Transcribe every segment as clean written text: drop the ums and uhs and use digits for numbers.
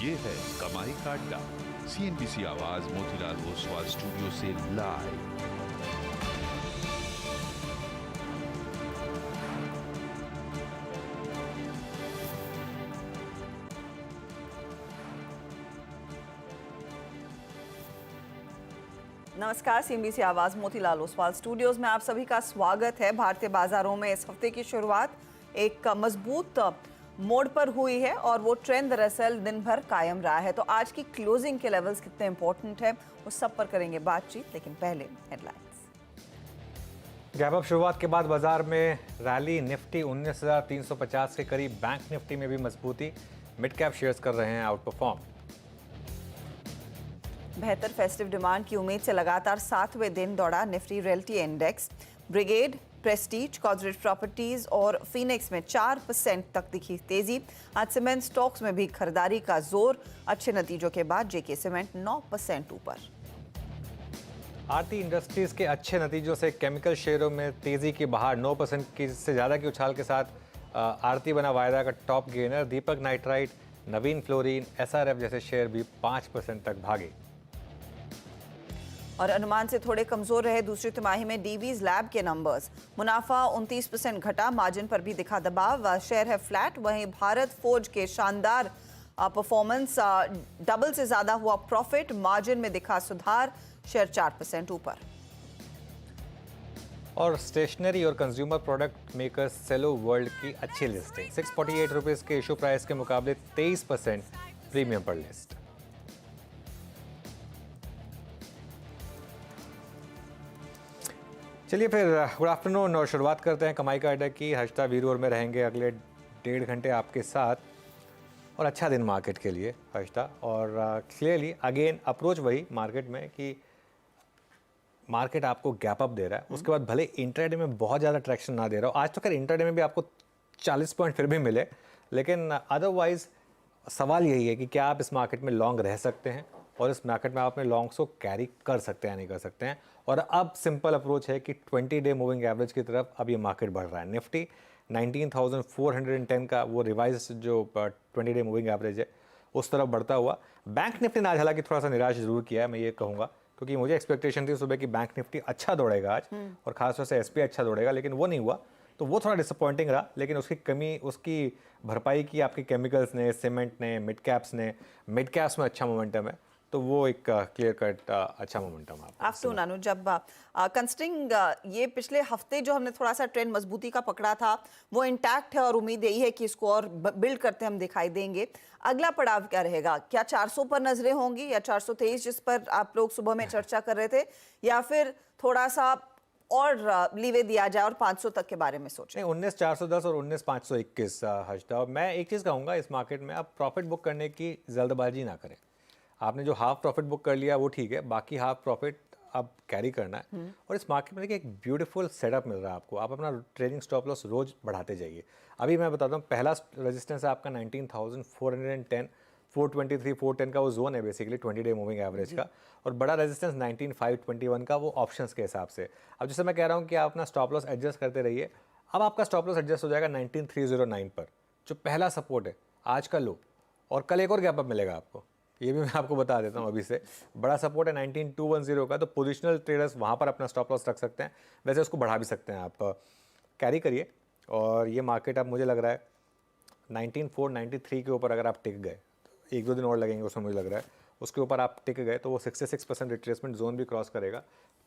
ये है कमाई का अड्डा, CNBC आवाज मोतीलाल ओसवाल स्टूडियो से लाइव। नमस्कार, CNBC आवाज मोतीलाल ओसवाल स्टूडियोज में आप सभी का स्वागत है। भारतीय बाजारों में इस हफ्ते की शुरुआत एक मजबूत मोड़ पर हुई है और वो ट्रेंड दरअसल दिन भर कायम रहा है। तो आज की क्लोजिंग के लेवल्स कितने इंपॉर्टेंट है उस सब पर करेंगे बातचीत, लेकिन पहले हेडलाइंस। गैप अप शुरुआत के बाद बाजार में रैली, निफ्टी 19,350 के करीब, बैंक निफ्टी में भी मजबूती, मिड कैप शेयर्स कर रहे हैं आउट परफॉर्म। बेहतर फेस्टिव डिमांड की उम्मीद से लगातार 7वें दिन दौड़ा Nifty realty index. Brigade, Prestige, corporate properties और फिनिक्स में 4% तक दिखी तेजी। आज सीमेंट स्टॉक्स में भी खरीदारी का जोर, अच्छे नतीजों के बाद जेके सीमेंट 9% ऊपर। आरती इंडस्ट्रीज के अच्छे नतीजों से केमिकल शेयरों में तेजी की बहार, 9% की से ज़्यादा की उछाल के साथ आरती बना वायदा का टॉप गेनर। दीपक नाइट्राइट, नवीन फ्लोरीन, SRF जैसे शेयर भी 5% तक भागे। और अनुमान से थोड़े कमजोर रहे दूसरी तिमाही में डीवीज लैब के नंबर्स। मुनाफा 29% घटा, मार्जिन पर भी दिखा दबाव, शेयर है फ्लैट। वहीं भारत फोर्ज के शानदार परफॉर्मेंस, डबल से ज्यादा हुआ प्रॉफिट, मार्जिन में दिखा सुधार, शेयर 4% ऊपर। और स्टेशनरी और consumer product maker Cello World की अच्छी लिस्टिंग, 648 रुपीज़ के इशू प्राइस के मुकाबले 23% प्रीमियम पर लिस्ट। चलिए फिर गुड आफ्टरनून और शुरुआत करते हैं कमाई का अड्डा की। हर्षदा वीरवर में रहेंगे अगले 1.5 घंटे आपके साथ, और अच्छा दिन मार्केट के लिए हर्षदा। और क्लियरली अगेन अप्रोच वही मार्केट में कि मार्केट आपको गैप अप दे रहा है, उसके बाद भले इंट्राडे में बहुत ज़्यादा ट्रैक्शन ना दे रहा हो। आज तो खैर इंट्राडे में भी आपको 40 पॉइंट फिर भी मिले, लेकिन अदरवाइज सवाल यही है कि क्या आप इस मार्केट में लॉन्ग रह सकते हैं और इस मार्केट में आप अपने लॉन्ग्स को कैरी कर सकते हैं, नहीं कर सकते हैं। और अब सिंपल अप्रोच है कि 20 डे मूविंग एवरेज की तरफ अब ये मार्केट बढ़ रहा है। निफ्टी 19,410 का वो रिवाइज जो 20 डे मूविंग एवरेज है उस तरफ बढ़ता हुआ। बैंक निफ्टी ने आज हालांकि थोड़ा सा निराश जरूर किया है, मैं ये कहूँगा, क्योंकि मुझे एक्सपेक्टेशन थी सुबह कि बैंक निफ्टी अच्छा दौड़ेगा आज और खासतौर से SPI अच्छा दौड़ेगा, लेकिन वो नहीं हुआ, तो वो थोड़ा डिसअपॉइंटिंग रहा। लेकिन उसकी कमी, उसकी भरपाई की आपके केमिकल्स ने, सीमेंट ने, मिड कैप्स ने। मिड कैप्स में अच्छा मोमेंटम है, तो वो एक क्लियर कट अच्छा मोमेंटम है। आफ्टरनून अनु, जब कंसिडरिंग ये पिछले हफ्ते जो हमने थोड़ा सा ट्रेंड मजबूती का पकड़ा था वो इंटैक्ट है और उम्मीद यही है कि इसको और बिल्ड करते हम दिखाई देंगे। अगला पड़ाव क्या रहेगा? क्या 400 पर नजरें होंगी या 423 जिस पर आप लोग सुबह में चर्चा कर रहे थे, या फिर थोड़ा सा और लीवे दिया जाए और 500 तक के बारे में सोचें? 19,410 और 19,521 हर्षदा। मैं एक चीज़ कहूँगा, इस मार्केट में आप प्रॉफिट बुक करने की जल्दबाजी ना करें। आपने जो हाफ प्रॉफिट बुक कर लिया वो ठीक है, बाकी हाफ प्रॉफिट अब कैरी करना है। और इस मार्केट में देखिए एक ब्यूटीफुल सेटअप मिल रहा है आपको, आप अपना ट्रेडिंग स्टॉप लॉस रोज बढ़ाते जाइए। अभी मैं बताता हूँ, पहला रेजिस्टेंस है आपका 19,410, 423, 410 का वो जोन है बेसिकली 20 डे मूविंग एवरेज का, और बड़ा रेजिस्टेंस 19,521 का, वो ऑप्शंस के हिसाब से। अब जैसे मैं कह रहा हूँ कि आप अपना स्टॉप लॉस एडजस्ट करते रहिए। अब आपका स्टॉप लॉस एडजस्ट हो जाएगा 19,309 पर, जो पहला सपोर्ट है आज का लो, और कल एक और गैप अप मिलेगा आपको, ये भी मैं आपको बता देता हूँ अभी से। बड़ा सपोर्ट है 19,210 का, तो पोजिशनल ट्रेडर्स वहाँ पर अपना स्टॉप लॉस रख सकते हैं। वैसे उसको बढ़ा भी सकते हैं, आप कैरी करिए। और ये मार्केट अब मुझे लग रहा है 19,493 के ऊपर अगर आप टिक गए, तो 1-2 दिन और लगेंगे उसमें, मुझे लग रहा है उसके ऊपर आप टिक गए तो वो 66% रिट्रेसमेंट जोन भी क्रॉस करेगा।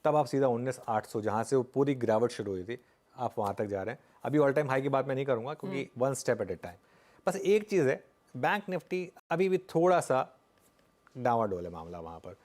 तब आप सीधा 19,800 जहाँ से वो पूरी गिरावट शुरू हुई थी, आप वहाँ तक जा रहे हैं। अभी ऑल टाइम हाई की बात मैं नहीं करूँगा, क्योंकि one step at A time. बस एक चीज़ है, बैंक निफ्टी अभी भी थोड़ा सा डावाडोल है मामला वहाँ पर।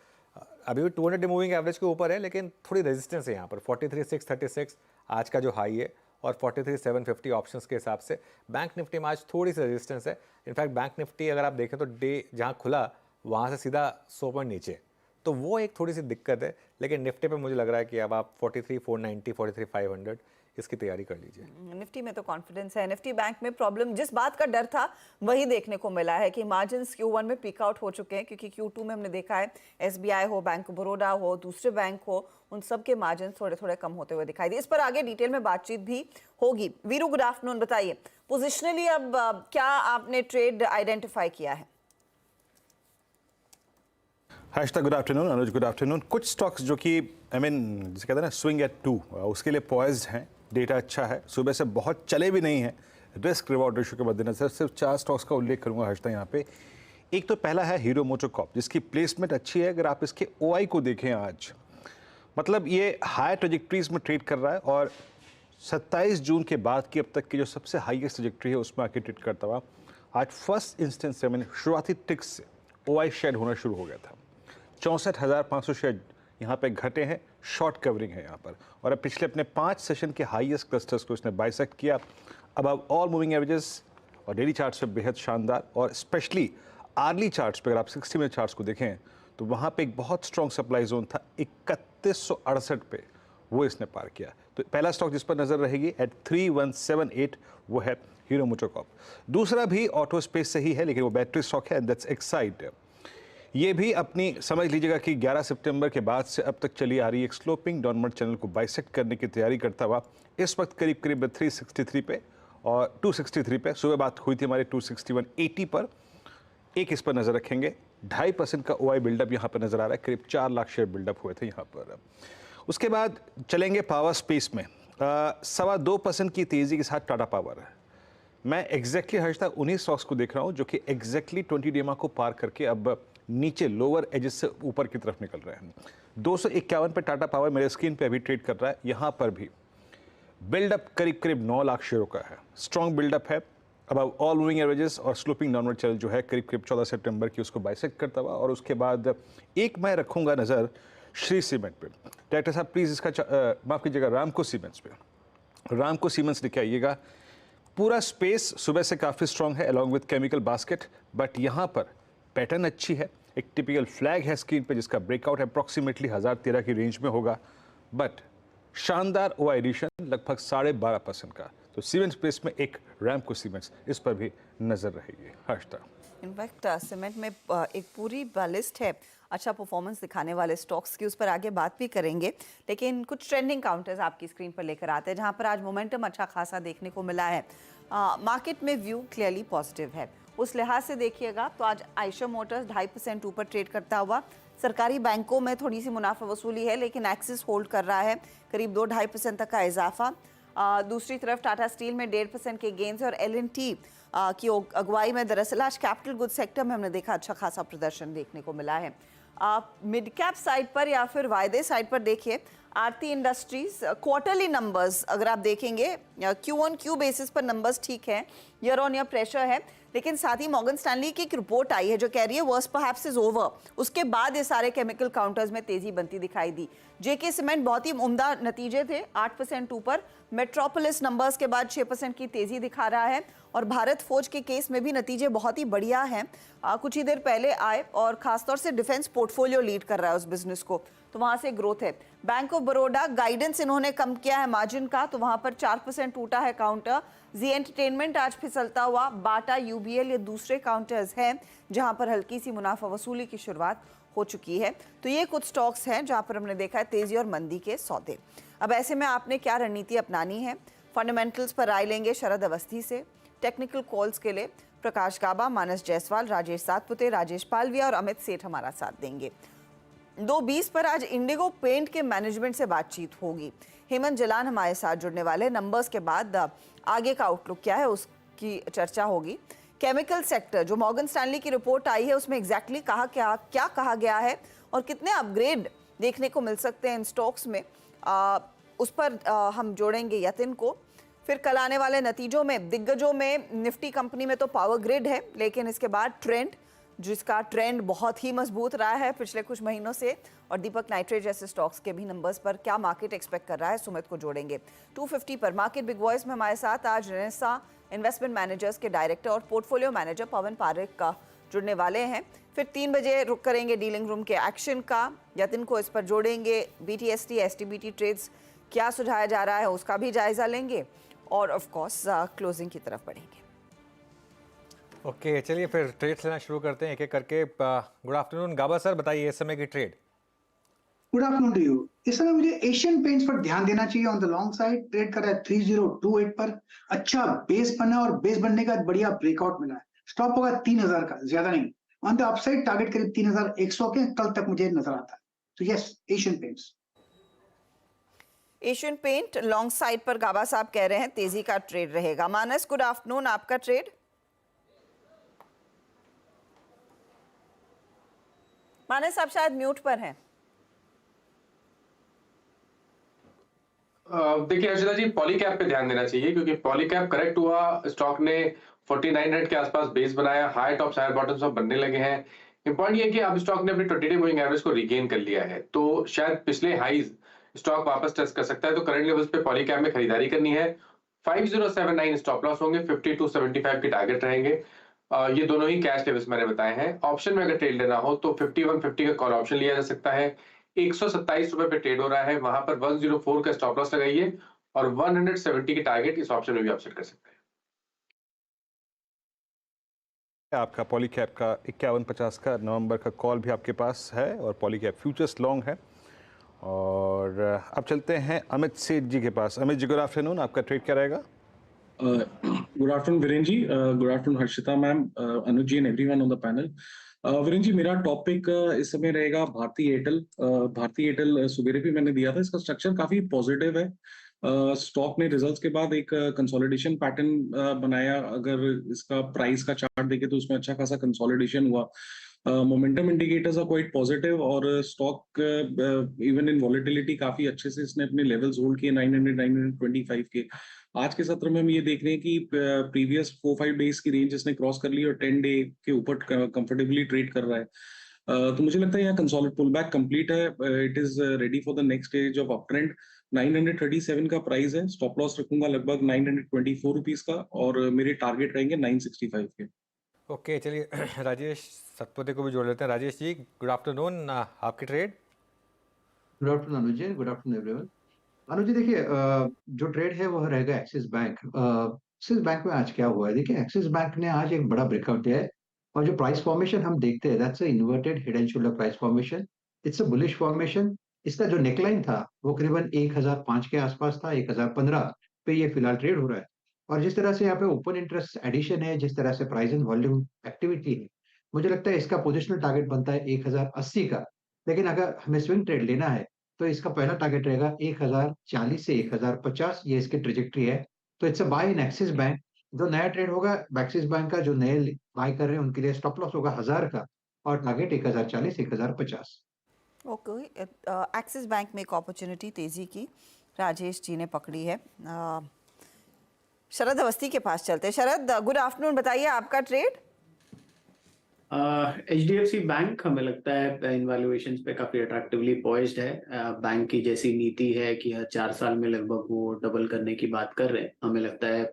अभी भी 200 डे मूविंग एवरेज के ऊपर है, लेकिन थोड़ी रेजिस्टेंस है यहाँ पर। 43,636 आज का जो हाई है, और 43,750 ऑप्शंस के हिसाब से बैंक निफ्टी में आज थोड़ी सी रेजिस्टेंस है। इनफैक्ट बैंक निफ्टी अगर आप देखें तो डे जहाँ खुला वहाँ से सीधा 100 पॉइंट नीचे, तो वो एक थोड़ी सी दिक्कत है। लेकिन निफ्टी पे मुझे लग रहा है कि अब आप 43,490, 43,500 इसकी तैयारी कर लीजिए। निफ्टी में तो कॉन्फिडेंस है। निफ्टी बैंक में प्रॉब्लम, जिस बात का डर था वही देखने को मिला है कि मार्जिन्स Q1 में पीक आउट हो चुके हैं, क्योंकि Q2 में हमने देखा है SBI हो, बैंक ऑफ बड़ौदा हो, दूसरे बैंक हो, उन सब के मार्जिन थोड़े थोड़े कम होते हुए दिखाई दिए। इस पर आगे डिटेल में बातचीत भी होगी। वीरू, गुड आफ्टरनून, बताइए पोजिशनली अब क्या आपने ट्रेड आइडेंटिफाई किया है? हैशटैग गुड आफ्टरनून अनुज, गुड आफ्टरनून। कुछ स्टॉक्स जो कि जिसे कहते हैं ना स्विंग एट 2, उसके लिए पॉइज्ड हैं। डेटा अच्छा है, सुबह से बहुत चले भी नहीं हैं। रिस्क रिवॉर्ड रेशियो के मद्देनजर सिर्फ 4 स्टॉक्स का उल्लेख करूंगा हैशटैग यहाँ पे। एक तो पहला है हीरो मोटोकॉर्प, जिसकी प्लेसमेंट अच्छी है। अगर आप इसके ओआई को देखें आज, मतलब ये हाई ट्रेजेक्ट्रीज में ट्रेड कर रहा है और 27 जून के बाद की अब तक की जो सबसे हाईएस्ट ट्रेजेक्ट्री है उसमें आके ट्रेड करता हुआ आज फर्स्ट इंस्टेंस से शुरुआती टिक्स से ओआई शेड होना शुरू हो गया था। 64,500 शेयर यहाँ पे घटे हैं, शॉर्ट कवरिंग है यहाँ पर। और अब पिछले अपने 5 सेशन के हाईएस्ट क्लस्टर्स को इसने बाइसेक्ट किया। अब ऑल मूविंग एवरेजेस और डेली चार्ट्स पे बेहद शानदार, और स्पेशली आर्ली चार्ट्स पे अगर आप 60 मिनट चार्ट्स को देखें तो वहाँ पे एक बहुत स्ट्रॉन्ग सप्लाई जोन था 3168 पे, वो इसने पार किया। तो पहला स्टॉक जिस पर नजर रहेगी एट 3178 वो है हीरो मोटोकॉर्प। दूसरा भी ऑटो स्पेस से ही है, लेकिन वो बैटरी स्टॉक है, दैट्स एक्साइड। ये भी अपनी समझ लीजिएगा कि 11 सितंबर के बाद से अब तक चली आ रही एक स्लोपिंग डाउनवर्ड चैनल को बाइसेक्ट करने की तैयारी करता हुआ इस वक्त करीब करीब 363 पे और 263 पे। सुबह बात हुई थी हमारे 261.80 पर। एक इस पर नजर रखेंगे। 2.5% का ओआई बिल्डअप यहाँ पर नजर आ रहा है, करीब 4 लाख शेयर बिल्डअप हुए थे यहाँ पर। उसके बाद चलेंगे पावर स्पेस में। 2.25% की तेजी के साथ टाटा पावर है। मैं एग्जैक्टली हैशटैग उन्हीं स्टॉक्स को देख रहा हूँ जो कि एग्जैक्टली 20 डेमा को पार करके अब नीचे लोअर एजेस से ऊपर की तरफ निकल रहे हैं। 251 पे टाटा पावर मेरे स्क्रीन पे अभी ट्रेड कर रहा है। यहाँ पर भी बिल्डअप करीब करीब 9 लाख शेयरों का है, स्ट्रॉन्ग बिल्डअप है। अब ऑल मूविंग एवरेजेस और स्लोपिंग डाउनवर्ड चैनल जो है करीब करीब 14 सितंबर की उसको बाइसेक्ट करता हुआ। और उसके बाद एक मैं रखूंगा नज़र श्री सीमेंट पे। डायरेक्टर साहब प्लीज़ इसका माफ़ कीजिएगा, रामको सीमेंट्स पे। रामको सीमेंट्स लेके आइएगा। पूरा स्पेस सुबह से काफ़ी स्ट्रॉन्ग है along with chemical basket, but यहाँ पर पैटर्न अच्छी है। एक टिपिकल फ्लैग है स्क्रीन पे जिसका ब्रेकआउट अप्रॉक्सीमेटली 1013 की रेंज में होगा, बट शानदार ओआई एडिशन लगभग 12.5% का। तो सीमेंट स्पेस में एक रैमको सीमेंट्स, इस पर भी नजर रहेगी हैशटैग। इनफैक्ट सीमेंट में एक पूरी लिस्ट है अच्छा परफॉर्मेंस दिखाने वाले स्टॉक्स की, उस पर आगे बात भी करेंगे। लेकिन कुछ ट्रेंडिंग काउंटर्स आपकी स्क्रीन पर लेकर आते हैं जहां पर आज मोमेंटम अच्छा खासा देखने को मिला है। मार्केट में व्यू क्लियरली पॉजिटिव है। उस लिहाज से देखिएगा तो आज आयशर मोटर्स 2.5% ऊपर ट्रेड करता हुआ। सरकारी बैंकों में थोड़ी सी मुनाफा वसूली है, लेकिन एक्सिस होल्ड कर रहा है, करीब 2-2.5% तक का इजाफा। दूसरी तरफ टाटा स्टील में 1.5% के गेंस और L&T की अगुवाई में दरअसल आज कैपिटल गुड सेक्टर में हमने देखा अच्छा खासा प्रदर्शन देखने को मिला है। मिड कैप साइड पर या फिर वायदे साइड पर देखिए, आरती इंडस्ट्रीज क्वार्टरली नंबर्स अगर आप देखेंगे Q-on-Q बेसिस पर नंबर्स ठीक है, ईयर ऑन ईयर प्रेशर है, लेकिन साथ ही मॉर्गन स्टैनली की एक रिपोर्ट आई है जो कह रही है वर्स्ट परहैप्स इज ओवर। उसके बाद ये सारे केमिकल काउंटर्स में तेजी बनती दिखाई दी। जेके सीमेंट बहुत ही उम्दा नतीजे थे, 8% ऊपर। मेट्रोपोलिस नंबर्स के बाद 6% की तेजी दिखा रहा है। और भारत फौज के केस में भी नतीजे बहुत ही बढ़िया हैं, कुछ ही देर पहले आए और खासतौर से डिफेंस पोर्टफोलियो लीड कर रहा है उस बिजनेस को, तो वहां से ग्रोथ है। बैंक ऑफ बड़ौदा गाइडेंस इन्होंने कम किया है मार्जिन का, तो वहां पर 4% टूटा है काउंटर। जी एंटरटेनमेंट आज फिसलता हुआ। बाटा, यूबीएल ये दूसरे काउंटर्स हैं जहां पर हल्की सी मुनाफा वसूली की शुरुआत हो चुकी है। तो ये कुछ स्टॉक्स हैं जहां पर हमने देखा है तेजी और मंदी के सौदे। अब ऐसे में आपने क्या रणनीति अपनानी है? फंडामेंटल्स पर राय लेंगे शरद अवस्थी से। टेक्निकल कॉल्स के लिए प्रकाश गाबा, मानस जायसवाल, राजेश सातपुते, राजेश पालविया और अमित सेठ हमारा साथ देंगे। 2:20 पर आज इंडिगो पेंट के मैनेजमेंट से बातचीत होगी। हेमंत जलान हमारे साथ जुड़ने वाले। नंबर्स के बाद आगे का आउटलुक क्या है उसकी चर्चा होगी। केमिकल सेक्टर, जो मॉर्गन स्टैनली की रिपोर्ट आई है उसमें एग्जैक्टली क्या कहा गया है और कितने अपग्रेड देखने को मिल सकते हैं इन स्टॉक्स में, उस पर हम जोड़ेंगे यतिन को। फिर कल आने वाले नतीजों में दिग्गजों में निफ्टी कंपनी में तो पावर ग्रिड है, लेकिन इसके बाद ट्रेंड, जिसका ट्रेंड बहुत ही मजबूत रहा है पिछले कुछ महीनों से, और दीपक नाइट्रेट जैसे स्टॉक्स के भी नंबर्स पर क्या मार्केट एक्सपेक्ट कर रहा है, सुमित को जोड़ेंगे। 250 पर मार्केट बिग वॉइस में हमारे साथ आज रेनेसा इन्वेस्टमेंट मैनेजर्स के डायरेक्टर और पोर्टफोलियो मैनेजर पवन पारेख का जुड़ने वाले हैं। फिर 3 बजे रुक करेंगे डीलिंग रूम के एक्शन का, यतिन को इस पर जोड़ेंगे। BTST STBT ट्रेड्स क्या सुझाया जा रहा है उसका भी जायजा लेंगे, और ऑफ कोर्स क्लोजिंग की तरफ बढ़ेंगे। ओके, चलिए फिर ट्रेड्स लेना शुरू करते हैं एक एक करके। गुड आफ्टरनून गाबा सर, बताइए इस समय की trade. Good afternoon to you. इस समय मुझे एशियन पेंट्स पर ध्यान देना चाहिए। On the long side trade कर रहा है 3028 पर। अच्छा बेस बना और बेस बनने का बढ़िया ब्रेकआउट मिला है। स्टॉप होगा 3000 का, ज्यादा नहीं। ऑन द अपसाइड टारगेट करीब 3100 के कल तक मुझे नजर आता है। तो yes, Asian Paints. Asian Paint long side पर गाबा साहब कह रहे हैं तेजी का ट्रेड रहेगा। मानस, गुड आफ्टरनून, आपका ट्रेड? मानस, आप शायद म्यूट पर हैं। देखिए हर्षिता जी, पॉलीकैप पे ध्यान देना चाहिए क्योंकि पॉलीकैप करेक्ट हुआ, स्टॉक ने 4900 के आसपास बेस बनाया, हाई टॉप हायर बॉटम सब बनने लगे हैं। इंपॉर्टेंट ये है कि अब स्टॉक ने अपनी 20-डे मूविंग एवरेज को रिगेन कर लिया है, तो शायद पिछले हाईज स्टॉक वापस टेस्ट कर सकता है। तो करंट लेवल्स पे पॉलीकैप में खरीदारी करनी है। 5079 स्टॉप लॉस होंगे, 5275 के टारगेट रहेंगे। ये दोनों ही कैश लेवल्स मैंने बताए हैं। ऑप्शन में अगर ट्रेड लेना हो तो 5150 का कॉल ऑप्शन लिया जा सकता है। 127 रुपए पे ट्रेड हो रहा है, वहां पर 104 का स्टॉप लॉस लगाइए और 170 के टारगेट इस ऑप्शन में भी आप सेट कर सकते हैं। आपका पॉलीकैप का 5150 का नवंबर का कॉल भी आपके पास है और पॉलीकैप फ्यूचर्स लॉन्ग है। और अब चलते हैं अमित सेठ जी के पास। अमित जी, गुड आफ्टरनून, आपका ट्रेड क्या रहेगा? Good afternoon Viren ji, good afternoon Harshita ma'am, Anuj ji and everyone on the panel. Viren ji, मेरा टॉपिक इस समय रहेगा भारती एयरटेल। भारती एयरटेल सुबेरे भी मैंने दिया था, इसका स्ट्रक्चर काफी पॉजिटिव है। स्टॉक ने रिजल्ट्स के बाद एक कंसोलिडेशन पैटर्न बनाया। अगर इसका प्राइस का चार्ट देखे तो उसमें अच्छा खासा कंसोलिडेशन हुआ। Momentum indicators are quite positive और स्टॉक इवन इन वॉलेटिलिटी काफी अच्छे से इसने अपने लेवल्स होल्ड किए 900 925 के। आज के सत्र में हम ये देख रहे हैं कि प्रीवियस 4-5 डेज की रेंज इसने क्रॉस कर ली और 10 डे के ऊपर कंफर्टेबली ट्रेड कर रहा है। तो मुझे लगता है यहाँ कंसोलिडेट पुल बैक कंप्लीट है। It is ready for the next stage of up trend. 937 का प्राइस है, स्टॉप लॉस रखूंगा लगभग 924 रुपीज का और मेरे टारगेट रहेंगे 965 के। ओके, चलिए राजेश सतपथे को भी जोड़ लेते हैं। राजेश जी, गुड आफ्टरनून, आपकी ट्रेड? गुड आफ्टरनून अनुज जी, गुड आफ्टरनून एवरीवन। अनुज जी देखिए, जो ट्रेड है वो रहेगा एक्सिस बैंक। एक्सिस बैंक में आज क्या हुआ है, देखिए एक्सिस बैंक ने आज एक बड़ा ब्रेकआउट दिया है और जो प्राइस फॉर्मेशन हम देखते हैं that's a inverted head and shoulder price formation. It's a bullish formation. इसका जो नेकलाइन था वो करीबन 1005 के आसपास था, 1015 पे ये फिलहाल ट्रेड हो रहा है। और जिस तरह से यहाँ पे ओपन इंटरेस्ट एडिशन है, जिस तरह से प्राइस एंड वॉल्यूम एक्टिविटी है, मुझे लगता है इसका पोजिशनल टारगेट बनता है 1080 का। लेकिन अगर हमें स्विंग ट्रेड लेना है तो इसका पहला टारगेट रहेगा 1040 से 1050, ये इसकी ट्रेजेक्ट्री है। तो it's a buy in Axis Bank. जो नया ट्रेड होगा एक्सिस बैंक का, जो नए बाय कर रहे हैं उनके लिए स्टॉप लॉस होगा 1000 का और टारगेट 1040 1050। ओके, एक्सिस बैंक में एक अपॉर्चुनिटी तेजी की राजेश जी ने पकड़ी है। शरद अवस्थी के पास चलते हैं। शरद, गुड आफ्टरनून, बताइए आपका ट्रेड? HDFC बैंक हमें लगता है इन वैल्यूएशंस पे काफी अट्रैक्टिवली पॉइज्ड है। बैंक की जैसी नीति है कि हर 4 साल में लगभग वो डबल करने की बात कर रहे हैं। हमें लगता है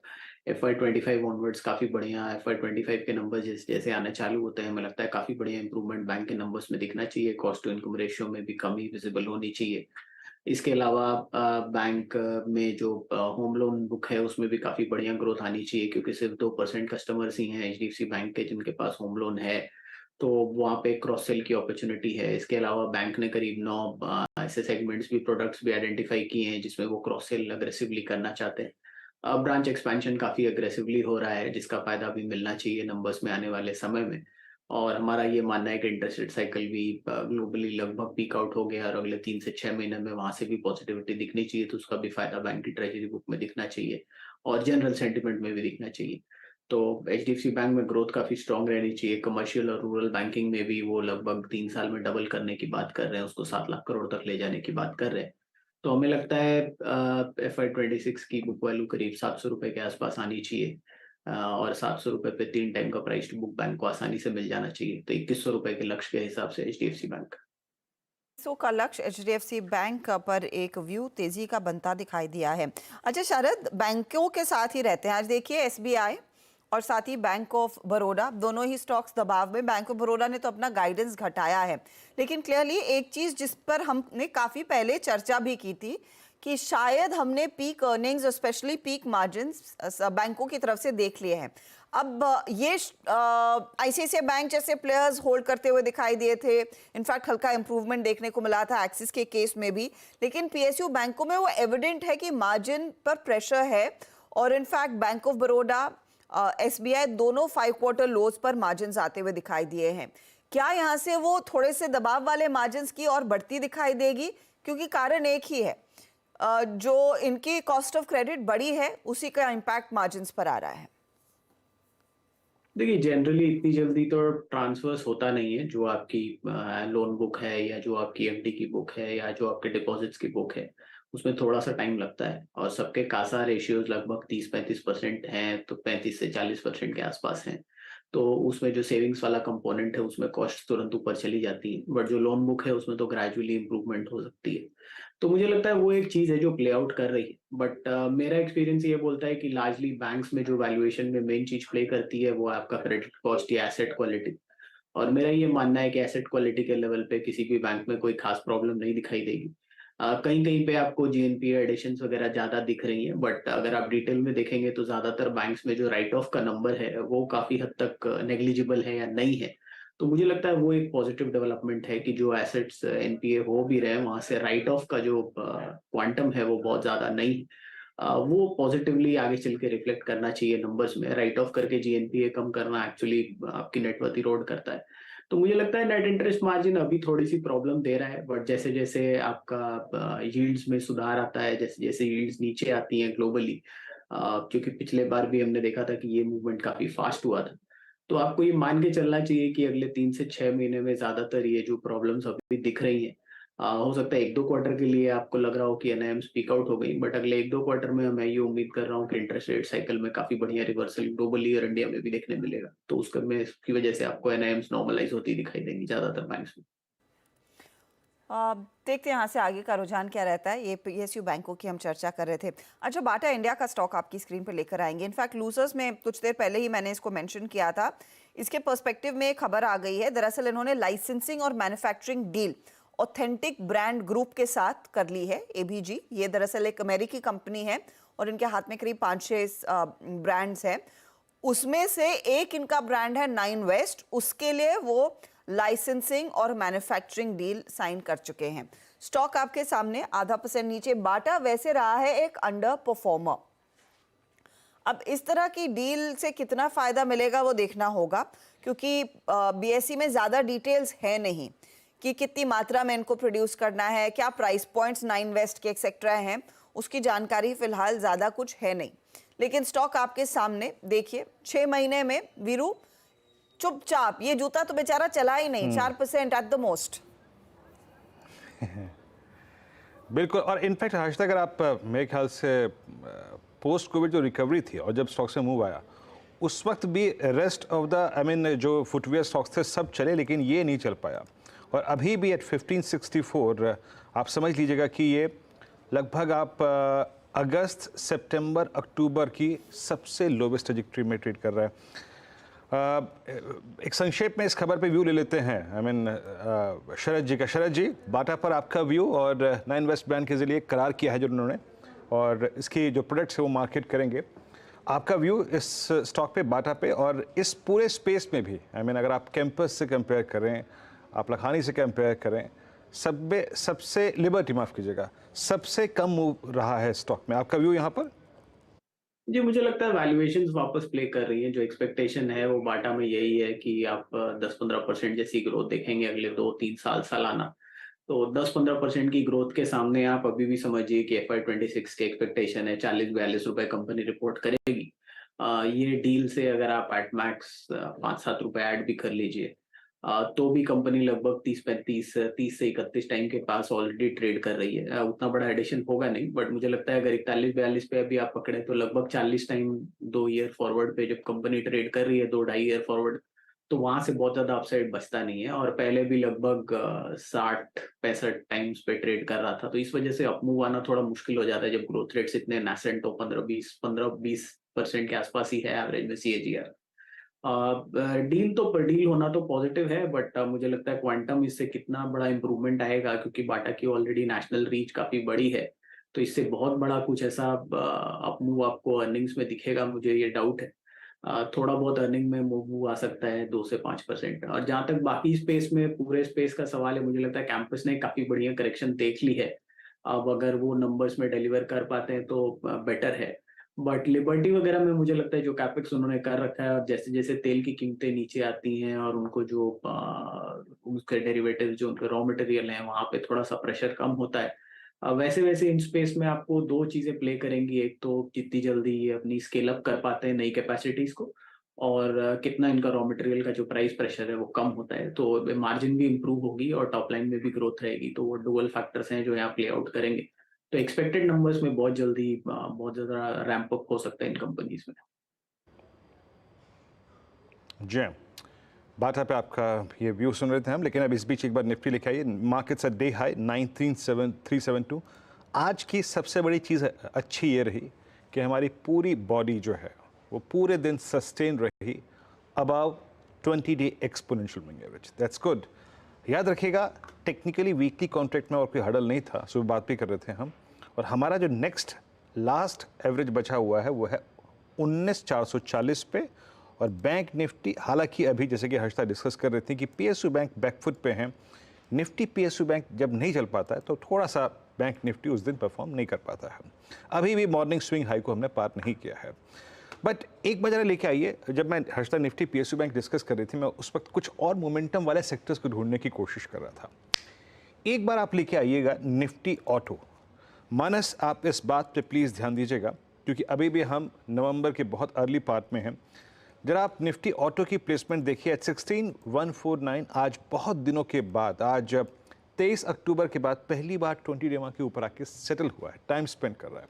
FY25 ऑनवर्ड्स काफी बढ़िया, FY25 के नंबर जैसे आने चालू होते हैं, हमें लगता है काफी बढ़िया इंप्रूवमेंट बैंक के नंबर्स में दिखना चाहिए। कॉस्ट टू इनकम रेशियो में भी कमी विजिबल होनी चाहिए। इसके अलावा बैंक में जो होम लोन बुक है उसमें भी काफी बढ़िया ग्रोथ आनी चाहिए क्योंकि सिर्फ 2% कस्टमर्स ही हैं HDFC बैंक के जिनके पास होम लोन है, तो वहाँ पे क्रॉस सेल की अपॉर्चुनिटी है। इसके अलावा बैंक ने करीब 9 ऐसे सेगमेंट्स भी, प्रोडक्ट्स भी आइडेंटिफाई किए हैं जिसमें वो क्रॉस सेल अग्रेसिवली करना चाहते हैं। ब्रांच एक्सपेंशन काफी अग्रेसिवली हो रहा है जिसका फायदा भी मिलना चाहिए नंबर्स में आने वाले समय में। और हमारा ये मानना है कि इंटरेस्ट रेट साइकिल भी ग्लोबली लगभग पीक आउट हो गया और अगले 3 से 6 महीने में वहां से भी पॉजिटिविटी दिखनी चाहिए, तो उसका भी फायदा बैंक की ट्रेजरी बुक में दिखना चाहिए और जनरल सेंटिमेंट में भी दिखना चाहिए। तो HDFC बैंक में ग्रोथ काफी स्ट्रांग रहनी चाहिए। कमर्शियल और रूरल बैंकिंग में भी वो लगभग 3 साल में डबल करने की बात कर रहे हैं, उसको 7 लाख करोड़ तक ले जाने की बात कर रहे हैं। तो हमें लगता है FY26 की बुक वैल्यू करीब 700 रुपए के आसपास आनी चाहिए और 700 रुपए पे 3 टाइम का प्राइस टू बुक बैंक को आसानी से मिल जाना चाहिए। तो 2100 रुपए के लक्ष्य के हिसाब से HDFC बैंक का लक्ष्य HDFC बैंक पर एक व्यू तेजी का बनता दिखाई दिया है। अच्छा शरद, बैंकों के साथ ही रहते हैं। आज देखिए SBI और साथ ही बैंक ऑफ बड़ौदा दोनों ही स्टॉक्स दबाव में। बैंक ऑफ बड़ौदा ने तो अपना गाइडेंस घटाया है, लेकिन क्लियरली एक चीज जिस पर हमने काफी पहले चर्चा भी की थी कि शायद हमने पीक अर्निंग्स और स्पेशली पीक मार्जिन्स बैंकों की तरफ से देख लिए हैं। अब ये ICICI बैंक जैसे प्लेयर्स होल्ड करते हुए दिखाई दिए थे। इनफैक्ट हल्का इंप्रूवमेंट देखने को मिला था एक्सिस के केस में भी, लेकिन PSU बैंकों में वो एविडेंट है कि मार्जिन पर प्रेशर है। और in fact bank of Baroda SBI दोनों 5 क्वार्टर लोज पर मार्जिन आते हुए दिखाई दिए हैं। क्या यहाँ से वो थोड़े से दबाव वाले मार्जिन की और बढ़ती दिखाई देगी? क्योंकि कारण एक ही है, जो इनकी कॉस्ट ऑफ क्रेडिट बड़ी है उसी का इम्पैक्ट मार्जिन पर आ रहा है। देखिए, जनरली इतनी जल्दी तो ट्रांसफर्स होता नहीं है। जो आपकी लोन बुक है या जो आपकी एफडी की बुक है या जो आपके डिपॉजिट्स की बुक है, उसमें थोड़ा सा टाइम लगता है। और सबके कासा रेशियोज लगभग 30-35% हैं, तो 35 से 40% के आसपास हैं। तो उसमें जो सेविंग्स वाला कंपोनेंट है उसमें कॉस्ट तुरंत ऊपर चली जाती है, बट जो लोन बुक है उसमें तो ग्रेजुअली इंप्रूवमेंट हो सकती है। तो मुझे लगता है वो एक चीज है जो प्ले आउट कर रही है। बट मेरा एक्सपीरियंस ये बोलता है कि लार्जली बैंक्स में जो वैल्यूएशन में मेन चीज प्ले करती है वो आपका क्रेडिट कॉस्ट या एसेट क्वालिटी। और मेरा ये मानना है कि एसेट क्वालिटी के लेवल पे किसी भी बैंक में कोई खास प्रॉब्लम नहीं दिखाई देगी। कहीं कहीं पे आपको जीएनपीए एडिशंस वगैरह ज्यादा दिख रही हैं, बट अगर आप डिटेल में देखेंगे तो ज्यादातर बैंक्स में जो राइट ऑफ का नंबर है वो काफी हद तक नेग्लिजिबल है या नहीं है। तो मुझे लगता है वो एक पॉजिटिव डेवलपमेंट है कि जो एसेट्स एनपीए हो भी रहे हैं वहां से राइट ऑफ का जो क्वांटम है वो बहुत ज्यादा नहीं है। वो पॉजिटिवली आगे चल के रिफ्लेक्ट करना चाहिए नंबर्स में। राइट ऑफ करके जीएनपीए कम करना एक्चुअली आपकी नेटवर्थ इरोड करता है। तो मुझे लगता है नेट इंटरेस्ट मार्जिन अभी थोड़ी सी प्रॉब्लम दे रहा है, बट जैसे जैसे आपका यील्ड्स में सुधार आता है, जैसे जैसे यील्ड्स नीचे आती हैं ग्लोबली, क्योंकि पिछले बार भी हमने देखा था कि ये मूवमेंट काफी फास्ट हुआ था। तो आपको ये मान के चलना चाहिए कि अगले 3 से 6 महीने में ज्यादातर ये जो प्रॉब्लम्स अभी दिख रही हैं, हो सकता है 1-2 क्वार्टर के लिए आपको लग रहा हो कि एनआईएम स्पीक आउट हो गई, बट अगले 1-2 क्वार्टर में मैं ये उम्मीद कर रहा हूँ कि इंटरेस्ट रेट साइकिल में काफी बढ़िया रिवर्सल ग्लोबली और इंडिया में भी देखने मिलेगा। तो उसकी वजह से आपको एनआईएम नॉर्मलाइज होती दिखाई देंगी ज्यादातर बैंक्स में। देखते हैं यहाँ से आगे का रुझान क्या रहता है। ये पीएसयू बैंकों की हम चर्चा कर रहे थे। अच्छा, बाटा इंडिया का स्टॉक आपकी स्क्रीन पर लेकर आएंगे। इनफैक्ट लूजर्स में कुछ देर पहले ही मैंने इसको मेंशन किया था। इसके पर्सपेक्टिव में एक खबर आ गई है। दरअसल इन्होंने लाइसेंसिंग और manufacturing deal authentic brand group के साथ कर ली है, एबीजी। ये दरअसल एक अमेरिकी कंपनी है और इनके हाथ में करीब 5-6 ब्रांड्स हैं। उसमें से एक इनका ब्रांड है 9 वेस्ट। उसके लिए वो लाइसेंसिंग और मैन्युफैक्चरिंग डील साइन कर चुके हैं। स्टॉक आपके सामने 0.5% नीचे। बाटा वैसे रहा है एक अंडर परफॉर्मर। अब इस तरह की डील से कितना फायदा मिलेगा वो देखना होगा, क्योंकि बीएसई में ज्यादा डिटेल्स है नहीं कि कितनी मात्रा में इनको प्रोड्यूस करना है, क्या प्राइस पॉइंट्स 9 वेस्ट के एक्सेट्रा हैं, उसकी जानकारी फिलहाल ज्यादा कुछ है नहीं। लेकिन स्टॉक आपके सामने देखिए, 6 महीने में वीरू चुपचाप, ये जूता तो बेचारा चला ही नहीं, 4% एट द मोस्ट। बिल्कुल। और इनफैक्ट हर्षिता, अगर आप मेरे ख्याल से पोस्ट कोविड जो रिकवरी थी और जब स्टॉक से मूव आया, उस वक्त भी रेस्ट ऑफ द जो फुटवेयर स्टॉक्स थे सब चले, लेकिन ये नहीं चल पाया। और अभी भी एट 1564 आप समझ लीजिएगा कि ये लगभग आप अगस्त, सितंबर, अक्टूबर की सबसे लोवेस्ट ट्रैजेक्टरी में ट्रेड कर रहा है। एक संक्षेप में इस खबर पे व्यू ले लेते हैं। शरद जी का। शरद जी, बाटा पर आपका व्यू, और 9 वेस्ट ब्रांड के जरिए करार किया है जो उन्होंने, और इसकी जो प्रोडक्ट्स है वो मार्केट करेंगे। आपका व्यू इस स्टॉक पे, बाटा पे, और इस पूरे स्पेस में भी। अगर आप कैंपस से कंपेयर करें, आप लखानी से कंपेयर करें, सबसे लिबर्टी, माफ़ कीजिएगा, सबसे कम मूव रहा है स्टॉक में। आपका व्यू यहाँ पर? जी, मुझे लगता है वैल्यूएशंस वापस प्ले कर रही हैं। जो एक्सपेक्टेशन है वो बाटा में यही है कि आप 10-15% जैसी ग्रोथ देखेंगे अगले 2-3 साल सालाना। तो 10-15% की ग्रोथ के सामने आप अभी भी समझिए कि FY26 की एक्सपेक्टेशन है 40-42 रुपए कंपनी रिपोर्ट करेगी। ये डील से अगर आप एट मैक्स 5-7 रुपए ऐड भी कर लीजिए, तो भी कंपनी लगभग 30 से 31 टाइम के पास ऑलरेडी ट्रेड कर रही है। उतना बड़ा एडिशन होगा नहीं, बट मुझे लगता है अगर 41-42 पे अभी आप पकड़े तो लगभग 40 टाइम 2 ईयर फॉरवर्ड पे जब कंपनी ट्रेड कर रही है, 2-2.5 ईयर फॉरवर्ड, तो वहां से बहुत ज्यादा अपसाइड बचता नहीं है। और पहले भी लगभग 60-65 टाइम्स पे ट्रेड कर रहा था। तो इस वजह से अपमूव आना थोड़ा मुश्किल हो जाता है जब ग्रोथ रेट्स इतने नैसेंट हो। 15-20% के आसपास ही है एवरेज में CAGR। डील तो पर डील होना तो पॉजिटिव है, बट मुझे लगता है क्वांटम इससे कितना बड़ा इंप्रूवमेंट आएगा, क्योंकि बाटा की ऑलरेडी नेशनल रीच काफी बड़ी है। तो इससे बहुत बड़ा कुछ ऐसा अपमूव आपको अर्निंग्स में दिखेगा, मुझे ये डाउट है। थोड़ा बहुत अर्निंग में मूव आ सकता है 2 से 5%। और जहां तक बाकी स्पेस में, पूरे स्पेस का सवाल है, मुझे लगता है कैंपस ने काफी बढ़िया करेक्शन देख ली है। अब अगर वो नंबर्स में डिलीवर कर पाते हैं तो बेटर है। बट लिबर्टी वगैरह में मुझे लगता है जो कैपेक्स उन्होंने कर रखा है और जैसे जैसे तेल की कीमतें नीचे आती हैं और उनको जो उसके डेरिवेटिव जो उनके रॉ मटेरियल हैं वहां पे थोड़ा सा प्रेशर कम होता है, वैसे वैसे इन स्पेस में आपको दो चीजें प्ले करेंगी। एक तो जितनी जल्दी ये अपनी स्केल अप कर पाते हैं नई कैपेसिटीज को, और कितना इनका रॉ मटेरियल का जो प्राइस प्रेशर है वो कम होता है, तो मार्जिन भी इंप्रूव होगी और टॉप लाइन में भी ग्रोथ रहेगी। तो वो डुअल फैक्टर्स हैं जो यहाँ प्ले आउट करेंगे। तो एक्सपेक्टेड नंबर्स में बहुत जल्दी बहुत ज्यादा रैंप अप हो सकता है इन कंपनीज में। जय बाटा पे आपका ये व्यू सुन रहे थे हम, लेकिन अब इस बीच एक बार निफ्टी लिखा है मार्केट्स एट डे हाई 9,372। आज की सबसे बड़ी चीज़ अच्छी ये रही कि हमारी पूरी बॉडी जो है वो पूरे दिन सस्टेन रही above 20-day exponential moving average. That's good. याद रखिएगा टेक्निकली वीकली कॉन्ट्रैक्ट में और कोई हडल नहीं था, सुबह बात भी कर रहे थे हम, और हमारा जो नेक्स्ट लास्ट एवरेज बचा हुआ है वो है 19,440 पे। और बैंक निफ्टी हालांकि अभी जैसे कि हर्षिता डिस्कस कर रही थी कि पीएसयू बैंक बैकफुट पे हैं, निफ्टी पीएसयू बैंक जब नहीं चल पाता है तो थोड़ा सा बैंक निफ्टी उस दिन परफॉर्म नहीं कर पाता है। अभी भी मॉर्निंग स्विंग हाई को हमने पार नहीं किया है। बट एक बार जरा लेके आइए, जब मैं Harshita Nifty PSU bank discuss कर रही थी मैं उस वक्त कुछ और मोमेंटम वाले सेक्टर्स को ढूंढने की कोशिश कर रहा था। एक बार आप लेके आइएगा निफ्टी ऑटो। मानस आप इस बात पे प्लीज़ ध्यान दीजिएगा क्योंकि अभी भी हम नवंबर के बहुत अर्ली पार्ट में हैं। जरा आप निफ्टी ऑटो की प्लेसमेंट देखिए एट 16,149। आज बहुत दिनों के बाद, आज 23 अक्टूबर के बाद पहली बार 20 डेमा के ऊपर आके सेटल हुआ है, टाइम स्पेंड कर रहा है।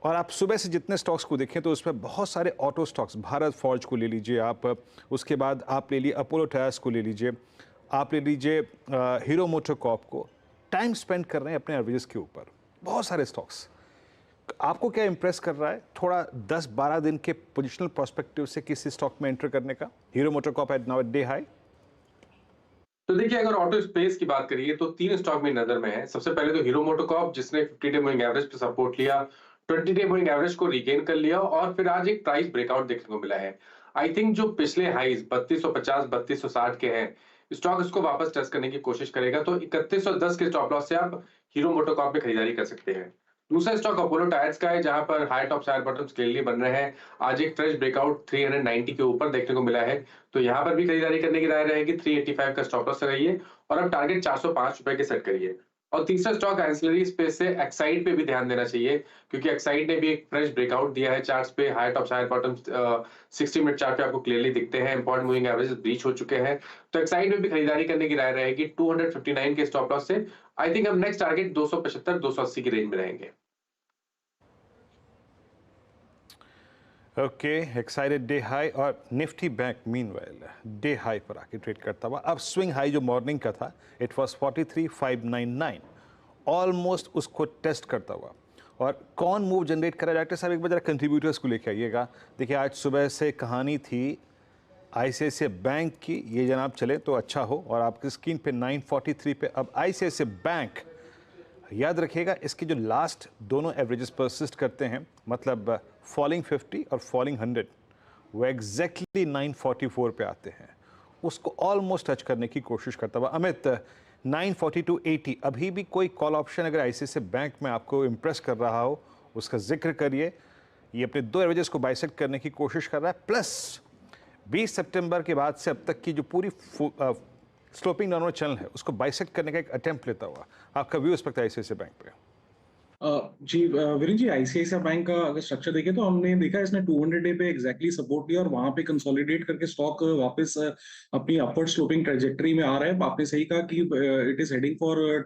और आप सुबह से जितने स्टॉक्स को देखें तो उसमें बहुत सारे ऑटो स्टॉक्स, भारत फॉर्ज को ले लीजिए आप, उसके बाद आप ले लीजिए अपोलो टायर्स को ले लीजिए, आप ले लीजिए हीरो मोटोकॉर्प को, टाइम स्पेंड कर रहे हैं अपने एवरेजेस के ऊपर बहुत सारे स्टॉक्स। आपको क्या इंप्रेस कर रहा है थोड़ा 10-12 दिन के पोजिशनल पर्सपेक्टिव से किसी स्टॉक में एंटर करने का? Hero MotoCorp at now at day high. तो देखिए अगर ऑटो स्पेस की बात करिए तो तीन स्टॉक में नजर में है। सबसे पहले तो हीरो मोटोकॉर्प जिसने 50-डे मूविंग एवरेज पे सपोर्ट लिया, 20-डे मूविंग एवरेज को रिगेन कर लिया और फिर आज एक प्राइस ब्रेकआउट देखने को मिला है। आई थिंक जो पिछले हाईज 3250 3260 के हैं, स्टॉक इसको वापस टेस्ट करने की कोशिश करेगा। तो 3110 के स्टॉप लॉस से आप हीरो मोटोकॉर्प में खरीदारी कर सकते हैं। दूसरा स्टॉक अपोलो टायर्स का है जहां पर high top higher bottoms clearly बन रहे हैं। आज एक फ्रेश ब्रेकआउट 390 के ऊपर देखने को मिला है, तो यहां पर भी खरीदारी करने की राय रहेगी। 385 का स्टॉप लॉस लगाइए और अब टारगेट 405 रुपए के सेट करिए। और तीसरा स्टॉक एंसिलरी स्पेस से एक्साइड पे भी ध्यान देना चाहिए क्योंकि एक्साइड ने भी एक फ्रेश ब्रेकआउट दिया है चार्ट्स पे। High top higher bottoms 60 minute chart पे आपको क्लियरली दिखते हैं, इंपॉर्टेंट मूविंग एवरेज ब्रीच हो चुके हैं। तो एक्साइड में भी खरीदारी करने की राय रहेगी 259 के स्टॉप लॉस से। आई थिंक अब नेक्स्ट टारगेट 275 280 की रेंज में रहेंगे। ओके, एक्साइटेड डे हाई और Nifty bank meanwhile day high पर आके ट्रेड करता हुआ। अब स्विंग हाई जो मॉर्निंग का था इट वाज 43,599, ऑलमोस्ट उसको टेस्ट करता हुआ। और कौन मूव जनरेट करा? डॉक्टर साहब एक बार जरा कंट्रीब्यूटर्स को लेके आइएगा। देखिए आज सुबह से कहानी थी आईसीआईसीआई बैंक की, ये जनाब चले तो अच्छा हो। और आपकी स्क्रीन पे 943 पे अब आईसीआईसीआई बैंक। याद रखिएगा इसके जो लास्ट दोनों एवरेजेस परसिस्ट करते हैं, मतलब फॉलिंग 50 और फॉलिंग 100, वो एग्जैक्टली 944 पे आते हैं। उसको ऑलमोस्ट टच करने की कोशिश करता हुआ अमित 942.80। अभी भी कोई कॉल ऑप्शन अगर आईसीआईसीआई बैंक में आपको इम्प्रेस कर रहा हो उसका जिक्र करिए। ये अपने दो एवरेजेस को बाइसेक्ट करने की कोशिश कर रहा है, प्लस 20 सितंबर के बाद से अब तक की जो पूरी स्लोपिंग डाउनवर्ड चैनल है उसको बाइसेक्ट करने का एक अटेम्प्ट लेता हुआ। आपका व्यू इस वक्त आईसीआईसीआई बैंक पे? जी वीरेन जी, आईसीआईसीआई बैंक का अगर स्ट्रक्चर देखें तो हमने देखा इसने 200 डे पे एग्जैक्टली सपोर्ट लिया और वहां पे कंसोलिडेट करके स्टॉक वापस अपनी अपवर्ड स्लोपिंग ट्रेजेक्टरी में आ रहा है। आपने सही कहा कि it is heading for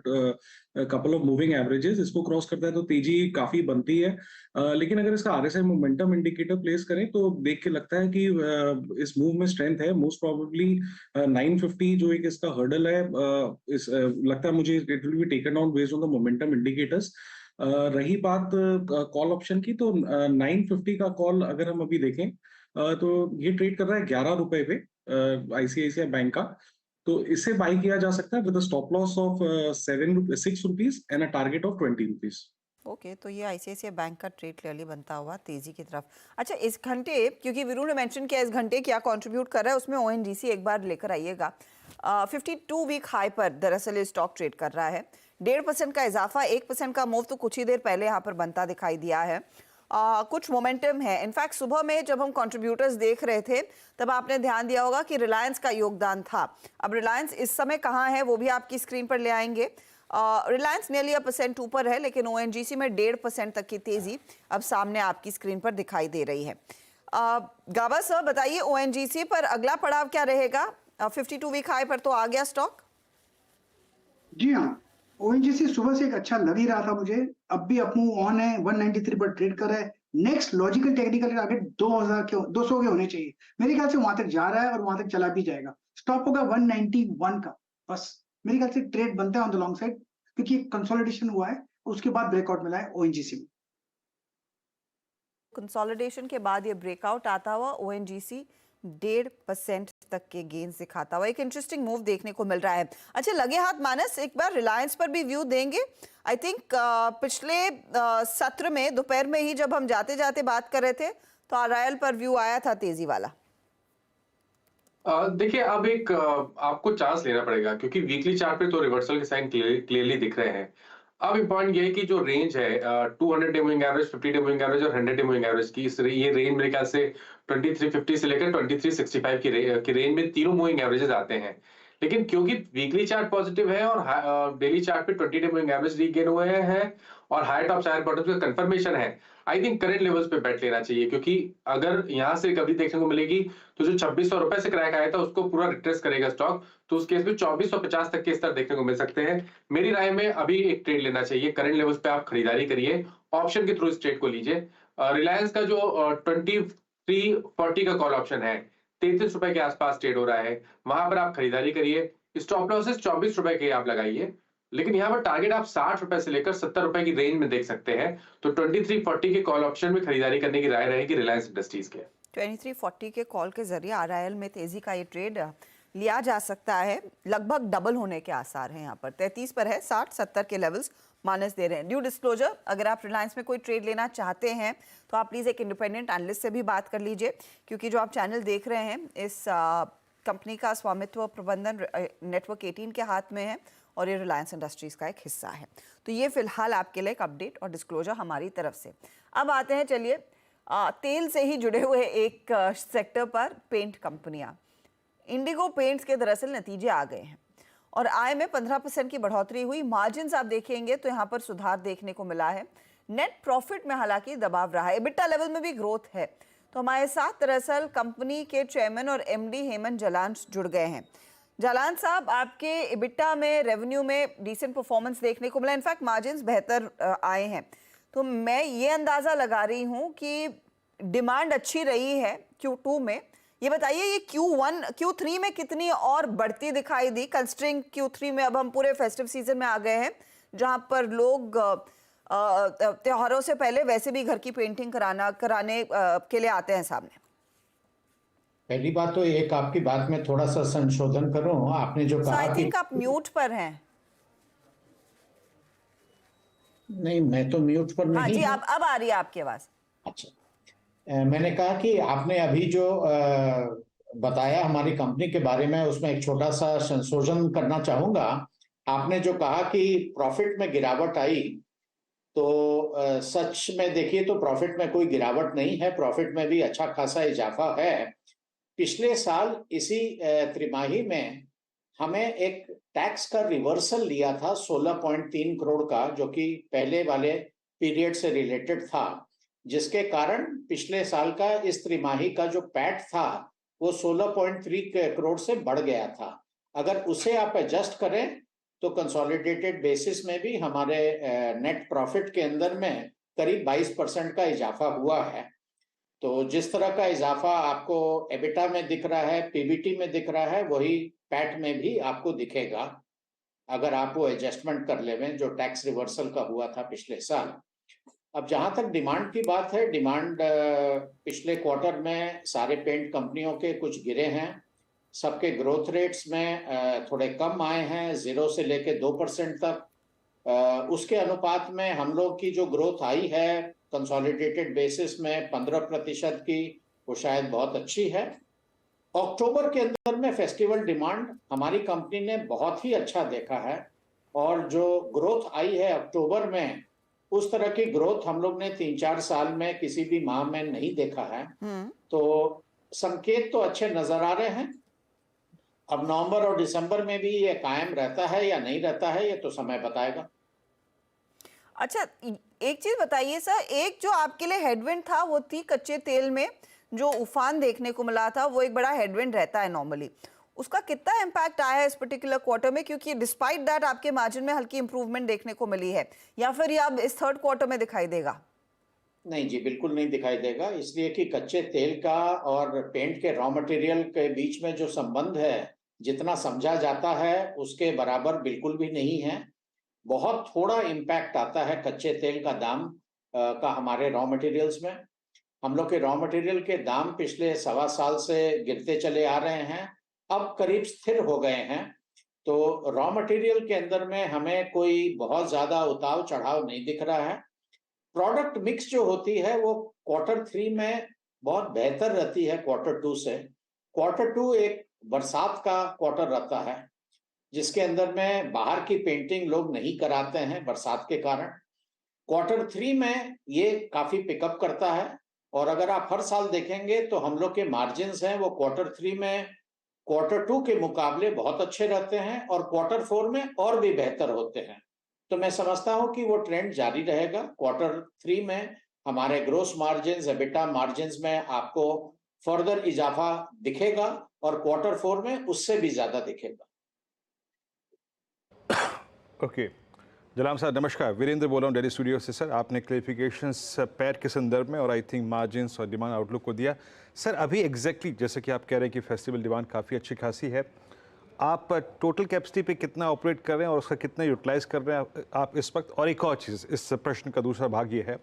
couple of moving averages. इसको क्रॉस करता है तो तेजी काफी बनती है। लेकिन अगर इसका आरएसआई मोमेंटम इंडिकेटर प्लेस करें तो देख के लगता है कि इस मूव में स्ट्रेंथ है। मोस्ट प्रोबेबली 950 जो एक इसका हर्डल है, लगता है मुझे it will be taken down based on the momentum indicators. रही बात कॉल ऑप्शन की, तो 950 का कॉल अगर हम अभी देखें तो ये ट्रेड कर रहा है 11 रुपए पे आईसीआईसीआई बैंक का। तो इससे बाई किया जा सकता है with a stop loss of 6 rupees and a target of 20 rupees. Okay, तो ये आईसीआईसीआई बैंक का ट्रेड क्लियरली बनता हुआ तेजी की तरफ। अच्छा, इस घंटे, क्योंकि वीरू ने मेंशन किया इस घंटे क्या कंट्रीब्यूट कर रहा है, उसमें ओएनजीसी एक बार लेकर आइएगा। 52 वीक हाई पर दरअसल ये स्टॉक ट्रेड कर रहा है। 1.5% का इजाफा, 1% का मूव तो कुछ ही देर पहले यहाँ पर बनता दिखाई दिया है। कुछ मोमेंटम है। इनफैक्ट सुबह में जब हम कंट्रीब्यूटर्स देख रहे थे तब आपने ध्यान दिया होगा कि रिलायंस का योगदान था। अब रिलायंस इस समय कहाँ है वो भी आपकी स्क्रीन पर ले आएंगे। रिलायंस नियरली 1% ऊपर है, लेकिन ONGC में 1.5% तक की तेजी अब सामने आपकी स्क्रीन पर दिखाई दे रही है। गाबा सर बताइए, ONGC पर अगला पड़ाव क्या रहेगा? 52 वीक हाई पर तो आ गया स्टॉक। जी हाँ, ONGC सुबह से एक अच्छा लग ही रहा था मुझे, अब भी अप मूव ऑन है, 193 पर ट्रेड कर रहा है। नेक्स्ट लॉजिकल टेक्निकल टारगेट 200 के होने चाहिए। मेरे ख्याल से वहां तक जा रहा है और वहां तक चला भी जाएगा। स्टॉप होगा 191 का, बस मेरे ख्याल से ट्रेड बनता है ऑन द लॉन्ग साइड, क्योंकि कंसोलिडेशन हुआ है, उसके बाद ब्रेकआउट मिला है ONGC में। कंसोलिडेशन के बाद ये ब्रेकआउट आता हुआ ONGC 1.5% तक के गेन्स दिखाता हुआ एक इंटरेस्टिंग मूव देखने को मिल रहा है। अच्छा, लगे हाथ मानस एक बार रिलायंस पर भी व्यू देंगे। आई थिंक पिछले सत्र में दोपहर में ही जब हम जाते जाते बात कर रहे थे तो RIL पर व्यू आया था तेजी वाला। देखिए, अब एक आपको चांस लेना पड़ेगा, क्योंकि वीकली चार्ट पे तो रिवर्सल के साइन क्लियरली दिख रहे हैं। अब इम्पॉर्टेंट ये है कि जो रेंज है 200 day moving average, 50 day moving average और 100 डे मूविंग एवरेज की, ये रेंज मेरे ख्याल से 2350 से लेकर 2365 की रेंज में तीनों मूविंग एवरेजेस आते हैं। लेकिन क्योंकि वीकली चार्ट पॉजिटिव है और डेली चार्ट पे 20 डे मूविंग एवरेज रीगेन हुए हैं और हाई टॉप हायर बॉटम का कंफर्मेशन है, आई थिंक करंट लेवल्स पे बेट लेना चाहिए। क्योंकि अगर यहाँ से रिकवरी देखने को मिलेगी तो जो 2600 रुपए से क्रैक आया था उसको पूरा रिट्रेस करेगा स्टॉक, तो उस केस में 2450 तक के स्तर देखने को मिल सकते हैं। मेरी राय में अभी एक ट्रेड लेना चाहिए, करंट लेवल्स पे आप खरीदारी करिए, ऑप्शन के थ्रू इस ट्रेड को लीजिए। रिलायंस का जो 2340 का कॉल ऑप्शन है 33 रुपए के आसपास ट्रेड हो रहा है, वहां पर आप खरीदारी करिए। स्टॉप लॉसेस 24 रुपए के आप लगाइए, लेकिन यहाँ पर टारगेट आप 60 रुपए से लेकर 70 रुपए की रेंज में देख सकते हैं। तो 2340 के कॉल ऑप्शन में खरीदारी करने की राय रहेगी रिलायंस इंडस्ट्रीज के। 2340 के कॉल के जरिए RIL में तेजी का ये ट्रेड लिया जा सकता है। लगभग डबल होने के आसार हैं। यहाँ पर 33 पर है, 60-70 के लेवल्स माइनस दे रहे हैं। ड्यू डिस्क्लोजर, अगर आप रिलायंस में कोई ट्रेड लेना चाहते हैं तो आप प्लीज़ एक इंडिपेंडेंट एनालिस्ट से भी बात कर लीजिए, क्योंकि जो आप चैनल देख रहे हैं इस कंपनी का स्वामित्व प्रबंधन नेटवर्क 18 के हाथ में है और ये रिलायंस इंडस्ट्रीज का एक हिस्सा है। तो ये फिलहाल आपके लिए एक अपडेट और डिस्क्लोजर हमारी तरफ से। अब आते हैं, चलिए तेल से ही जुड़े हुए एक सेक्टर पर, पेंट कंपनियां। इंडिगो पेंट्स के दरअसल नतीजे आ गए हैं और आय में 15% की बढ़ोतरी हुई। मार्जिन्स आप देखेंगे तो यहाँ पर सुधार देखने को मिला है। नेट प्रॉफिट में हालांकि दबाव रहा है, EBITDA लेवल में भी ग्रोथ है। तो हमारे साथ दरअसल कंपनी के चेयरमैन और MD हेमंत जालान जुड़ गए हैं। जालान साहब, आपके EBITDA में, रेवेन्यू में डिसेंट परफॉर्मेंस देखने को मिला, इनफैक्ट मार्जिन्स बेहतर आए हैं। तो मैं ये अंदाज़ा लगा रही हूँ कि डिमांड अच्छी रही है Q2 में। ये बताइए, ये Q3 में कितनी और बढ़ती दिखाई दी, कंसिडरिंग Q3 में अब हम पूरे फेस्टिव सीजन में आ गए हैं, जहाँ पर लोग त्योहारों से पहले वैसे भी घर की पेंटिंग कराने के लिए आते हैं सामने। पहली बात तो एक आपकी बात में थोड़ा सा संशोधन करूं, आपने जो कहा आई थिंक आप म्यूट पर हैं। नहीं, मैं तो म्यूट पर नहीं। हाँ जी, अब आ रही है आपकी आवाज। अच्छा, मैंने कहा कि आपने अभी जो बताया हमारी कंपनी के बारे में, उसमें एक छोटा सा संशोधन करना चाहूंगा। आपने जो कहा कि प्रॉफिट में गिरावट आई, तो सच में देखिए तो प्रॉफिट में कोई गिरावट नहीं है, प्रॉफिट में भी अच्छा खासा इजाफा है। पिछले साल इसी त्रिमाही में हमें एक टैक्स का रिवर्सल लिया था 16.3 करोड़ का, जो कि पहले वाले पीरियड से रिलेटेड था, जिसके कारण पिछले साल का इस त्रिमाही का जो पैट था वो 16.3 करोड़ से बढ़ गया था। अगर उसे आप एडजस्ट करें तो कंसोलिडेटेड बेसिस में भी हमारे नेट प्रॉफिट के अंदर में करीब 22% का इजाफा हुआ है। तो जिस तरह का इजाफा आपको एबिटा में दिख रहा है, पीबीटी में दिख रहा है, वही पैट में भी आपको दिखेगा, अगर आप वो एडजस्टमेंट कर लें जो टैक्स रिवर्सल का हुआ था पिछले साल। अब जहां तक डिमांड की बात है, डिमांड पिछले क्वार्टर में सारे पेंट कंपनियों के कुछ गिरे हैं, सबके ग्रोथ रेट्स में थोड़े कम आए हैं, 0 से लेके 2% तक। उसके अनुपात में हम लोग की जो ग्रोथ आई है कंसोलिडेटेड बेसिस में 15% की, वो शायद बहुत अच्छी है। अक्टूबर के अंदर में फेस्टिवल डिमांड हमारी कंपनी ने बहुत ही अच्छा देखा है, और जो ग्रोथ आई है अक्टूबर में उस तरह की ग्रोथ हम लोग ने 3-4 साल में किसी भी माह में नहीं देखा है। तो संकेत तो अच्छे नजर आ रहे हैं। अब नवंबर और दिसंबर में भी ये कायम रहता है या नहीं रहता है, ये तो समय बताएगा। अच्छा, एक चीज बताइए सर, एक जो आपके लिए हेडविंड था वो थी कच्चे तेल में जो उफान देखने को मिला था, वो एक बड़ा हेडविंड रहता है नॉर्मली। उसका कितना इम्पैक्ट आया है इस पर्टिकुलर क्वार्टर में, क्योंकि डिस्पाइट दैट आपके मार्जिन में हल्की इंप्रूवमेंट देखने को मिली है, या फिर ये अब इस थर्ड क्वार्टर में दिखाई देगा? नहीं जी, बिल्कुल नहीं दिखाई देगा, इसलिए कि कच्चे तेल का और पेंट के रॉ मटेरियल के बीच में जो संबंध है, जितना समझा जाता है उसके बराबर बिल्कुल भी नहीं है। बहुत थोड़ा इम्पैक्ट आता है कच्चे तेल का दाम का हमारे रॉ मटेरियल्स में। हम लोग के रॉ मटेरियल के दाम पिछले 1.25 साल से गिरते चले आ रहे हैं, अब करीब स्थिर हो गए हैं। तो रॉ मटेरियल के अंदर में हमें कोई बहुत ज्यादा उतार चढ़ाव नहीं दिख रहा है। प्रोडक्ट मिक्स जो होती है वो क्वार्टर 3 में बहुत बेहतर रहती है क्वार्टर 2 से। क्वार्टर 2 एक बरसात का क्वार्टर रहता है, जिसके अंदर में बाहर की पेंटिंग लोग नहीं कराते हैं बरसात के कारण। क्वार्टर 3 में ये काफी पिकअप करता है, और अगर आप हर साल देखेंगे तो हम लोग के मार्जिन्स हैं वो क्वार्टर 3 में क्वार्टर 2 के मुकाबले बहुत अच्छे रहते हैं, और क्वार्टर 4 में और भी बेहतर होते हैं। तो मैं समझता हूं कि वो ट्रेंड जारी रहेगा। क्वार्टर 3 में हमारे ग्रोस मार्जिन्स, एबिटा मार्जिन्स में आपको फर्दर इजाफा दिखेगा, और क्वार्टर 4 में उससे भी ज्यादा दिखेगा। ओके जलाम साहब नमस्कार, वीरेंद्र बोल रहा हूँ दिल्ली स्टूडियो से। सर आपने क्लेरिफिकेशंस पैर के संदर्भ में और आई थिंक मार्जिन्स और डिमांड आउटलुक को दिया। सर अभी एग्जैक्टली जैसे कि आप कह रहे हैं कि फेस्टिवल डिमांड काफ़ी अच्छी खासी है, आप टोटल कैपेसिटी पे कितना ऑपरेट कर रहे हैं और उसका कितना यूटिलाइज कर रहे हैं आप इस वक्त? और एक और चीज़, इस प्रश्न का दूसरा भाग ये है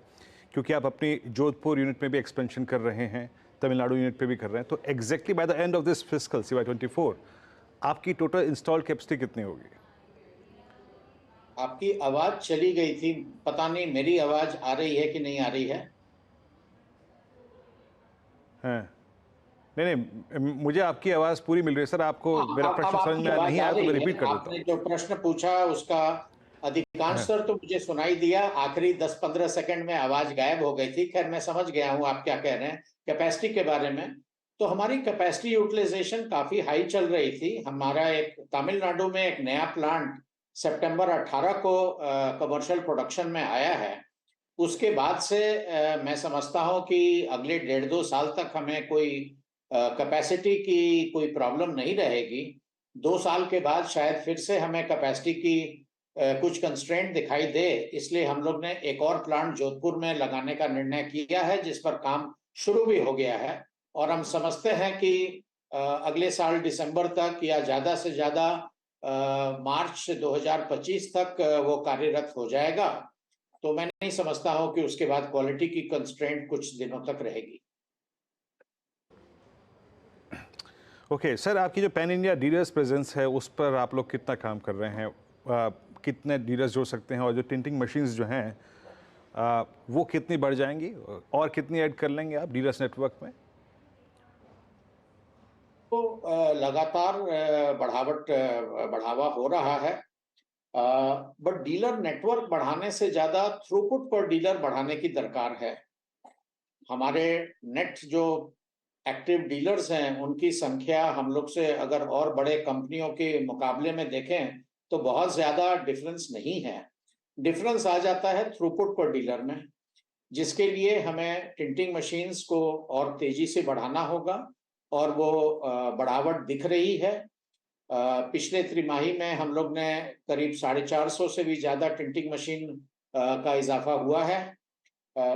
क्योंकि आप अपनी जोधपुर यूनिट में भी एक्सपेंशन कर रहे हैं, तमिलनाडु यूनिट पे भी कर रहे हैं, तो exactly by the end of this fiscal CY24 आपकी टोटल इंस्टॉल्ड कैपेसिटी कितनी होगी? आपकी आवाज चली गई थी, पता नहीं मेरी आवाज आ रही है कि नहीं आ रही है। हाँ नहीं, मुझे आपकी आवाज़ पूरी मिल रही है सर। आपको मेरा प्रश्न समझ में नहीं आया तो मैं रिपीट कर देता हूँ। आपने जो प्रश्न पूछा उसका अधिकांश स्तर तो मुझे सुनाई दिया, आखिरी 10-15 सेकंड में आवाज गायब हो गई थी। खैर मैं समझ गया हूँ आप क्या कह रहे हैं कैपेसिटी के बारे में। तो हमारी कैपेसिटी यूटिलाइजेशन काफी हाई चल रही थी। हमारा एक तमिलनाडु में एक नया प्लांट सितंबर 18 को कमर्शियल प्रोडक्शन में आया है। उसके बाद से मैं समझता हूँ कि अगले 1.5-2 साल तक हमें कोई कैपेसिटी की कोई प्रॉब्लम नहीं रहेगी। 2 साल के बाद शायद फिर से हमें कैपेसिटी की कुछ कंस्ट्रेंट दिखाई दे, इसलिए हम लोग ने एक और प्लांट जोधपुर में लगाने का निर्णय किया है, जिस पर काम शुरू भी हो गया है। और हम समझते हैं कि अगले साल दिसंबर तक या ज़्यादा से ज़्यादा मार्च 2025 तक वो कार्यरत हो जाएगा। तो मैं नहीं समझता हूँ कि उसके बाद क्वालिटी की कंस्ट्रेंट कुछ दिनों तक रहेगी। ओके सर, आपकी जो पैन इंडिया डीलर्स प्रेजेंस है उस पर आप लोग कितना काम कर रहे हैं? कितने डीलर्स जोड़ सकते हैं, और जो टिंटिंग मशीन्स जो हैं वो कितनी बढ़ जाएंगी और कितनी ऐड कर लेंगे आप डीलर्स नेटवर्क में? तो लगातार बढ़ावा हो रहा है, बट डीलर नेटवर्क बढ़ाने से ज्यादा थ्रूपुट पर डीलर बढ़ाने की दरकार है। हमारे नेट जो एक्टिव डीलर्स हैं उनकी संख्या हम लोग से अगर और बड़े कंपनियों के मुकाबले में देखें तो बहुत ज्यादा डिफरेंस नहीं है। डिफरेंस आ जाता है थ्रूपुट पर डीलर में, जिसके लिए हमें टिंटिंग मशीन्स को और तेजी से बढ़ाना होगा, और वो बढ़ावट दिख रही है। पिछले त्रिमाही में हम लोग ने करीब 450 से भी ज्यादा टिंटिंग मशीन का इजाफा हुआ है।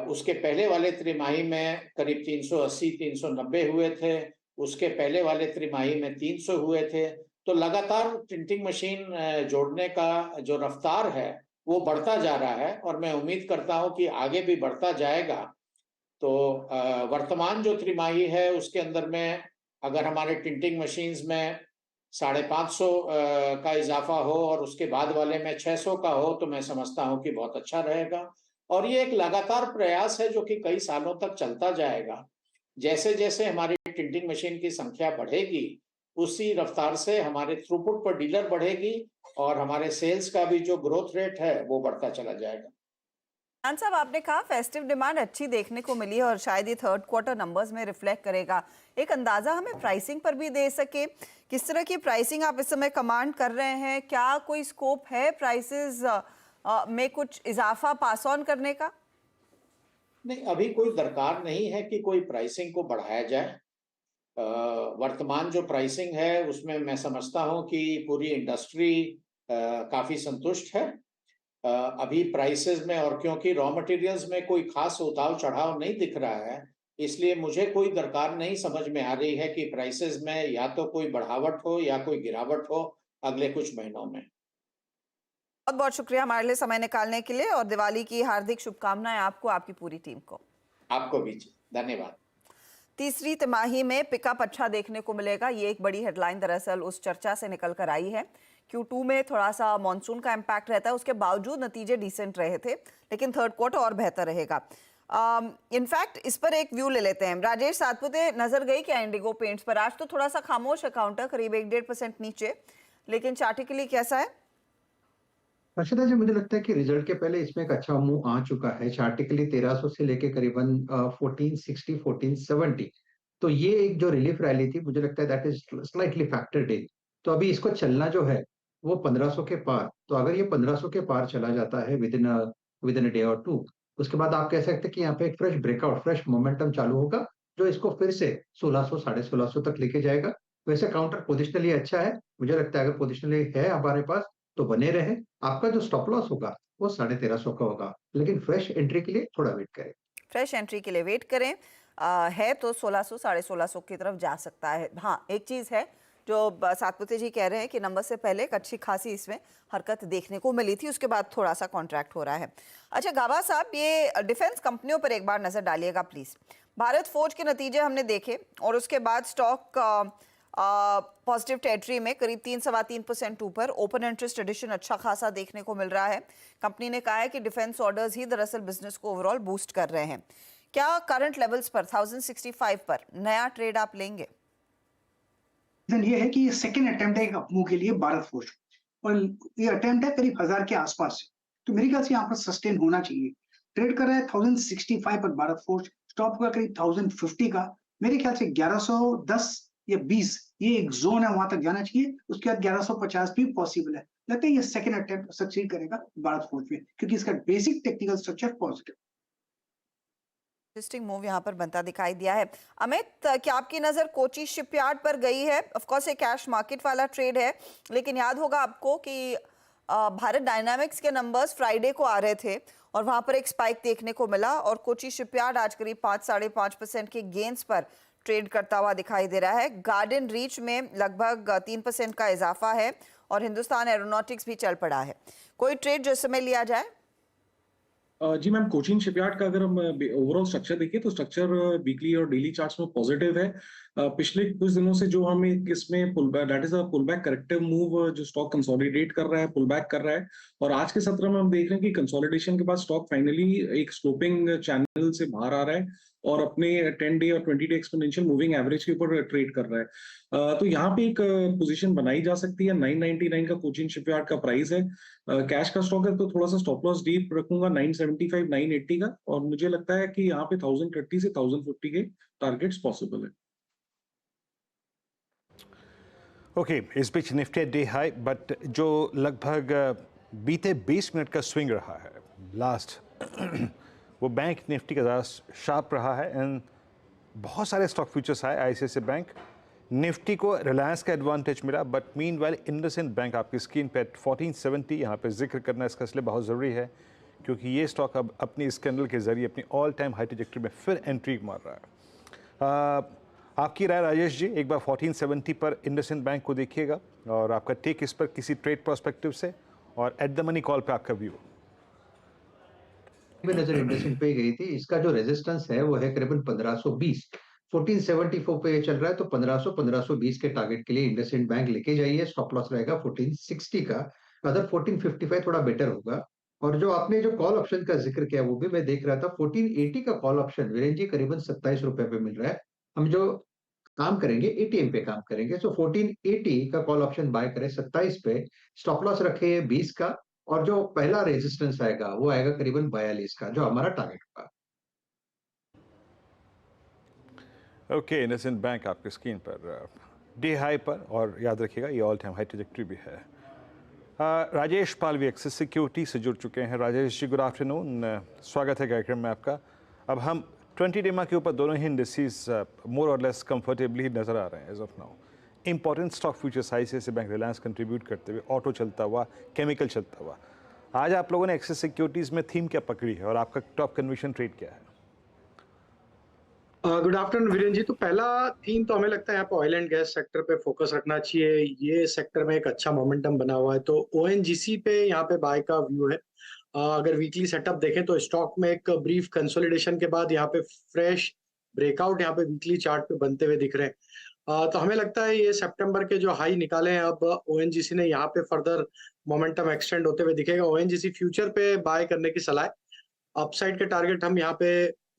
उसके पहले वाले त्रिमाही में करीब 380-390 हुए थे, उसके पहले वाले त्रिमाही में 300 हुए थे। तो लगातार टिंटिंग मशीन जोड़ने का जो रफ्तार है वो बढ़ता जा रहा है, और मैं उम्मीद करता हूं कि आगे भी बढ़ता जाएगा। तो वर्तमान जो त्रिमाही है उसके अंदर में अगर हमारे टिंटिंग मशीन्स में 550 का इजाफा हो और उसके बाद वाले में 600 का हो, तो मैं समझता हूं कि बहुत अच्छा रहेगा। और ये एक लगातार प्रयास है जो कि कई सालों तक चलता जाएगा। जैसे जैसे हमारी टिंटिंग मशीन की संख्या बढ़ेगी उसी रफ्तार से हमारे थ्रूपुट पर डीलर बढ़ेगी, और हमारे सेल्स का भी जो ग्रोथ रेट है वो बढ़ता चला जाएगा। खान साहब, आपने कहा फेस्टिव डिमांड अच्छी देखने को मिली है और शायद ये थर्ड क्वार्टर नंबर्स में रिफ्लेक्ट करेगा। एक अंदाजा हमें प्राइसिंग पर भी दे सके, किस तरह की प्राइसिंग आप इस समय कमांड कर रहे हैं? क्या कोई स्कोप है प्राइसेस में कुछ इजाफा पास ऑन करने का? नहीं, अभी कोई दरकार नहीं है कि कोई प्राइसिंग को बढ़ाया जाए। वर्तमान जो प्राइसिंग है उसमें मैं समझता हूं कि पूरी इंडस्ट्री काफी संतुष्ट है अभी प्राइसेस में, और क्योंकि रॉ मटेरियल्स में कोई खास उतार चढ़ाव नहीं दिख रहा है, इसलिए मुझे कोई दरकार नहीं समझ में आ रही है कि प्राइसेस में या तो कोई बढ़ावट हो या कोई गिरावट हो अगले कुछ महीनों में। बहुत बहुत शुक्रिया हमारे लिए समय निकालने के लिए और दिवाली की हार्दिक शुभकामनाएं आपको, आपकी पूरी टीम को। आपको भी धन्यवाद। तीसरी तिमाही में पिकअप अच्छा देखने को मिलेगा, ये एक बड़ी हेडलाइन दरअसल उस चर्चा से निकल कर आई है। Q2 में थोड़ा सा मॉनसून का इम्पैक्ट रहता है, उसके बावजूद नतीजे डिसेंट रहे थे, लेकिन थर्ड क्वार्टर और बेहतर रहेगा। इनफैक्ट इस पर एक व्यू ले लेते हैं। राजेश सातपुते, नजर गई क्या इंडिगो पेंट्स पर? आज तो थोड़ा सा खामोश है काउंटर, करीब 1-1.5% नीचे, लेकिन चार्टिकली कैसा है? हर्षदा जी, मुझे लगता है कि रिजल्ट के पहले इसमें एक अच्छा मूव आ चुका है। चार्टिकली 1300 से लेके करीबन 1460 1470, तो ये एक जो रिलीफ रैली थी, मुझे लगता है दैट इज स्लाइटली फैक्टर्ड इन। तो अभी इसको चलना जो है वो 1500 के पार, तो अगर ये 1500 के पार चला जाता है विद इन अ डे और टू, उसके बाद आप कह सकते हैं कि यहाँ पे एक फ्रेश ब्रेकआउट, फ्रेश मोमेंटम चालू होगा जो इसको फिर से 1600 1650 तक लेके जाएगा। वैसे काउंटर पोजिशनली अच्छा है, मुझे लगता है अगर पोजिशनली है हमारे पास तो बने रहे। आपका जो स्टॉप लॉस होगा वो 1350 का होगा, लेकिन फ्रेश एंट्री के लिए थोड़ा वेट करें। फ्रेश एंट्री के लिए वेट करें। है तो 1600 1650 की तरफ जा सकता है। हाँ, एक चीज़ है जो सातपुते जी कह रहे हैं कि नंबर से पहले एक अच्छी खासी इसमें हरकत देखने को मिली थी, उसके बाद थोड़ा सा कॉन्ट्रैक्ट हो रहा है। अच्छा गावा साहब, ये डिफेंस कंपनियों पर एक बार नजर डालिएगा प्लीज। भारत फौज के नतीजे हमने देखे और उसके बाद स्टॉक पॉजिटिव टेरिटरी में करीब 3-3.25% ऊपर। ओपन इंटरेस्ट एडिशन अच्छा खासा देखने को मिल रहा है। कंपनी ने कहा है कि डिफेंस ऑर्डर्स ही दरअसल बिजनेस को ओवरऑल बूस्ट कर रहे हैं। क्या करंट लेवल्स पर 1065 पर नया ट्रेड आप लेंगे? ये है कि ये सेकंड अटेम्प्ट है अपमूव के लिए भारत फौज, और ये अटेम्प्ट है करीब 1000 के आसपास, तो मेरे ख्याल से यहाँ पर सस्टेन होना चाहिए। ट्रेड कर रहा है 1065 पर भारत फौज, स्टॉप का करीब 1050 का। मेरे ख्याल से 1110 या 20 ये एक जोन है, वहां तक जाना चाहिए। उसके बाद 1150 भी पॉसिबल है। लगता है ये सेकंड अटेम्प्ट सक्सीड करेगा भारत फौज में, क्योंकि इसका basic technical structure positive. Interesting move यहाँ पर बनता दिखाई दिया है। अमित, क्या आपकी नजर कोची शिपयार्ड पर गई है? ऑफ कोर्स ये कैश मार्केट वाला ट्रेड है, लेकिन याद होगा आपको कि भारत डायनामिक्स के नंबर्स फ्राइडे को आ रहे थे और वहां पर एक स्पाइक देखने को मिला और कोची शिपयार्ड आज करीब 5-5.5% के गेन्स पर ट्रेड करता हुआ दिखाई दे रहा है। गार्डन रीच में लगभग 3% का इजाफा है और हिंदुस्तान एरोनॉटिक्स भी चल पड़ा है। कोई ट्रेड जो समय लिया जाए? जी मैम, कोचिन शिपयार्ड का अगर हम ओवरऑल स्ट्रक्चर देखिए तो स्ट्रक्चर वीकली और डेली चार्ट्स में पॉजिटिव है। पिछले कुछ दिनों से जो हम इसमें that is a pull back corrective move, जो स्टॉक कंसोलिडेट कर रहा है, पुल बैक कर रहा है, और आज के सत्र में हम देख रहे हैं कि कंसोलिडेशन के बाद स्टॉक फाइनली एक स्लोपिंग चैनल से बाहर आ रहा है और अपने 10 डे और 20 डे एक्सपोनेंशियल मूविंग एवरेज के ऊपर ट्रेड कर रहा है। तो यहाँ पे एक पोजीशन बनाई जा सकती है। 999 का कोचिन शिपयार्ड का प्राइस है। कैश का स्टॉक है तो थोड़ा सा स्टॉप लॉस डीप रखूंगा 975 980 का, और मुझे लगता है कि यहाँ पे 1030 से 1050 के टारगेट्स पॉसिबल है। ओके, इस बीच निफ्टी डे हाई, बट जो लगभग बीते 20 मिनट का स्विंग रहा है लास्ट वो बैंक निफ्टी का ज़्यादा शार्प रहा है एंड बहुत सारे स्टॉक फ्यूचर्स आए। आईसीआईसीआई बैंक, निफ्टी को रिलायंस का एडवांटेज मिला, बट मीनवाइल इंडसइंड बैंक आपकी स्क्रीन पे 1470, यहाँ पे जिक्र करना इसका इसलिए बहुत ज़रूरी है क्योंकि ये स्टॉक अब अपनी इस कैंडल के जरिए अपनी ऑल टाइम हाई ट्रैजेक्टरी में फिर एंट्री मार रहा है। आपकी राय राजेश जी, एक बार 1470 पर इंडसइंड बैंक को देखिएगा और आपका टेक इस पर किसी ट्रेड पर्सपेक्टिव से, और एट द मनी कॉल पे आपका व्यू। नजर इंडसइंड पे गई थी। इसका जो रेजिस्टेंस है वो है करीबन 1520। 1474 पे चल रहा है, तो 1500 1520 के टारगेट के लिए इंडसइंड बैंक लेके जाइए। स्टॉप लॉस रहेगा 1460 का। अदर 1455 थोड़ा बेटर होगा। और जो आपने जो कॉल ऑप्शन का जिक्र किया वो भी मैं देख रहा था, 1480 का कॉल ऑप्शन वीरेन जी करीबन 27 रुपए पे मिल रहा है। हम जो काम करेंगे एटीएम पे काम करेंगे, सो 1480 का कॉल ऑप्शन बाय करें 27 पे, स्टॉप लॉस रखे 20 का और जो पहला रेजिस्टेंस आएगा वो आएगा करीबन 42 का, जो हमारा टारगेट होगा। ओके, इंडसइंड बैंक आपकी स्क्रीन पर डे हाई पर, और याद रखिएगा ये ऑल टाइम हाई ट्रैजेक्टरी भी है। राजेश पालवी एक्सिस सिक्योरिटी से जुड़ चुके हैं। राजेश जी, गुड आफ्टरनून, स्वागत है कार्यक्रम में आपका। अब हम 20 डेमा के ऊपर दोनों ही इंडस्ट्रीज मोर और लेस कंफर्टेबली नजर आ रहे हैं as of now. Important stock futures ICICI Bank, Reliance contribute करते हुए, ऑटो चलता हुआ, केमिकल चलता हुआ। आज आप लोगों ने एक्सिस सिक्योरिटीज में थीम क्या पकड़ी है और आपका टॉप कन्विक्शन ट्रेड क्या है? गुड आफ्टरनून वीरेन जी। तो पहला थीम तो हमें लगता है यहाँ पे ऑयल एंड गैस सेक्टर पे फोकस रखना चाहिए। ये सेक्टर में एक अच्छा मोमेंटम बना हुआ है, तो ओएनजीसी पे यहाँ पे बाय का व्यू है। अगर वीकली सेटअप देखें तो स्टॉक में एक ब्रीफ कंसोलिडेशन के बाद यहाँ पे फ्रेश ब्रेकआउट यहाँ पे वीकली चार्ट पे बनते हुए दिख रहे हैं। तो हमें लगता है ये सितंबर के जो हाई निकाले हैं अब ओएनजीसी ने, यहाँ पे फर्दर मोमेंटम एक्सटेंड होते हुए दिखेगा। ओएनजीसी फ्यूचर पे बाय करने की सलाह है। अपसाइड के टारगेट हम यहाँ पे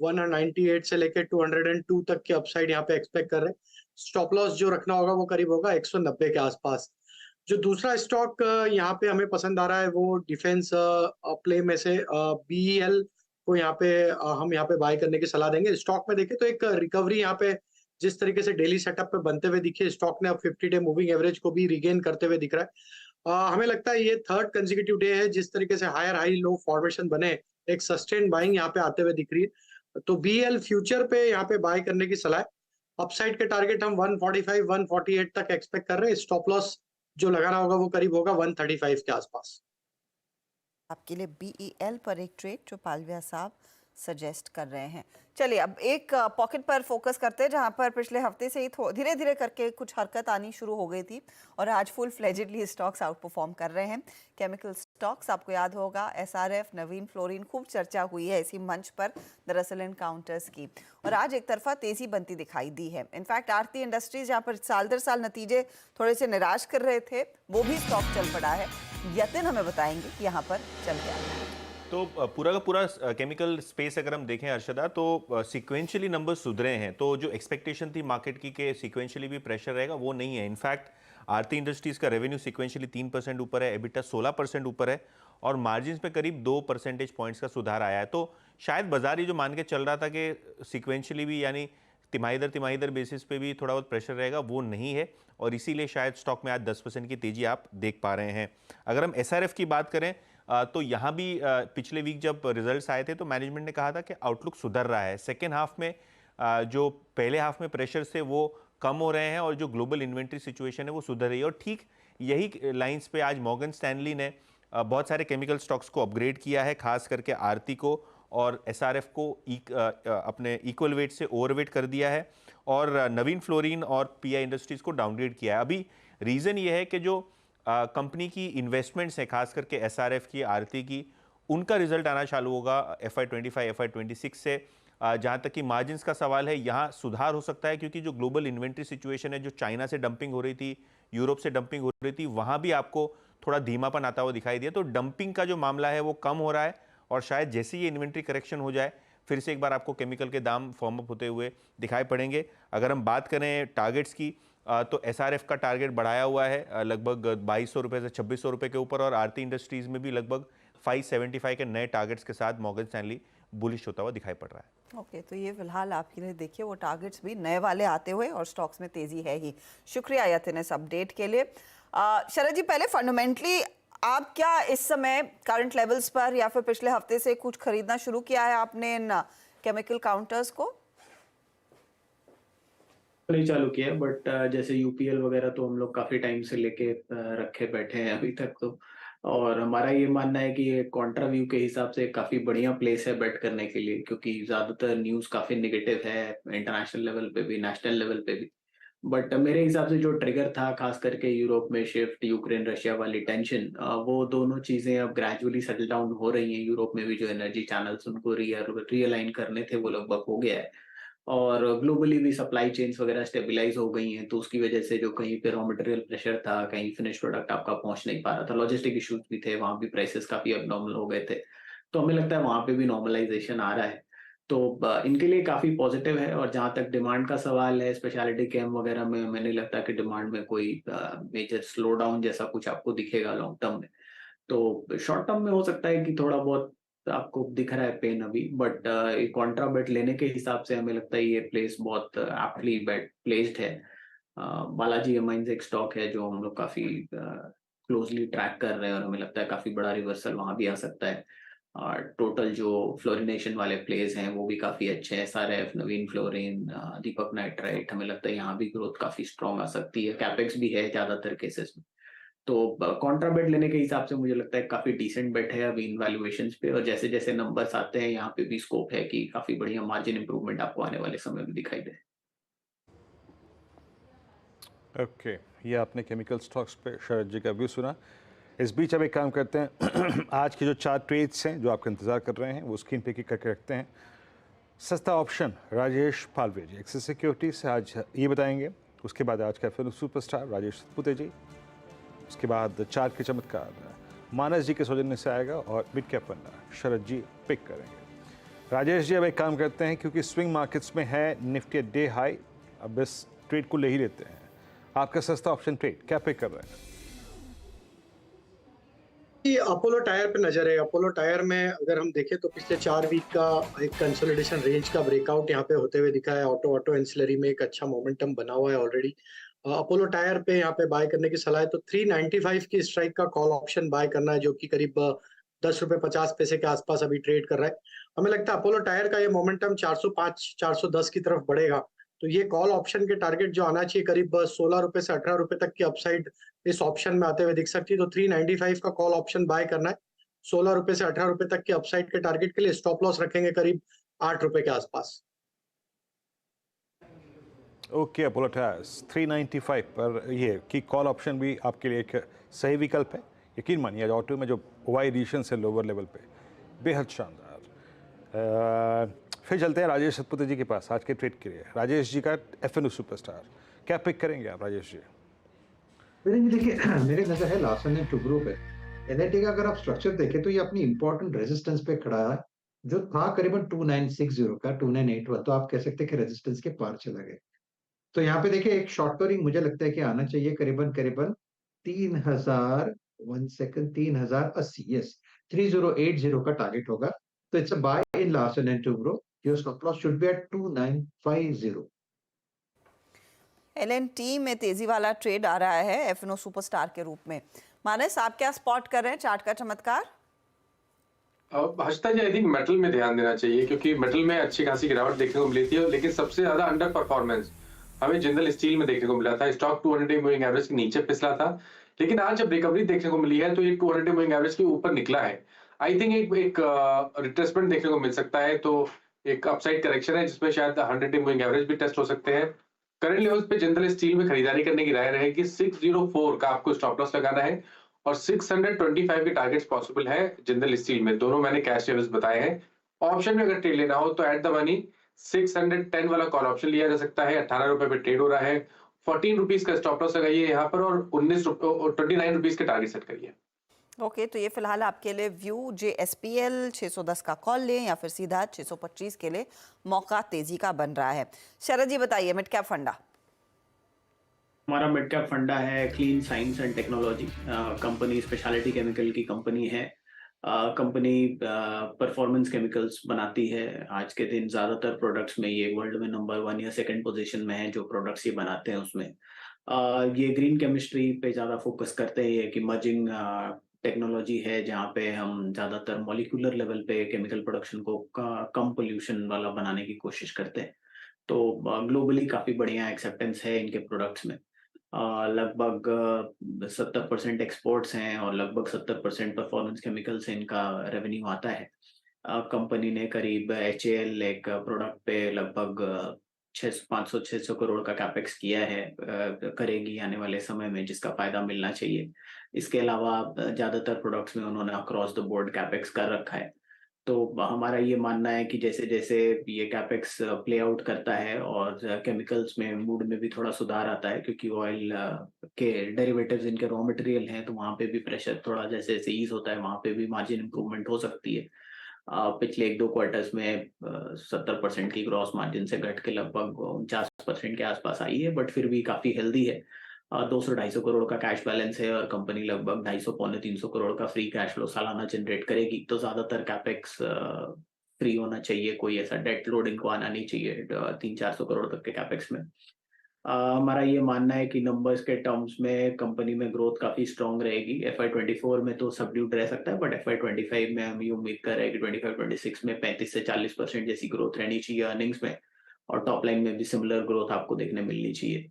198 से लेकर 202 तक के अपसाइड यहाँ पे एक्सपेक्ट कर रहे हैं। स्टॉप लॉस जो रखना होगा वो करीब होगा 190 के आसपास। जो दूसरा स्टॉक यहाँ पे हमें पसंद आ रहा है वो डिफेंस प्ले में से बीईएल को यहाँ पे हम यहाँ पे बाय करने की सलाह देंगे। स्टॉक में देखें तो एक रिकवरी यहाँ पे जिस तरीके से डेली सेटअप पे बनते हुए दिखे, स्टॉक ने अब 50 डे मूविंग एवरेज को भी रिगेन करते हुए दिख रहा है। हमें लगता है ये थर्ड कंसेक्यूटिव डे है जिस तरीके से हायर हाई लो फॉर्मेशन बने, एक सस्टेन बाइंग यहाँ पे आते हुए दिख रही है। तो बीएल फ्यूचर पे यहाँ पे बाय करने की सलाह है। अपसाइड के टारगेट हम 145 148 तक एक्सपेक्ट कर रहे हैं। स्टॉप लॉस जो लगाना होगा वो करीब होगा 135 के आसपास। आपके लिए बीईएल पर एक ट्रेड जो पालविया साहब सजेस्ट कर रहे हैं। चलिए अब एक पॉकेट पर फोकस करते हैं जहां पर पिछले हफ्ते से ही धीरे धीरे करके कुछ हरकत आनी शुरू हो गई थी और आज फुल फ्लेजेडली स्टॉक्स आउट परफॉर्म कर रहे हैं। केमिकल स्टॉक्स, आपको याद होगा एसआरएफ, नवीन फ्लोरिन, खूब चर्चा हुई है इसी मंच पर दरअसल एनकाउंटर्स की, और आज एक तरफा तेजी बनती दिखाई दी है। इनफैक्ट आरती इंडस्ट्रीज जहाँ पर साल दर साल नतीजे थोड़े से निराश कर रहे थे, वो भी स्टॉक चल पड़ा है। यतिन हमें बताएंगे कि यहाँ पर चल क्या रहा है। तो पूरा का पूरा केमिकल स्पेस अगर हम देखें अर्शदा, तो सीक्वेंशियली नंबर सुधरे हैं। तो जो एक्सपेक्टेशन थी मार्केट की कि सीक्वेंशियली भी प्रेशर रहेगा, वो नहीं है। इनफैक्ट आरती इंडस्ट्रीज का रेवेन्यू सीक्वेंशियली 3% ऊपर है, एबिटा 16% ऊपर है और मार्जिन पे करीब 2 परसेंटेज पॉइंट्स का सुधार आया है। तो शायद बाजार ये जो मान के चल रहा था कि सीक्वेंशियली भी यानी तिमाही दर बेसिस पे भी थोड़ा बहुत प्रेशर रहेगा, वो नहीं है और इसीलिए शायद स्टॉक में आज 10% की तेजी आप देख पा रहे हैं। अगर हम एसआरएफ की बात करें तो यहाँ भी पिछले वीक जब रिजल्ट्स आए थे तो मैनेजमेंट ने कहा था कि आउटलुक सुधर रहा है। सेकेंड हाफ में जो पहले हाफ में प्रेशर से वो कम हो रहे हैं और जो ग्लोबल इन्वेंट्री सिचुएशन है वो सुधर रही है। और ठीक यही लाइंस पे आज मॉर्गन स्टैनली ने बहुत सारे केमिकल स्टॉक्स को अपग्रेड किया है, खास करके आरती को और एसआरएफ को अपने इक्वल वेट से ओवरवेट कर दिया है और नवीन फ्लोरिन और पीआई इंडस्ट्रीज को डाउनग्रेड किया है। अभी रीज़न ये है कि जो कंपनी की इन्वेस्टमेंट्स हैं, खास करके एसआरएफ की, आरती की, उनका रिजल्ट आना चालू होगा FY25 FY26 से। जहाँ तक कि मार्जिन्स का सवाल है, यहाँ सुधार हो सकता है क्योंकि जो ग्लोबल इन्वेंट्री सिचुएशन है, जो चाइना से डंपिंग हो रही थी, यूरोप से डंपिंग हो रही थी, वहाँ भी आपको थोड़ा धीमापन आता हुआ दिखाई दिया। तो डंपिंग का जो मामला है वो कम हो रहा है और शायद जैसे ही ये इन्वेंट्री करेक्शन हो जाए फिर से एक बार आपको केमिकल के दाम फॉर्म अप होते हुए दिखाई पड़ेंगे। अगर हम बात करें टारगेट्स की तो एसआरएफ का टारगेट बढ़ाया हुआ है लगभग 2200 रुपये से 2600 रुपये के ऊपर और आरती इंडस्ट्रीज़ में भी लगभग 575 के नए टारगेट्स के साथ मॉर्गन स्टैनली बुलिश होता हुआ दिखाई पड़ रहा है। ओके, तो ये फिलहाल आपके लिए देखिए वो टारगेट्स भी नए वाले आते हुए और स्टॉक्स में तेजी है ही। शुक्रिया यतिन इस अपडेट के लिए। शरद जी, पहले फंडामेंटली आप क्या इस समय करंट लेवल्स पर या फिर पिछले हफ्ते से कुछ खरीदना शुरू किया है आपने इन केमिकल काउंटर्स को? नहीं चालू किया, बट जैसे यूपीएल वगैरह तो हम लोग काफी टाइम से लेके रखे बैठे हैं अभी तक तो, और हमारा ये मानना है कि ये कॉन्ट्रा व्यू के हिसाब से काफी बढ़िया प्लेस है बेट करने के लिए, क्योंकि ज्यादातर न्यूज काफी नेगेटिव है इंटरनेशनल लेवल पे भी, नेशनल लेवल पे भी। बट मेरे हिसाब से जो ट्रिगर था, खास करके यूरोप में शिफ्ट, यूक्रेन रशिया वाली टेंशन, वो दोनों चीजें अब ग्रेजुअली सेटल डाउन हो रही हैं। यूरोप में भी जो एनर्जी चैनल्स उनको रियलाइन करने थे वो लगभग हो गया है और ग्लोबली भी सप्लाई चेन्स वगैरह स्टेबलाइज हो गई हैं। तो उसकी वजह से जो कहीं पे रॉ मटेरियल प्रेशर था, कहीं फिनिश प्रोडक्ट आपका पहुंच नहीं पा रहा था, लॉजिस्टिक इश्यूज भी थे, वहां भी प्राइसेस काफी अबनॉर्मल हो गए थे। तो हमें लगता है वहां पे भी नॉर्मलाइजेशन आ रहा है, तो इनके लिए काफी पॉजिटिव है। और जहां तक डिमांड का सवाल है, स्पेशलिटी केम वगैरह में मैंने लगता है कि डिमांड में कोई मेजर स्लो डाउन जैसा कुछ आपको दिखेगा लॉन्ग टर्म में। तो शॉर्ट टर्म में हो सकता है कि थोड़ा बहुत आपको दिख रहा है पेन अभी, बट कॉन्ट्रा बेट लेने के हिसाब से हमें लगता है ये प्लेस बहुत एप्टली बेट प्लेस्ड है। बालाजी एमाइंस एक स्टॉक है जो हम लोग काफी क्लोजली ट्रैक कर रहे हैं और हमें लगता है काफी बड़ा रिवर्सल वहां भी आ सकता है। और टोटल जो फ्लोरिनेशन वाले प्लेस हैं वो भी काफी अच्छे हैं, SRF, नवीन फ्लोरिन, दीपक नाइट्राइट, हमें लगता है यहाँ भी ग्रोथ काफी स्ट्रॉन्ग आ सकती है। कैपेक्स भी है ज्यादातर केसेस में, तो कॉन्ट्रा बेट लेने के हिसाब से मुझे लगता है काफी डिसेंट बेट है अभी इन वैल्यूएशंस पे, और जैसे जैसे नंबर्स आते हैं यहाँ पे भी स्कोप है कि काफी बढ़िया मार्जिन इंप्रूवमेंट आपको आने वाले समय में दिखाई दे। ओके, ये आपने केमिकल स्टॉक्स पे शरद जी का व्यू सुना। इस बीच अब एक काम करते हैं आज के जो 4 ट्रेड्स हैं जो आपका इंतजार कर रहे हैं वो स्क्रीन पे करके रखते हैं। सस्ता ऑप्शन राजेश पालवे जी एक्सिस सिक्योरिटी से आज ये बताएंगे, उसके बाद आज का फिल्म सुपरस्टार राजेश सतपुते जी, उसके बाद 4 के चमत्कार मानस जी के सौजन्य से आएगा और मिड कैप फंडा शरद जी पिक करेंगे। राजेश जी अब एक काम करते हैं, क्योंकि स्विंग मार्केट्स में है निफ्टी डे हाई, अब इस ट्रेड को ले ही लेते हैं। आपका सस्ता ऑप्शन ट्रेड क्या पिक कर रहे हैं? अपोलो टायर पे नजर है। अपोलो टायर में अगर हम देखें तो पिछले 4 वीक का एक कंसोलिडेशन रेंज का ब्रेकआउट यहाँ पे होते हुए दिखा है। ऑटो एंसिलरी में एक अच्छा मोमेंटम बना हुआ है ऑलरेडी। अपोलो टायर पे यहाँ पे बाय करने की सलाह है, तो 395 की स्ट्राइक का कॉल ऑप्शन बाय करना है, जो कि करीब 10 रुपए 50 पैसे के आसपास अभी ट्रेड कर रहा है। हमें लगता है अपोलो टायर का ये मोमेंटम 405 410 की तरफ बढ़ेगा, तो ये कॉल ऑप्शन के टारगेट जो आना चाहिए करीब 16 रुपए से 18 रुपए तक की अपसाइड इस ऑप्शन में आते हुए दिख सकती है। तो 395 का कॉल ऑप्शन बाय करना है, 16 रुपए से 18 रुपए तक की अपसाइड के टारगेट के लिए स्टॉप लॉस रखेंगे करीब 8 रुपए के आसपास। ओके, अपोलो टायर्स 395 पर ये कि कॉल ऑप्शन भी आपके लिए एक सही विकल्प है। यकीन मानिए ऑटो में जो वाई एडिशन से लोअर लेवल पे बेहद शानदार। फिर चलते हैं राजेश सतपुते जी के पास आज के ट्रेड के लिए। राजेश जी का एफएनओ सुपरस्टार क्या पिक करेंगे आप राजेश जी? देखिए मेरी नजर है लार्सन एंड टुब्रो पे। एनआईटी का अगर आप स्ट्रक्चर देखें तो ये अपनी इंपॉर्टेंट रेजिस्टेंस पे खड़ा है, जो था करीबन 2960 का 2981, तो आप कह सकते हैं कि रेजिस्टेंस के पार चला गया। तो यहाँ पे देखिए एक शॉर्ट कवरिंग मुझे लगता है कि आना चाहिए करीबन 3000 1 सेकंड 3080, यस 3080 का टारगेट होगा। तो it's a buy in Larsen and Toubro. Your stop loss should be at 2950। LNT में तेजी वाला ट्रेड आ रहा है एफएनओ सुपरस्टार के रूप में। मानस, आप क्या स्पॉट कर रहे हैं चार्ट का चमत्कार? हर्षिता जी, आई थिंक मेटल में ध्यान देना चाहिए, क्योंकि मेटल में अच्छी खासी गिरावट देखने को मिली थी, लेकिन सबसे ज्यादा अंडर परफॉर्मेंस हमें जिंदल स्टील में देखने को मिला था। स्टॉक 200 मूविंग एवरेज के नीचे फिसला था, लेकिन आज जब रिकवरी देखने को मिली है तो ये 200 मूविंग एवरेज के ऊपर निकला है। आई थिंक एक रिट्रेसमेंट देखने को मिल सकता है, तो एक अपसाइड करेक्शन है जिसमें शायद 100 मूविंग एवरेज भी टेस्ट हो सकते हैं। करंट लेवल्स पे जिंदल स्टील में खरीदारी करने की राय रहेगी। 604 का आपको स्टॉप लॉस लगाना है और 625 के टारगेट्स पॉसिबल है जिंदल स्टील में। दोनों मैंने कैश लेवल्स बताए हैं। ऑप्शन में अगर ट्रेड लेना हो तो एट द मनी 610 वाला कॉल ऑप्शन लिया जा सकता है। 18 रुपए पे ट्रेड हो रहा है। 14 रुपीज का स्टॉप लॉस लगाइए यहाँ पर और 29 रुपीज के टारगेट सेट करिए। ओके, तो ये फिलहाल आपके लिए व्यू। जेएसपीएल 610 का कॉल लें या फिर सीधा 625 के लिए मौका तेजी का बन रहा है। शरद जी बताइए, मिड कैप फंडा। हमारा मिड कैप फंडा है clean science and technology company, speciality chemical की कंपनी है। कंपनी परफॉर्मेंस केमिकल्स बनाती है। आज के दिन ज्यादातर प्रोडक्ट्स में ये वर्ल्ड में नंबर 1 या 2nd पोजीशन में है जो प्रोडक्ट्स ये बनाते हैं उसमें। ये ग्रीन केमिस्ट्री पे ज्यादा फोकस करते हैं कि मर्जिंग टेक्नोलॉजी है जहाँ पे हम ज्यादातर मॉलिक्यूलर लेवल पे केमिकल प्रोडक्शन को कम पोल्यूशन वाला बनाने की कोशिश करते हैं। तो ग्लोबली काफी बढ़िया एक्सेप्टेंस है इनके प्रोडक्ट्स में। लगभग 70% एक्सपोर्ट्स हैं और लगभग 70% परफॉर्मेंस केमिकल से इनका रेवेन्यू आता है। कंपनी ने करीब HAL एक प्रोडक्ट पे लगभग 500-600 करोड़ का कैपेक्स किया है, करेगी आने वाले समय में, जिसका फायदा मिलना चाहिए। इसके अलावा ज्यादातर प्रोडक्ट्स में उन्होंने अक्रॉस द बोर्ड कैपेक्स कर रखा है। तो हमारा ये मानना है कि जैसे जैसे ये कैपेक्स प्ले आउट करता है और केमिकल्स में मूड में भी थोड़ा सुधार आता है, क्योंकि ऑयल के डेरिवेटिव्स इनके रॉ मटेरियल हैं, तो वहाँ पे भी प्रेशर थोड़ा जैसे जैसे ईज होता है वहाँ पे भी मार्जिन इंप्रूवमेंट हो सकती है। पिछले 1-2 क्वार्टर्स में 70% की ग्रॉस मार्जिन से घट के लगभग 49% के आसपास आई है, बट फिर भी काफी हेल्दी है। 200-250 करोड़ का कैश बैलेंस है और कंपनी लगभग 250-300 करोड़ का फ्री कैश फ्लो सालाना जनरेट करेगी, तो ज्यादातर कैपेक्स फ्री होना चाहिए, कोई ऐसा डेट लोड इनको आना नहीं चाहिए 300-400 करोड़ तक के कैपेक्स में। हमारा ये मानना है कि नंबर्स के टर्म्स में कंपनी में ग्रोथ काफी स्ट्रांग रहेगी। FY24 में तो सबड्यूड रह सकता है, बट FY25 में हम ये उम्मीद कर रहे हैं कि 25-26 में 35 से 40% जैसी ग्रोथ रहनी चाहिए अर्निंग्स में, और टॉप लाइन में भी सिमिलर ग्रोथ आपको देखने मिलनी चाहिए।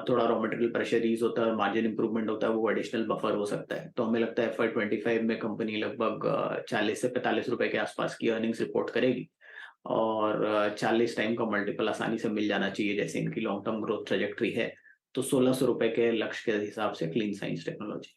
थोड़ा रॉ मटेरियल प्रेशर ईज होता है, मार्जिन इंप्रूवमेंट होता है, वो एडिशनल बफर हो सकता है। तो हमें लगता है FY25 में कंपनी लगभग 40 से 45 रुपए के आसपास की अर्निंग्स रिपोर्ट करेगी, और 40 टाइम का मल्टीपल आसानी से मिल जाना चाहिए जैसे इनकी लॉन्ग टर्म ग्रोथ ट्रेजेक्ट्री है। तो 1600 रुपए के लक्ष्य के हिसाब से clean science technology.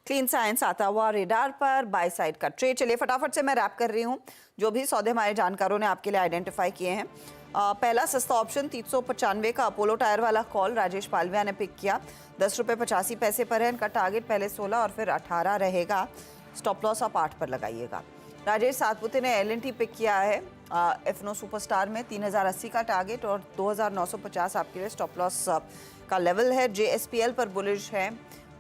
Clean science आता हुआ रेडार पर बाय साइड का ट्रेड। चलिए फटाफट से मैं रैप कर रही हूँ जो भी सौदे हमारे जानकारों ने आपके लिए आइडेंटिफाई किए हैं। पहला सस्ता ऑप्शन 395 का अपोलो टायर वाला कॉल राजेश पालविया ने पिक किया, 10 रुपये 85 पैसे पर है। इनका टारगेट पहले 16 और फिर 18 रहेगा। स्टॉप लॉस आप 8 पर लगाइएगा। राजेश सातपुते ने LNT पिक किया है एफनो सुपरस्टार में, 3080 का टारगेट और 2950 आपके लिए स्टॉप लॉस का लेवल है। JSPL पर बुलिश है,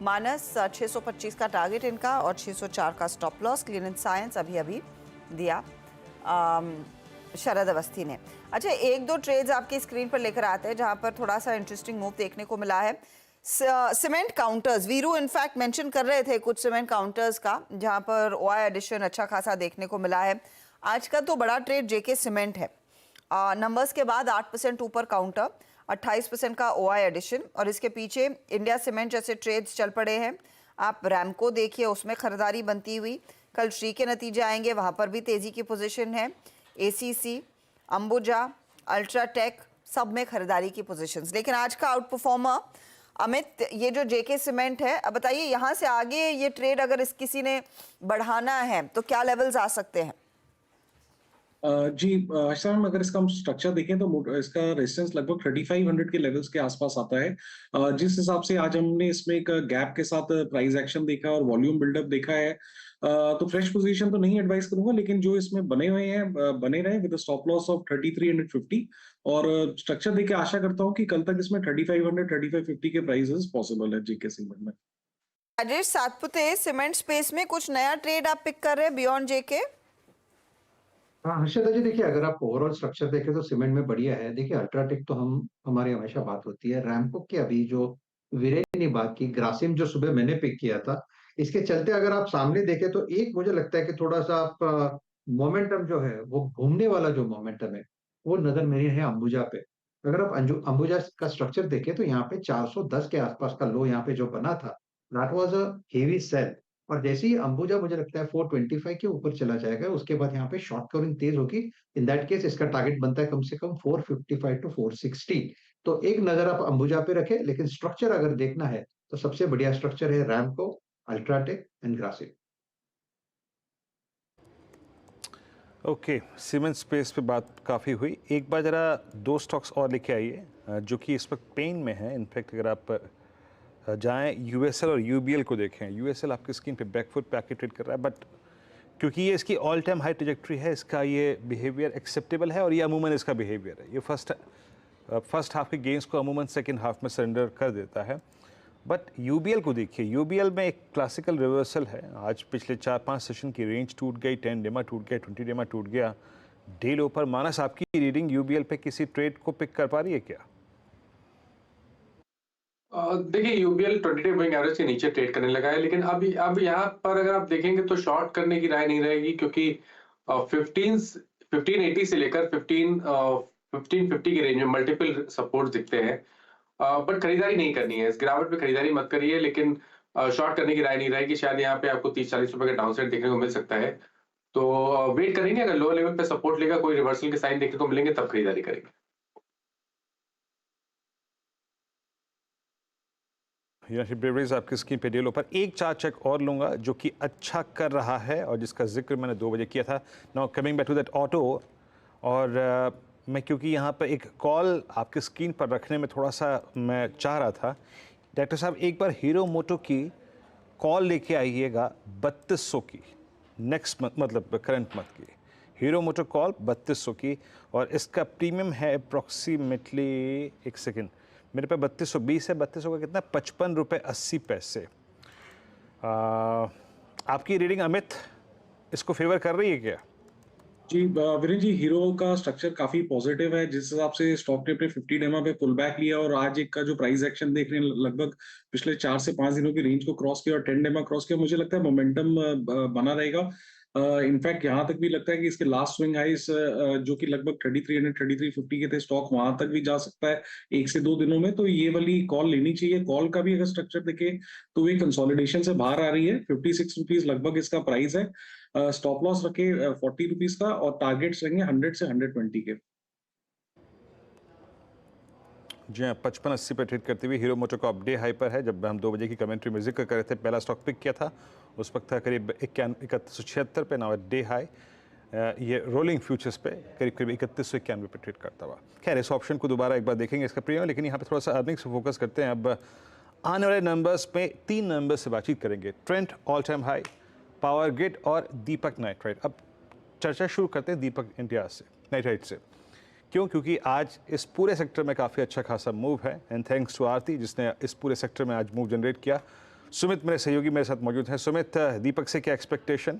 मानस 625 का टारगेट इनका और 604 का stop loss. Clean and science अभी अभी दिया शरद अवस्थी ने। अच्छा, एक दो ट्रेड्स आपकी स्क्रीन पर लेकर आते हैं जहां पर थोड़ा सा इंटरेस्टिंग मूव देखने को मिला है। Cement counters, Veeru in fact mention कर रहे थे कुछ सीमेंट काउंटर्स का जहां पर OI एडिशन अच्छा खासा देखने को मिला है। आज का तो बड़ा ट्रेड JK सीमेंट है, नंबर्स के बाद 8% ऊपर काउंटर, 28% का OI एडिशन, और इसके पीछे इंडिया सीमेंट जैसे ट्रेड्स चल पड़े हैं। आप रैमको देखिए, उसमें खरीदारी बनती हुई। कल श्री के नतीजे आएंगे, वहां पर भी तेजी की पोजीशन है। ACC, अंबुजा, अल्ट्राटेक सब में खरीदारी की पोजीशंस। लेकिन आज का आउट परफॉर्मर अमित, ये जो JK सीमेंट है, अब बताइए यहाँ से आगे ये ट्रेड अगर किसी ने बढ़ाना है तो क्या लेवल्स आ सकते हैं? जी अच्छा मैम, अगर इसका हम स्ट्रक्चर देखें तो इसका रेजिस्टेंस लगभग 3500 के लेवल्स के आसपास आता है। जिस हिसाब से आज हमने इसमें एक गैप के साथ प्राइस एक्शन देखा और वॉल्यूम बिल्डअप देखा है, तो फ्रेश पोजीशन तो नहीं एडवाइस करूंगा, लेकिन जो इसमें बने हुए हैं बने रहे विद स्टॉप लॉस ऑफ 3350, और स्ट्रक्चर देख के आशा करता हूँ कि कल तक इसमें 3500-3550 के प्राइसेस पॉसिबल है JK सीमेंट में। राजेश सातपुते, सीमेंट स्पेस में कुछ नया ट्रेड आप पिक कर रहे हैं बियॉन्ड JK? हाँ हर्षदा जी, देखिए अगर आप ओवरऑल स्ट्रक्चर देखें तो सीमेंट में बढ़िया है। देखिए अल्ट्राटेक तो हमारी हमेशा बात होती है। रैमको की अभी जो वीरेन ने बात की, ग्रासिम जो सुबह मैंने पिक किया था, इसके चलते अगर आप सामने देखें तो एक मुझे लगता है कि थोड़ा सा आप मोमेंटम जो है वो घूमने वाला जो मोमेंटम है वो नजर मेरी है अंबुजा पे। अगर आप अंबुजा का स्ट्रक्चर देखें तो यहाँ पे 410 के आसपास का लो यहाँ पे जो बना था, that was a heavy sell, और जैसे ही अंबुजा मुझे लगता है 425 के ऊपर चला जाएगा, उसके बाद यहाँ पे शॉर्ट कवरिंग तेज होगी। इन दैट केस इसका टारगेट बनता है कम से कम 455 टू 460। तो एक नजर आप अंबुजा पे रखें, लेकिन स्ट्रक्चर अगर देखना है तो सबसे बढ़िया स्ट्रक्चर है Ramco, UltraTech and Grasim. Okay, cement space पे बात काफ़ी हुई। एक बार ज़रा दो स्टॉक्स और लेके आइए जो कि इस वक्त पेन में है। इनफैक्ट अगर आप जाएं USL और UBL को देखें, USL आपकी स्क्रीन पे बैकफुट पे आके ट्रेड कर रहा है, बट क्योंकि ये इसकी ऑल टाइम हाई ट्रेजेक्ट्री है, इसका ये बिहेवियर एक्सेप्टेबल है और ये अमूमन इसका बिहेवियर है। ये फर्स्ट हाफ के गेंस को अमूमन सेकेंड हाफ में सरेंडर कर देता है। बट UBL को देखिए, UBL में एक क्लासिकल रिवर्सल है। आज पिछले 4-5 सेशन की रेंज टूट गई, 10 डेमा टूट गया, 20 डेमा टूट गया, डे लो पर। मानस, आपकी रीडिंग UBL पे किसी ट्रेड को पिक कर पा रही है क्या? देखिए UBL 20 डे मूविंग एवरेज के नीचे ट्रेड करने लगा है, लेकिन अब यहाँ पर अगर आप देखेंगे तो शॉर्ट करने की राय नहीं रहेगी, क्योंकि 1580 से लेकर 1550 की रेंज में मल्टीपल सपोर्ट दिखते हैं। बट खरीदारी नहीं करनी है, इस गिरावट पे खरीदारी मत करिए, लेकिन शॉर्ट करने की राय नहीं रहेगी। शायद यहाँ पे आपको 30-40 रुपए का डाउनसाइड देखने को मिल सकता है, तो वेट करेंगे। अगर लो लेवल पे सपोर्ट लेगा, कोई रिवर्सल के साइन देखने को मिलेंगे, तब खरीदारी करेंगे। ब्रेवरीज आपकी स्क्रीन पे डेलो पर एक चार्ट चेक और लूँगा जो कि अच्छा कर रहा है और जिसका जिक्र मैंने 2 बजे किया था। Now coming back to that auto, और मैं क्योंकि यहाँ पर एक कॉल आपकी स्क्रीन पर रखने में थोड़ा सा मैं चाह रहा था। डॉक्टर साहब, एक बार हीरो मोटो की कॉल लेके आइएगा 3200 की, नेक्स्ट मंथ मतलब करंट मंथ की हीरो मोटो कॉल 3200 की, और इसका प्रीमियम है अप्रॉक्सीमेटली, एक सेकेंड, मेरे पे 3220 है, 3200 का कितना, 55 रुपये 80 पैसे। आपकी रीडिंग अमित इसको फेवर कर रही है क्या? जी वीरेंद्र जी, हीरो का स्ट्रक्चर काफी पॉजिटिव है। जिस हिसाब से स्टॉक ने अपने 50 डेमा पे पुल बैक लिया और आज एक का जो प्राइस एक्शन देख रहे हैं, लगभग पिछले 4 से 5 दिनों की रेंज को क्रॉस किया और 10 डेमा क्रॉस किया, मुझे लगता है मोमेंटम बना रहेगा। इनफैक्ट यहाँ तक भी लगता है कि इसके लास्ट स्विंग हाइस जो कि लगभग 3300 3350 के थे, स्टॉक वहां तक भी जा सकता है 1 से 2 दिनों में। तो ये वाली कॉल लेनी चाहिए। कॉल का भी अगर स्ट्रक्चर देखे तो ये कंसोलिडेशन से बाहर आ रही है। 56 रुपीज लगभग इसका प्राइस है। स्टॉप लॉस रखे 40 रुपीज का और टारगेट्स रहेंगे 100 से 120 के। जी हाँ, 5580 पे ट्रेड करते हुए हीरो मोटर का डे हाई पर है। जब हम 2 बजे की कमेंट्री में जिक्र कर रहे थे, पहला स्टॉक पिक किया था उस वक्त था करीब 3176 पे, ना डे हाई ये रोलिंग फ्यूचर्स पे करीब 3191 पे ट्रेड करता हुआ। खैर इस ऑप्शन को दोबारा एक बार देखेंगे इसका प्रीमियम, लेकिन यहाँ पे थोड़ा सा अर्निंग्स पे फोकस करते हैं। अब आने वाले नंबर्स पे 3 नंबर्स से बातचीत करेंगे, Trent all time high, power grid और दीपक नाइट्राइट। अब चर्चा शुरू करते हैं दीपक इंडिया से, नाइट्राइट से। क्यों? क्योंकि आज इस पूरे सेक्टर में काफ़ी अच्छा खासा मूव है, एंड थैंक्स टू आरती जिसने इस पूरे सेक्टर में आज मूव जनरेट किया। सुमित मेरे सहयोगी मेरे साथ मौजूद हैं। सुमित, दीपक से क्या एक्सपेक्टेशन?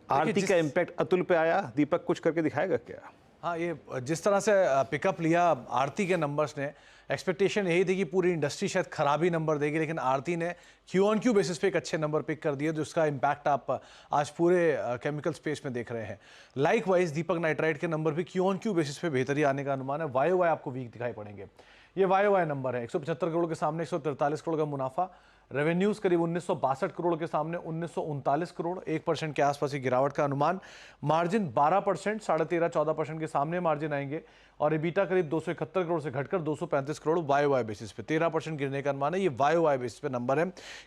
आरती का इम्पैक्ट अतुल पे आया, दीपक कुछ करके दिखाएगा क्या? हाँ, ये जिस तरह से पिकअप लिया आरती के नंबर्स ने, एक्सपेक्टेशन यही थी कि पूरी इंडस्ट्री शायद खराबी नंबर देगी, लेकिन आरती ने क्यू ऑन क्यू बेसिस पे एक अच्छे नंबर पिक कर दिए, जिसका इम्पैक्ट आप आज पूरे केमिकल स्पेस में देख रहे हैं। लाइक वाइज दीपक नाइट्राइट के नंबर भी क्यू ऑन क्यू बेसिस पे बेहतरी आने का अनुमान है। वाई वाई आपको वीक दिखाई पड़ेंगे। ये वाई वाई नंबर है, 175 करोड़ के सामने 143 करोड़ का मुनाफा, रेवेन्यूज करीब 1962 करोड़ के सामने 1939 करोड़, 1% के आसपास की गिरावट का अनुमान। मार्जिन 12%, 13.5-14% के सामने मार्जिन आएंगे और एबिटा करीब 271 करोड़ से घटकर 235 करोड़ वाई वाई बेसिस पे 13% गिरने का अनुमान है। ये वाई वाई बेसिस पे नंबर है।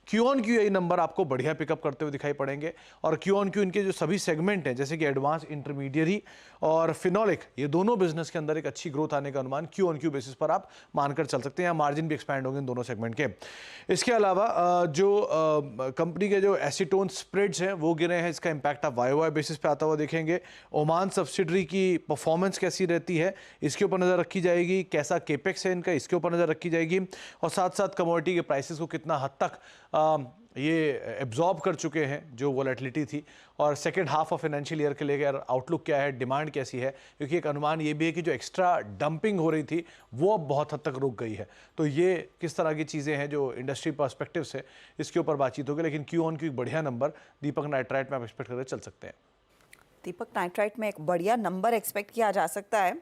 क्यू ऑन क्यू ये नंबर आपको बढ़िया पिकअप करते हुए दिखाई पड़ेंगे और क्यू ऑन क्यू इनके जो सभी सेगमेंट हैं, जैसे कि एडवांस, इंटरमीडियरी और फिनोलिक, ये दोनों बिजनेस के अंदर एक अच्छी ग्रोथ आने का अनुमान क्यू ऑन क्यू बेसिस पर आप मानकर चल सकते हैं। यहाँ मार्जिन भी एक्सपैंड होंगे इन दोनों सेगमेंट के। इसके अलावा जो कंपनी के जो एसीटोन स्प्रेड्स हैं वो गिरे हैं, इसका इंपैक्ट आप वाई वाई बेसिस पे आता हुआ देखेंगे। ओमान सब्सिडरी की परफॉर्मेंस कैसी रहती है इसके ऊपर नज़र रखी जाएगी, कैसा केपेक्स है इनका इसके ऊपर नज़र रखी जाएगी, और साथ साथ कमोडिटी के प्राइसेस को कितना हद तक ये एब्जॉर्ब कर चुके हैं जो वोलेटिलिटी थी, और second half of financial year के लिए आउटलुक क्या है, डिमांड कैसी है, क्योंकि एक अनुमान ये भी है कि जो एक्स्ट्रा डंपिंग हो रही थी वो अब बहुत हद तक रुक गई है। तो ये किस तरह की चीज़ें हैं जो इंडस्ट्री पर्सपेक्टिव से इसके ऊपर बातचीत होगी, लेकिन क्यू ऑन क्यू एक बढ़िया नंबर दीपक नाइट्राइट में आप एक्सपेक्ट करके चल सकते हैं। दीपक नाइट्राइट में एक बढ़िया नंबर एक्सपेक्ट किया जा सकता है।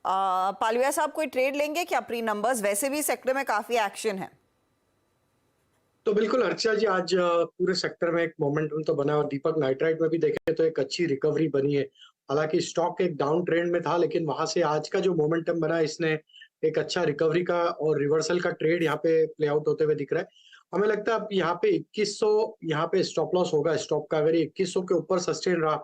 पालविया साहब कोई ट्रेड लेंगे क्या प्री नंबर्स? वैसे भी सेक्टर में काफी एक्शन है। तो बिल्कुल अर्चना जी, आज पूरे सेक्टर में एक मोमेंटम तो बना और दीपक नाइट्राइट में भी देखें तो एक अच्छी रिकवरी बनी है। हालांकि स्टॉक एक डाउन ट्रेंड में था, लेकिन वहां से आज का जो मोमेंटम बना इसने एक अच्छा रिकवरी का और रिवर्सल का ट्रेड यहाँ पे प्ले आउट होते हुए दिख रहा है। हमें लगता है अब यहाँ पे 2100 यहाँ पे स्टॉप लॉस होगा स्टॉक का। अगर ये 2100 के ऊपर सस्टेन रहा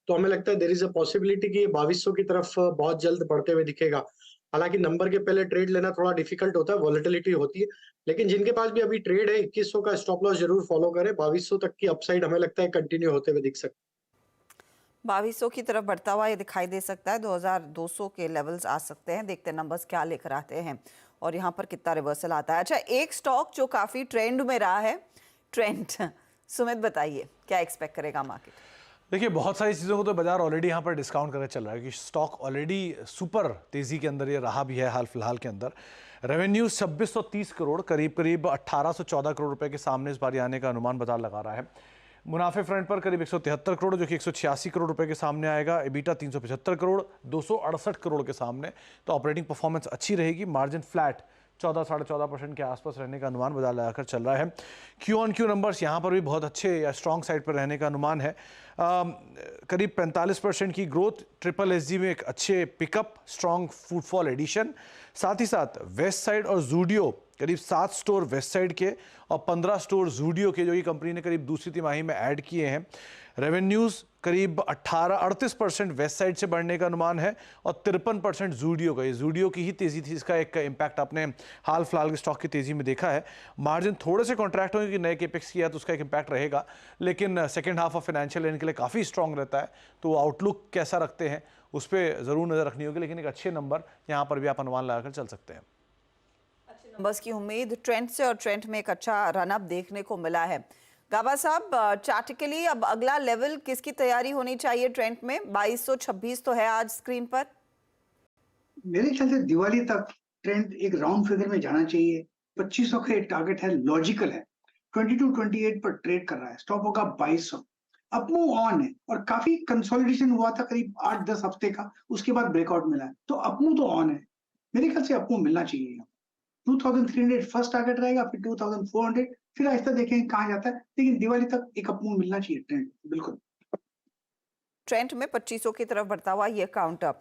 तो हमें लगता है देयर इज अ पॉसिबिलिटी कि ये 2200 की तरफ बहुत जल्द बढ़ते हुए दिखेगा। हालांकि नंबर के पहले ट्रेड लेना थोड़ा डिफिकल्ट होता है, वॉलेटिलिटी होती है, लेकिन जिनके पास भी अभी ट्रेड है 2100 का स्टॉप लॉस जरूर फॉलो करें। 2200 तक की अपसाइड हमें लगता है कंटिन्यू होते हुए दिख सकता है। 2200 की तरफ बढ़ता हुआ ये दिखाई दे सकता है। 2200 के लेवल्स आ सकते हैं। देखते हैं नंबर्स क्या लेकर आते हैं और यहाँ पर कितना रिवर्सल आता है। अच्छा, एक स्टॉक जो काफी ट्रेंड में रहा है, ट्रेंड, सुमित बताइए क्या एक्सपेक्ट करेगा मार्केट? देखिए, बहुत सारी चीज़ों को तो बाजार ऑलरेडी यहाँ पर डिस्काउंट करके चल रहा है कि स्टॉक ऑलरेडी सुपर तेज़ी के अंदर ये रहा भी है हाल फिलहाल के अंदर। रेवेन्यू 2630 करोड़, करीब 1814 करोड़ रुपए के सामने इस बार आने का अनुमान बाजार लगा रहा है। मुनाफे फ्रंट पर करीब 173 करोड़ जो कि 186 करोड़ रुपए के सामने आएगा। एबिटा 375 करोड़, 268 करोड़ के सामने। तो ऑपरेटिंग परफॉर्मेंस अच्छी रहेगी। मार्जिन फ्लैट 14-14.5% के आसपास रहने का अनुमान बाजार लगाकर चल रहा है। क्यू ऑन क्यू नंबर्स यहाँ पर भी बहुत अच्छे या स्ट्रॉन्ग साइड पर रहने का अनुमान है। करीब 45% की ग्रोथ, ट्रिपल एसजी में एक अच्छे पिकअप, स्ट्रॉन्ग फुटफॉल एडिशन, साथ ही साथ वेस्ट साइड और जूडियो करीब 7 स्टोर वेस्ट साइड के और 15 स्टोर जूडियो के जो ये कंपनी ने करीब दूसरी तिमाही में ऐड किए हैं। रेवेन्यूज़ करीब 38% वेस्ट साइड से बढ़ने का अनुमान है और 53% जूडियो का। ये जूडियो की ही तेज़ी थी, इसका एक इम्पैक्ट आपने हाल फिलहाल के स्टॉक की तेज़ी में देखा है। मार्जिन थोड़े से कॉन्ट्रैक्ट होंगे कि नए केपेक्स किया तो उसका एक इम्पैक्ट रहेगा, लेकिन second half of financial year के लिए काफ़ी स्ट्रॉन्ग रहता है। तो आउटलुक कैसा रखते हैं उस पर ज़रूर नज़र रखनी होगी, लेकिन एक अच्छे नंबर यहाँ पर भी आप अनुमान लगाकर चल सकते हैं। नंबर्स की उम्मीद, ट्रेंड से और ट्रेंड में एक अच्छा रन अप देखने को मिला है। गाबा साहब, चार्टिकली अब अगला लेवल किसकी तैयारी होनी चाहिए ट्रेंड में? 2226 तो है आज स्क्रीन पर। मेरे ख्याल से दिवाली तक ट्रेंड एक राउंड फिगर में जाना चाहिए। 2500 का एक टारगेट है, लॉजिकल है। 2228 पर ट्रेड कर रहा है, स्टॉप होगा 2200। अपमूव ऑन है और काफी कंसोलिडेशन हुआ था करीब 8-10 हफ्ते का, उसके बाद ब्रेकआउट मिला है, तो अपमूव तो ऑन है। मेरे ख्याल से अपमूव मिलना चाहिए। 2300 फर्स्ट टारगेट रहेगा, फिर 2400, फिर आहिस्ता देखेंगे कहाँ जाता है, लेकिन दिवाली तक एक अपमूव मिलना चाहिए ट्रेंड, बिल्कुल। ट्रेंड में 2500 की तरफ बढ़ता हुआ ये काउंटर।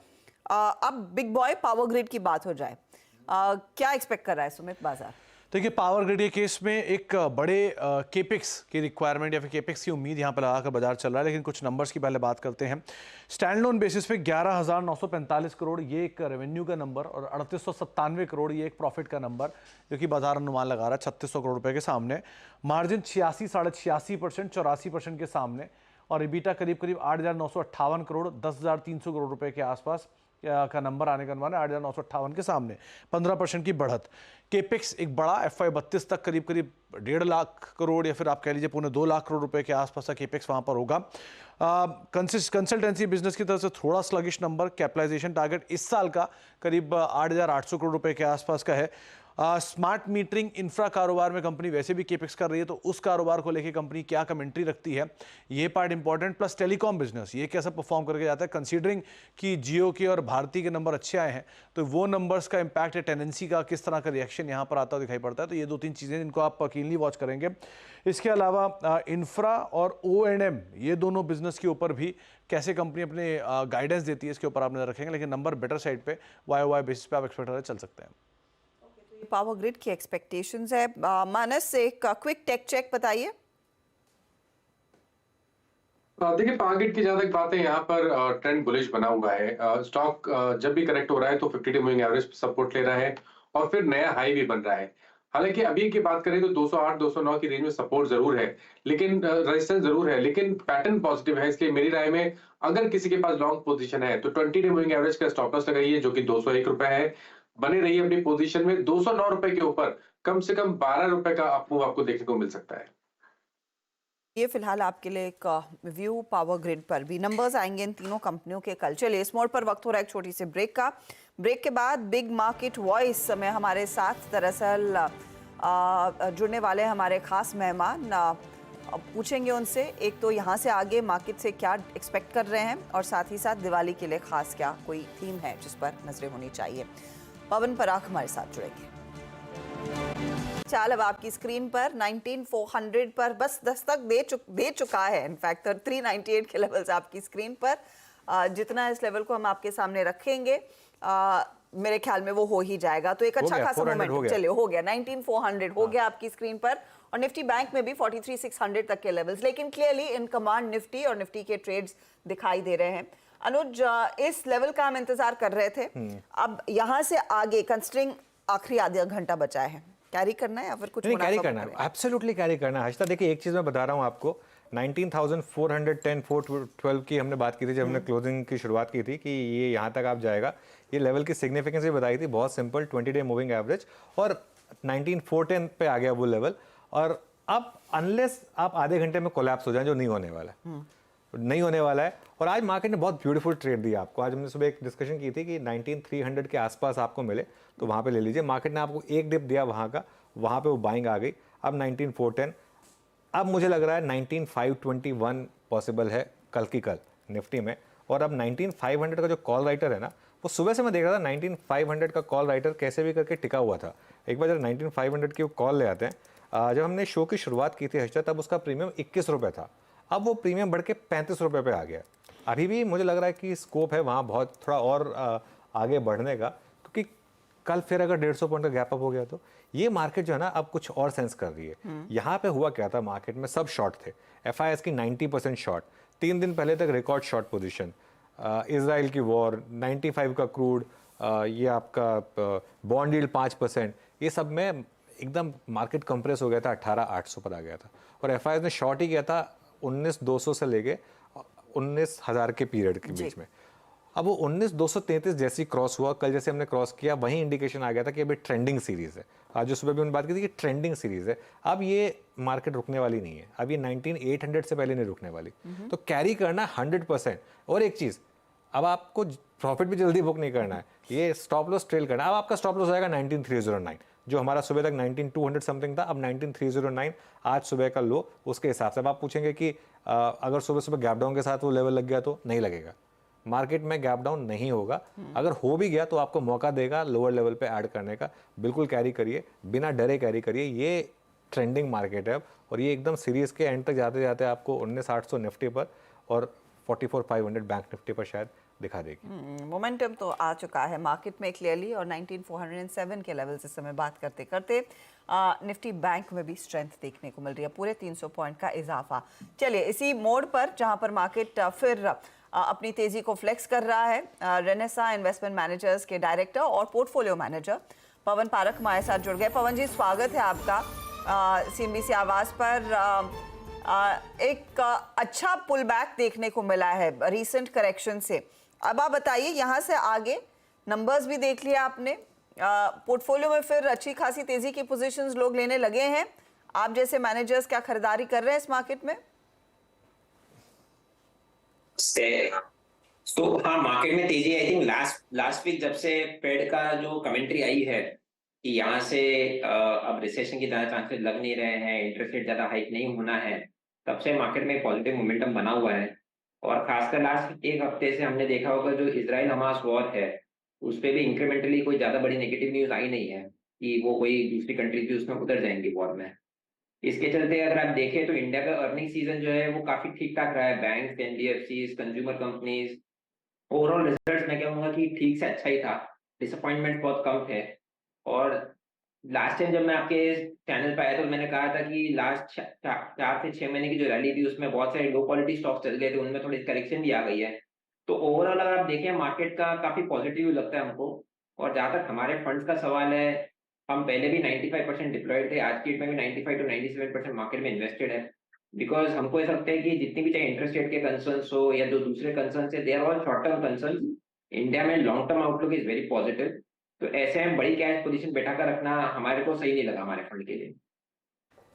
अब बिग बॉय पावर ग्रिड की बात हो जाए, क्या एक्सपेक्ट कर रहा है सुमित बाजार? देखिए, पावर ग्रिड के केस में एक बड़े केपेक्स की रिक्वायरमेंट या फिर केपेक्स की उम्मीद यहाँ पर लगाकर बाजार चल रहा है, लेकिन कुछ नंबर्स की पहले बात करते हैं। स्टैंड लोन बेसिस पे 11,945 करोड़ ये एक रेवेन्यू का नंबर और 3897 करोड़ ये एक प्रॉफिट का नंबर, जो कि बाजार अनुमान लगा रहा है 3600 करोड़ रुपए के सामने। मार्जिन 86-86%, 84% के सामने, और इबीटा करीब करीब 8,958 करोड़, 10,300 करोड़ रुपए के आसपास का नंबर आने का अनुमान है। 8,958 के सामने 15% की बढ़त। केपेक्स एक बड़ा FY32 तक करीब करीब 1.5 लाख करोड़ या फिर आप कह लीजिए 2.25 लाख करोड़ रुपए के आसपास का केपेक्स वहां पर होगा। कंसल्टेंसी बिजनेस की तरफ से थोड़ा स्लगिश नंबर। कैपिटलाइजेशन टारगेट इस साल का करीब 8,800 करोड़ रुपए के आसपास का है। स्मार्ट मीटरिंग इंफ्रा कारोबार में कंपनी वैसे भी केपेक्स कर रही है, तो उस कारोबार को लेके कंपनी क्या कमेंट्री रखती है, ये part important. Plus telecom business ये कैसा परफॉर्म करके जाता है, कंसीडरिंग कि जियो के और भारती के नंबर अच्छे आए हैं, तो वो नंबर्स का इंपैक्ट है, टेंडेंसी का किस तरह का रिएक्शन यहाँ पर आता हुआ दिखाई पड़ता है। तो ये 2-3 चीज़ें जिनको आप कीनली वॉच करेंगे। इसके अलावा इंफ्रा और O&M ये दोनों बिजनेस के ऊपर भी कैसे कंपनी अपने गाइडेंस देती है, इसके ऊपर आप नजर रखेंगे, लेकिन नंबर बेटर साइड पे YOY बेसिस पे आप एक्सपेक्ट कर चल सकते हैं। पावर ग्रिड की एक्सपेक्टेशंस है। मानस, एक क्विक टेक चेक बताइए। देखिए, पावर ग्रिड की जहां तक बात है, यहाँ पर ट्रेंड बुलिश बना हुआ है। स्टॉक जब भी करेक्ट हो रहा है तो 50-डे मूविंग एवरेज सपोर्ट ले रहा है और फिर नया हाई भी बन रहा है। हालांकि अभी की बात करें तो 208-209 की रेंज में सपोर्ट जरूर है, लेकिन रेजिस्टेंस जरूर है, लेकिन पैटर्न पॉजिटिव है। इसलिए मेरी राय में अगर किसी के पास लॉन्ग पोजीशन है तो 20-डे मूविंग एवरेज का स्टॉप लॉस लगाइए, जो कि 201 रुपए है। बने रहिए अपनी पोजीशन में। 209 रुपए के ऊपर कम से कम 12 रुपए का अपमूव आपको देखने को मिल सकता है। ये फिलहाल आपके लिए एक व्यू पावर ग्रिड पर भी। नंबर्स आएंगे इन तीनों कंपनियों के कल। चलिए, इस मोड पर वक्त हो रहा है एक छोटी सी ब्रेक का। ब्रेक के बाद बिग मार्केट वॉइस में हमारे साथ दरअसल जुड़ने वाले हमारे खास मेहमान, पूछेंगे उनसे एक तो यहाँ से आगे मार्केट से क्या एक्सपेक्ट कर रहे हैं, और साथ ही साथ दिवाली के लिए खास क्या कोई थीम है जिस पर नजरें होनी चाहिए। पवन पराग हमारे साथ जुड़ेंगे। चाल अब आपकी स्क्रीन पर 19,400 पर बस दस्तक दे चुका है। इनफैक्ट 398 के लेवल्स आपकी स्क्रीन पर। जितना इस लेवल को हम आपके सामने रखेंगे, मेरे ख्याल में वो हो ही जाएगा। तो एक अच्छा खासा मोमेंट चलिए हो गया। 19,400 हो गया आपकी स्क्रीन पर, और निफ्टी बैंक में भी 43,600 तक के लेवल्स। लेकिन क्लियरली इन कमांड निफ्टी और निफ्टी के ट्रेड्स दिखाई दे रहे हैं। अनुज, इस लेवल का हम इंतजार कर रहे थे, अब यहाँ से आगे कंसिडरिंग आखिरी आधा घंटा बचा है, कैरी करना है या फिर कुछ नहीं कैरी करना है? एब्सोल्युटली कैरी करना है। हर्षिता, देखिए एक चीज़ मैं बता रहा हूँ आपको, 19,410, 412 की हमने बात की थी जब हमने क्लोजिंग की शुरुआत की थी कि ये यहाँ तक आप जाएगा। ये लेवल की सिग्निफिकेंस भी बताई थी, बहुत सिंपल, 20-डे मूविंग एवरेज, और 19,410 पे आ गया वो लेवल। और अब अनलेस आप आधे घंटे में कोलैप्स हो जाए, जो नहीं होने वाला है, नहीं होने वाला है। और आज मार्केट ने बहुत ब्यूटीफुल ट्रेड दिया आपको। आज हमने सुबह एक डिस्कशन की थी कि 19,300 के आसपास आपको मिले तो वहाँ पे ले लीजिए। मार्केट ने आपको एक डिप दिया वहाँ का, वहाँ पे वो बाइंग आ गई। अब 19,410, अब मुझे लग रहा है 19,521 पॉसिबल है कल की कल निफ्टी में। और अब 19,500 का जो कॉल राइटर है ना, वो सुबह से मैं देख रहा था 19,500 का कॉल राइटर कैसे भी करके टिका हुआ था। एक बार जब 19,500 की कॉल ले आते हैं, जब हमने शो की शुरुआत की थी हर्षिता, तब उसका प्रीमियम 21 रुपये था। अब वो प्रीमियम बढ़ के 35 रुपये पे आ गया। अभी भी मुझे लग रहा है कि स्कोप है वहाँ बहुत थोड़ा और आगे बढ़ने का, क्योंकि कल फिर अगर 150 पॉइंट का गैप अप हो गया तो ये मार्केट जो है ना अब कुछ और सेंस कर रही है। यहाँ पे हुआ क्या था, मार्केट में सब शॉर्ट थे। FIS की 90% शॉर्ट, 3 दिन पहले तक रिकॉर्ड शॉर्ट पोजीशन, इजराइल की वॉर, 95 का क्रूड, ये आपका बॉन्ड यील्ड 5%, ये सब में एकदम मार्केट कंप्रेस हो गया था, 18,800 पर आ गया था। और FIS ने शॉर्ट ही किया था 19,200 से लेके 19,000 के पीरियड के बीच में। अब वो 19,233 जैसी क्रॉस हुआ, कल जैसे हमने क्रॉस किया, वही इंडिकेशन आ गया था कि अभी ट्रेंडिंग सीरीज है। आज जो सुबह भी हमने बात की थी कि ट्रेंडिंग सीरीज है। अब ये मार्केट रुकने वाली नहीं है, अब ये 19,800 से पहले नहीं रुकने वाली, तो कैरी करना 100%। और एक चीज़, अब आपको प्रॉफिट भी जल्दी बुक नहीं करना है, ये स्टॉप लॉस ट्रेल करना है। अब आपका स्टॉप लॉस आएगा 19,309, जो हमारा सुबह तक 19,200 समथिंग था, अब 19,309 आज सुबह का लो। उसके हिसाब से अब आप पूछेंगे कि अगर सुबह सुबह गैप डाउन के साथ वो लेवल लग गया तो नहीं लगेगा, मार्केट में गैप डाउन नहीं होगा। अगर हो भी गया तो आपको मौका देगा लोअर लेवल पे ऐड करने का। बिल्कुल कैरी करिए, बिना डरे कैरी करिए। ये ट्रेंडिंग मार्केट है और ये एकदम सीरीज के एंड तक जाते जाते आपको 19,800 निफ्टी पर और 44,500 बैंक निफ्टी पर शायद दिखा देगी। मोमेंटम तो आ चुका है मार्केट में क्लियरली, और 19,407 के लेवल से समय बात करते करते निफ्टी बैंक में भी स्ट्रेंथ देखने को मिल रही है, पूरे 300 पॉइंट का इजाफा। चलिए इसी मोड पर जहां पर मार्केट फिर अपनी तेजी को फ्लेक्स कर रहा है, रेनेसा इन्वेस्टमेंट मैनेजर्स के डायरेक्टर और पोर्टफोलियो मैनेजर पवन पारख हमारे साथ जुड़ गए। पवन जी, स्वागत है आपका CNBC आवाज पर। एक अच्छा पुल बैक देखने को मिला है रीसेंट करेक्शन से। अब आप बताइए, यहाँ से आगे नंबर्स भी देख लिया आपने, पोर्टफोलियो में फिर अच्छी खासी तेजी की पोजीशंस लोग लेने लगे हैं। आप जैसे मैनेजर्स क्या खरीदारी कर रहे हैं इस मार्केट में? तो हाँ, मार्केट में तेजी आई थिंक लास्ट वीक जब से फेड का जो कमेंट्री आई है कि यहाँ से अब रिसेशन की ज्यादा चांसेस लग नहीं रहे हैं, इंटरेस्ट रेट ज्यादा हाइक नहीं होना है, तब से मार्केट में पॉजिटिव मोमेंटम बना हुआ है। और खासकर लास्ट एक हफ्ते से हमने देखा होगा जो इजराइल हमास वॉर है उस पर भी इंक्रीमेंटली कोई ज्यादा बड़ी नेगेटिव न्यूज आई नहीं है कि वो कोई दूसरी कंट्रीज भी उसमें उतर जाएंगी वॉर में। इसके चलते अगर आप देखें तो इंडिया का अर्निंग सीजन जो है वो काफी ठीक ठाक रहा है। Bank, NBFCs, consumer companies, overall result मैं कहूँगा कि ठीक से अच्छा ही था, डिसअपॉइंटमेंट बहुत कम थे। और लास्ट टाइम जब मैं आपके चैनल पर आया तो मैंने कहा था कि लास्ट 4 से 6 महीने की जो रैली थी उसमें बहुत सारे लो क्वालिटी स्टॉक्स चल गए थे, उनमें थोड़ी करेक्शन भी आ गई है। तो ओवरऑल अगर आप देखें मार्केट का काफी पॉजिटिव लगता है हमको। और जहां तक हमारे फंड्स का सवाल है, हम पहले भी 95% डिप्लॉयड थे, आज की डेट में भी 95 to 97% मार्केट में इन्वेस्टेड है। बिकॉज हमको ऐसा लगता है कि जितनी भी चाहे इंटरेस्ट रेट के कंसर्न्स हो या जो दूसरे कंसर्न्स है, they are all short term concerns. India में long term outlook is very positive. तो ऐसे में बड़ी कैश पोजीशन बैठा कर रखना हमारे को सही नहीं लगा हमारे फंड के लिए।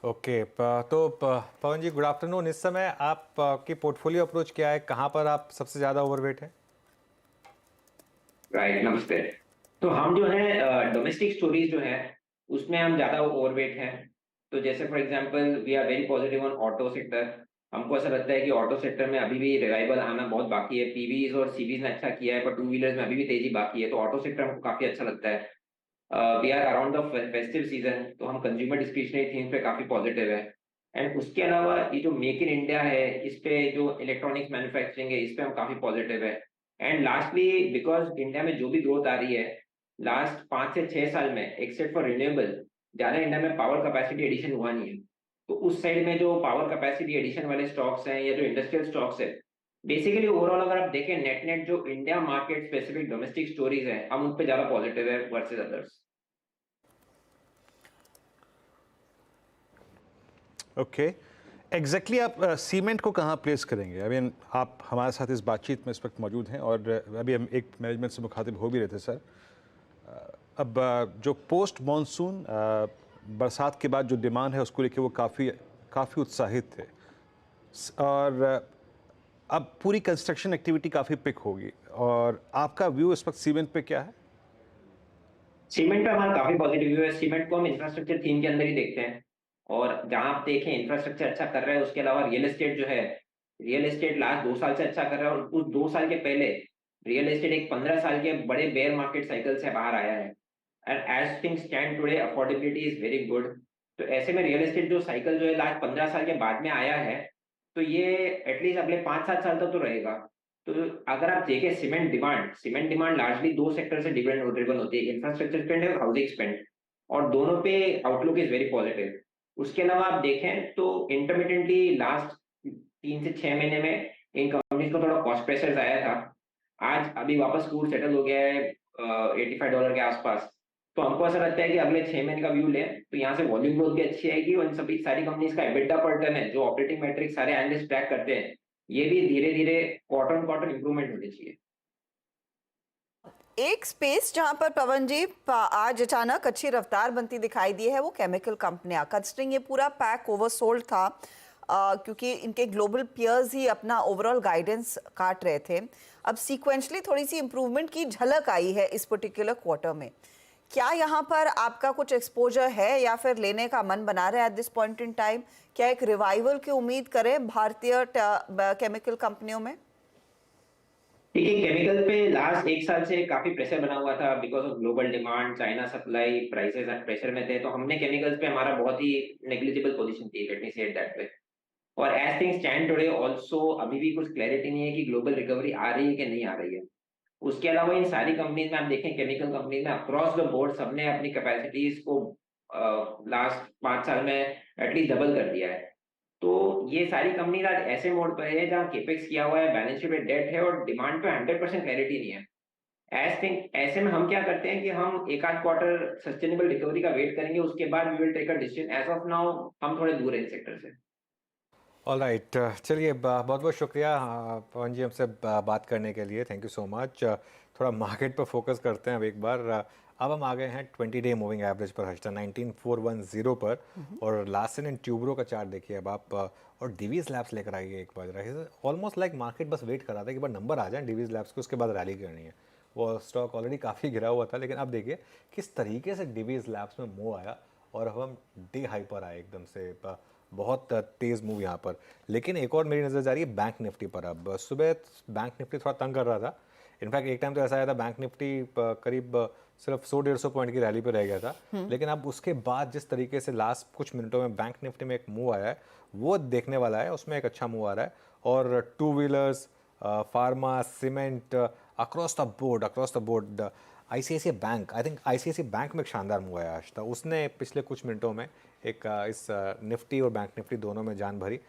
ओके, तो पवन जी गुड आफ्टरनून। इस समय आप की पोर्टफोलियो अप्रोच क्या है, कहाँ पर आप सबसे ज्यादा ओवरवेट है? राइट, नमस्ते। तो हम जो है डोमेस्टिक स्टोरीज जो है उसमें हम ज्यादा ओवरवेट हैं। तो जैसे for example we are very positive on auto sector. हमको ऐसा लगता है कि ऑटो सेक्टर में अभी भी रिवाइवल आना बहुत बाकी है। पीवीज और सीवीज ने अच्छा किया है पर टू व्हीलर्स में अभी भी तेजी बाकी है, तो ऑटो सेक्टर हमको काफी अच्छा लगता है। We are around the festive season, तो हम कंज्यूमर डिस्क्रिशनरी थीम्स पे काफी पॉजिटिव है। एंड उसके अलावा ये जो मेक इन इंडिया है, इस पे जो इलेक्ट्रॉनिक्स मैन्युफैक्चरिंग है, इस पे हम काफी पॉजिटिव है। एंड लास्टली बिकॉज इंडिया में जो भी ग्रोथ आ रही है लास्ट 5 से 6 साल में, एक्सेप्ट फॉर रिन्यूएबल, ज्यादा इंडिया में पावर कैपेसिटी एडिशन हुआ नहीं है। तो उस साइड में जो पावर कैपेसिटी एडिशन वाले स्टॉक्स हैं या जो इंडस्ट्रियल स्टॉक्स है, बेसिकली ओवरऑल अगर आप देखें नेट जो India market specific domestic stories है, हम उन पे ज्यादा पॉजिटिव है वर्सेस अदर्स। ओके, एग्जैक्टली आप सीमेंट को कहाँ प्लेस करेंगे? आई मीन आप हमारे साथ इस बातचीत में इस वक्त मौजूद हैं और अभी हम एक मैनेजमेंट से मुखातिब हो भी रहे थे सर। अब जो पोस्ट मॉनसून बरसात के बाद जो डिमांड है उसको लेके वो काफ़ी उत्साहित थे और अब पूरी कंस्ट्रक्शन एक्टिविटी काफ़ी पिक होगी। और आपका व्यू इस वक्त सीमेंट पे क्या है? सीमेंट पे हमारा काफी पॉजिटिव व्यू है। सीमेंट को हम इंफ्रास्ट्रक्चर थीम के अंदर ही देखते हैं और जहां आप देखें इंफ्रास्ट्रक्चर अच्छा कर रहा है, उसके अलावा रियल एस्टेट जो है, रियल एस्टेट लास्ट 2 साल से अच्छा कर रहा है। और उस 2 साल के पहले रियल एस्टेट एक 15 साल के बड़े बेयर मार्केट साइकिल से बाहर आया है। And as things stand today affordability is very good. तो ऐसे में रियल एस्टेट जो साइकिल जो है लास्ट 15 साल के बाद में आया है, तो ये एटलीस्ट अगले 5-7 साल तक तो रहेगा। तो अगर आप देखें सीमेंट डिमांड लार्जली 2 सेक्टर से ड्रिवन होती है, इंफ्रास्ट्रक्चर स्पेंड और हाउसिंग स्पेंड, और दोनों पे आउटलुक इज वेरी पॉजिटिव। उसके अलावा आप देखें तो इंटरमीडिएटली लास्ट 3 से 6 महीने में इन कंपनीज को थोड़ा कॉस्ट प्रेशर आया था। आज अभी वापस क्रूड सेटल हो गया है $85 के आसपास। तो हमको ऐसा लगता है कि अगले 6 महीने का व्यू लें तो यहाँ से वॉल्यूम ग्रोथ भी अच्छी आएगी और इन सभी सारी कंपनीज का एबिटा पर टन है, जो ऑपरेटिंग मैट्रिक्स सारे एनालिस्ट ट्रैक करते हैं, ये भी धीरे धीरे क्वार्टर ऑन क्वार्टर इंप्रूवमेंट होनी चाहिए। एक स्पेस जहां पर पवन जी आज अचानक अच्छी रफ्तार बनती दिखाई दी है वो केमिकल कंपनियां, कंसिडरिंग ये पूरा पैक ओवरसोल्ड था क्योंकि इनके ग्लोबल पियर्स ही अपना ओवरऑल गाइडेंस काट रहे थे। अब सीक्वेंशली थोड़ी सी इंप्रूवमेंट की झलक आई है इस पर्टिकुलर क्वार्टर में। क्या यहाँ पर आपका कुछ एक्सपोजर है या फिर लेने का मन बना रहा है at this point in time? क्या एक रिवाइवल की उम्मीद करें भारतीय केमिकल कंपनियों में? देखिए, केमिकल पे लास्ट 1 साल से काफी प्रेशर बना हुआ था because of global demand, China supply, prices pressure में थे, तो हमने केमिकल्स पे हमारा बहुत ही नेग्लिजिबल पोजीशन थी, let me say it that way. और as things stand today also अभी भी कुछ क्लैरिटी नहीं है कि ग्लोबल रिकवरी आ रही है कि नहीं आ रही है। उसके अलावा इन सारी कंपनीज में आप देखें, केमिकल कंपनीज में अक्रॉस द बोर्ड सबने अपनी कैपेसिटीज को लास्ट 5 साल में एटलीस्ट डबल कर दिया है। तो ये सारी कंपनीज आज ऐसे मोड पर है जहाँ केपेक्स किया हुआ है, बैलेंस शीट में डेट है और डिमांड पे 100% क्लैरिटी नहीं है। ऐसे में हम क्या करते हैं कि हम एक आध क्वार्टर सस्टेनेबल रिकवरी का वेट करेंगे, उसके बाद we will take a decision. As of now हम थोड़े दूर हैं इस सेक्टर से। ऑलराइट, चलिए बहुत बहुत शुक्रिया पवन जी हमसे बात करने के लिए, थैंक यू सो मच। थोड़ा मार्केट पर फोकस करते हैं अब एक बार। अब हम आ गए हैं 20 डे मूविंग एवरेज पर, हर्षिता 19410 पर, और लास्ट इन ट्यूबरो का चार्ट देखिए अब आप, और डीवीएस लैब्स लेकर आइए एक बार। ऑलमोस्ट लाइक मार्केट बस वेट कर रहा था कि बार नंबर आ जाए डीवीएस लैब्स के, उसके बाद रैली करनी है। वो स्टॉक ऑलरेडी काफ़ी गिरा हुआ था, लेकिन अब देखिए किस तरीके से डीवीएस लैब्स में मूव आया और अब हम डे हाई पर आए एकदम से, बहुत तेज़ मूव यहाँ पर। लेकिन एक और मेरी नज़र जा रही है बैंक निफ्टी पर। अब सुबह बैंक निफ्टी थोड़ा तंग कर रहा था, इनफैक्ट एक टाइम तो ऐसा आया था बैंक निफ्टी करीब सिर्फ 100-150 पॉइंट की रैली पे रह गया था, लेकिन अब उसके बाद जिस तरीके से लास्ट कुछ मिनटों में बैंक निफ्टी में एक मूव आया है वो देखने वाला है, उसमें एक अच्छा मूव आ रहा है। और 2 wheelers, pharma, cement, across the board ICICI bank, I think ICICI bank में एक शानदार मूव आया आज था, उसने पिछले कुछ मिनटों में एक इस निफ्टी और बैंक निफ्टी दोनों में जान भरी।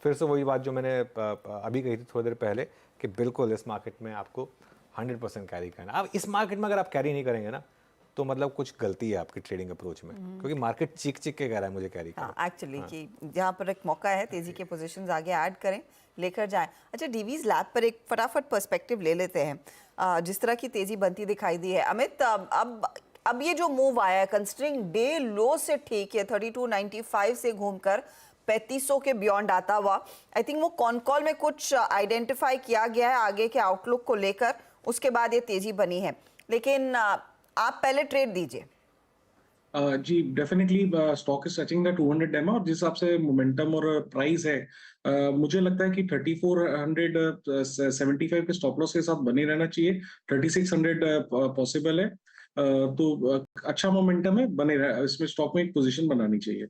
फिर से वही बात जो मैंने अभी कही थी थोड़ी देर पहले कि बिल्कुल इस मार्केट में आपको 100% कैरी करना। अब इस मार्केट में अगर आप कैरी नहीं करेंगे ना तो मतलब कुछ गलती है आपकी ट्रेडिंग अप्रोच में, क्योंकि मार्केट चीख के कह रहा है मुझे कैरी करना। एक्चुअली कि जहाँ पर एक मौका है तेजी के पोजीशंस आगे ऐड करें, लेकर जाएं। अच्छा, डीवीज लैब पर एक फटाफट पर्सपेक्टिव ले लेते हैं। जिस तरह की तेजी बनती दिखाई दी है अमित, अब ये जो मूव आया है कंसिडरिंग डे लो से ठीक है 3295 से घूमकर 3500 के बियॉन्ड आता हुआ, आई थिंक वो कॉन कॉल में कुछ आइडेंटिफाई किया गया है आगे के आउटलुक को लेकर, उसके बाद ये तेजी बनी है। लेकिन आप पहले ट्रेड दीजिए। जी definitely stock is touching the 200 DEMA, और जिस हिसाब से मोमेंटम और प्राइस है, मुझे लगता है कि 3475 के स्टॉप लॉस के साथ बने रहना चाहिए। 3600 पॉसिबल है, तो अच्छा मोमेंटम है, बने रहा, इसमें स्टॉक में एक पोजीशन बनानी चाहिए।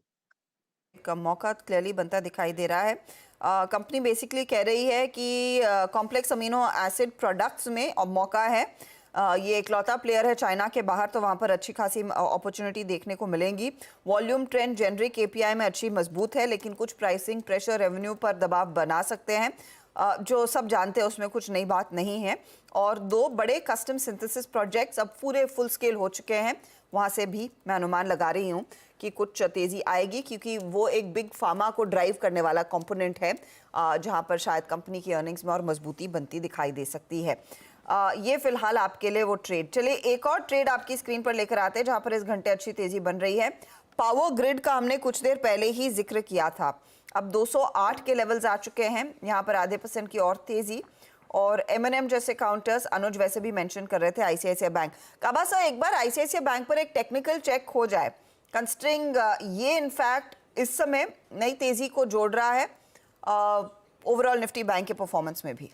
का मौका क्लियरली बनता दिखाई दे रहा है। कंपनी बेसिकली कह रही है कि कॉम्प्लेक्स अमीनो एसिड प्रोडक्ट्स में अब मौका है। ये इकलौता प्लेयर है चाइना के बाहर, तो वहाँ पर अच्छी खासी अपॉर्चुनिटी देखने को मिलेंगी। वॉल्यूम ट्रेंड जेनरिक एपीआई में अच्छी मजबूत है, लेकिन कुछ प्राइसिंग प्रेशर रेवेन्यू पर दबाव बना सकते हैं, जो सब जानते हैं उसमें कुछ नई बात नहीं है। और 2 बड़े कस्टम सिंथेसिस प्रोजेक्ट्स अब पूरे फुल स्केल हो चुके हैं, वहाँ से भी मैं अनुमान लगा रही हूँ कि कुछ तेज़ी आएगी, क्योंकि वो एक बिग फार्मा को ड्राइव करने वाला कंपोनेंट है, जहाँ पर शायद कंपनी की अर्निंग्स में और मजबूती बनती दिखाई दे सकती है। ये फिलहाल आपके लिए वो ट्रेड। चलिए एक और ट्रेड आपकी स्क्रीन पर लेकर आते हैं जहाँ पर इस घंटे अच्छी तेज़ी बन रही है। पावर ग्रिड का हमने कुछ देर पहले ही जिक्र किया था, अब 208 के लेवल्स आ चुके हैं, यहाँ पर आधे % की और तेज़ी। और M&M जैसे काउंटर्स अनुज वैसे भी मेंशन कर रहे थे आईसीआईसीआई बैंक। काबा साहब, एक बार आईसीआईसीआई बैंक पर एक टेक्निकल चेक हो जाए, कंसिडरिंग ये इनफैक्ट इस समय नई तेजी को जोड़ रहा है ओवरऑल निफ्टी बैंक के परफॉर्मेंस में भी।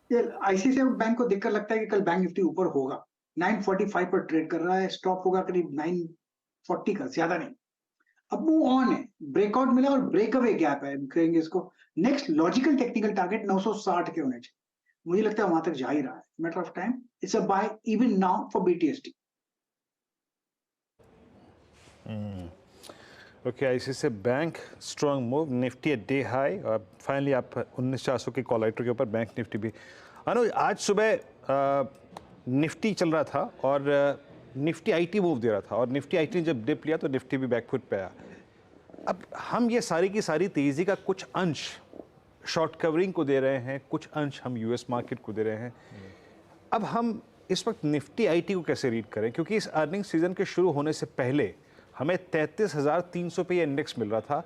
आईसीआईसीआई बैंक को देखकर लगता है कि कल बैंक निफ्टी ऊपर होगा। 945 पर ट्रेड कर रहा है, स्टॉप होगा करीब 940 का, ज्यादा नहीं। अब मूव ऑन है, ब्रेकआउट मिला और ब्रेकअवे गैप है, कहेंगे इसको। नेक्स्ट लॉजिकल टेक्निकल टारगेट 960 के होने चाहिए, मुझे लगता है वहां तक जा ही रहा है, matter of time. It's a buy even now for BTST. Okay, ICICI Bank strong move, Nifty at day high, और फाइनली आप 19400 के कॉल राइटर के ऊपर बैंक निफ्टी भी। अनुज, आज सुबह निफ्टी चल रहा था और निफ्टी आईटी मूव दे रहा था, और निफ्टी आईटी ने जब डिप लिया तो निफ्टी भी बैकफुट पे आया। अब हम ये सारी की सारी तेज़ी का कुछ अंश शॉर्ट कवरिंग को दे रहे हैं, कुछ अंश हम यूएस मार्केट को दे रहे हैं। अब हम इस वक्त निफ्टी आईटी को कैसे रीड करें, क्योंकि इस अर्निंग सीजन के शुरू होने से पहले हमें 33,300 पे ये इंडेक्स मिल रहा था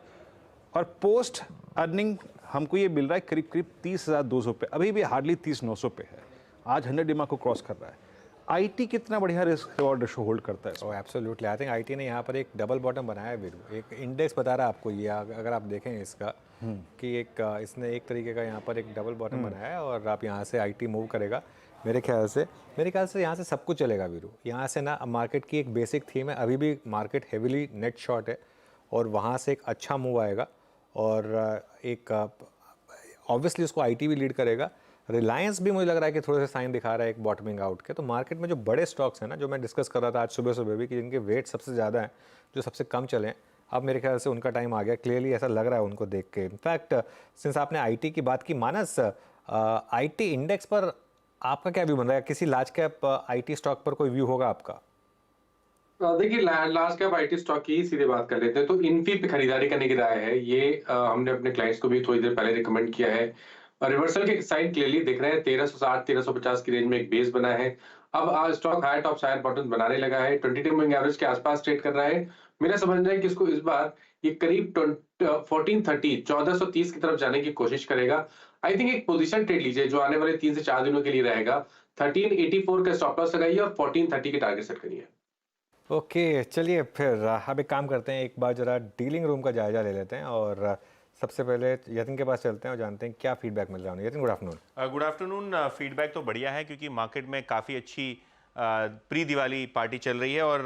और पोस्ट अर्निंग हमको ये मिल रहा है करीब करीब 30,200 पे, अभी भी हार्डली 30,900 पे है। आज 100 डिमा को क्रॉस कर रहा है। आईटी कितना बढ़िया रिस्क रिवॉर्ड रेशो होल्ड करता है? ओह एब्सोल्युटली, आई थिंक आईटी ने यहाँ पर एक डबल बॉटम बनाया है वीरू। एक इंडेक्स बता रहा है आपको ये, अगर आप देखें इसका कि एक इसने एक तरीके का यहाँ पर एक डबल बॉटम बनाया है और आप यहाँ से आईटी मूव करेगा मेरे ख्याल से यहाँ से सब कुछ चलेगा वीरू। यहाँ से ना मार्केट की एक बेसिक थीम है, अभी भी मार्केट हेविली नेट शॉर्ट है और वहाँ से एक अच्छा मूव आएगा और एक ऑब्वियसली उसको आईटी भी लीड करेगा। रिलायंस भी मुझे लग रहा है कि थोड़े से साइन दिखा रहा है एक बॉटमिंग आउट के। तो मार्केट में जो बड़े स्टॉक्स हैं ना, जो मैं डिस्कस कर रहा था आज सुबह सुबह भी, कि जिनके वेट सबसे ज़्यादा हैं, जो सबसे कम चले हैं, अब मेरे ख्याल से उनका टाइम आ गया। क्लियरली ऐसा लग रहा है उनको देख के। इनफैक्ट सिंस आपने आईटी की बात की, मानस आईटी इंडेक्स पर आपका क्या व्यू बन रहा है? किसी लार्ज कैप आईटी स्टॉक पर कोई व्यू होगा आपका? देखिए, लार्ज कैप आईटी स्टॉक की सीधे बात कर लेते हैं तो इन्फी पे खरीदारी करने की राय है। ये हमने अपने क्लाइंट्स को भी थोड़ी देर पहले रिकमेंड किया है। रिवर्सल के साइन क्लियरली दिख रहे हैं। 1360 1350 की रेंज में एक बेस बना है। अब आज stock higher top higher bottom बनाने लगा है। 20 डे मूविंग एवरेज के आसपास ट्रेड कर रहा है। मेरा समझना है कि इसको इस बार ये करीब 1430 की तरफ जाने की कोशिश करेगा। आई थिंक एक पोजीशन ट्रेड लीजिए जो आने वाले 3 से 4 दिनों के लिए रहेगा। 1384 का स्टॉप लॉस लगाइए और 1430 के टारगेट सेट करिए। ओके, चलिए फिर अब एक काम करते हैं, एक बार जरा डीलिंग रूम का जायजा ले लेते हैं और सबसे पहले यतिन के पास चलते हैं और जानते हैं क्या फीडबैक मिल रहा है। Yatin, good afternoon. Good afternoon. Feedback तो बढ़िया है क्योंकि मार्केट में काफ़ी अच्छी प्री दिवाली पार्टी चल रही है और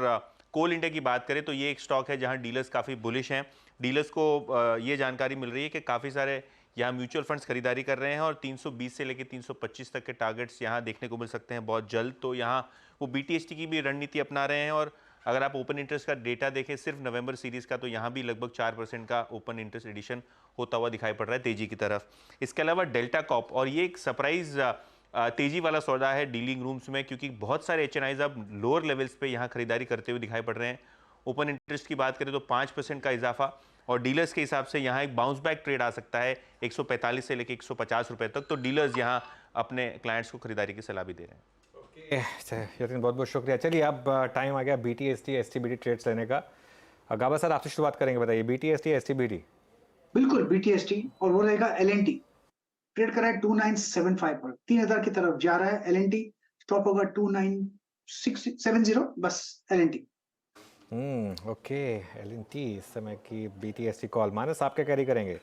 कोल इंडिया की बात करें तो ये एक स्टॉक है जहां डीलर्स काफ़ी बुलिश हैं। डीलर्स को ये जानकारी मिल रही है कि काफ़ी सारे यहाँ म्यूचुअल फंड्स खरीदारी कर रहे हैं और 320 से लेकर 325 तक के टारगेट्स यहाँ देखने को मिल सकते हैं बहुत जल्द। तो यहाँ वो BTST की भी रणनीति अपना रहे हैं और अगर आप ओपन इंटरेस्ट का डेटा देखें सिर्फ नवंबर सीरीज़ का, तो यहाँ भी लगभग 4% का ओपन इंटरेस्ट एडिशन होता हुआ दिखाई पड़ रहा है तेजी की तरफ। इसके अलावा डेल्टा कॉप, और ये एक सरप्राइज तेजी वाला सौदा है डीलिंग रूम्स में क्योंकि बहुत सारे HNIs अब लोअर लेवल्स पे यहाँ खरीदारी करते हुए दिखाई पड़ रहे हैं। ओपन इंटरेस्ट की बात करें तो 5% का इजाफा और डीलर्स के हिसाब से यहाँ एक बाउंस बैक ट्रेड आ सकता है 145 से लेकर 150 रुपए तक। तो डीलर्स यहाँ अपने क्लाइंट्स को खरीदारी की सलाह भी दे रहे हैं। यतिन, बहुत बहुत शुक्रिया। चलिए अब टाइम आ गया BTST STBT ट्रेड्स लेने का। गाबा सर, आपसे शुरुआत करेंगे, बताइए BTST STBT। बिल्कुल BTST, और वो रहेगा LNT। ट्रेड कर रहा है 2975 पर, 3000 की तरफ जा रहा है। LNT स्टॉप होगा 29670, बस LNT। ओके, LNT इस समय की BTST कॉल। मानस, आप क्या कैरी करेंगे?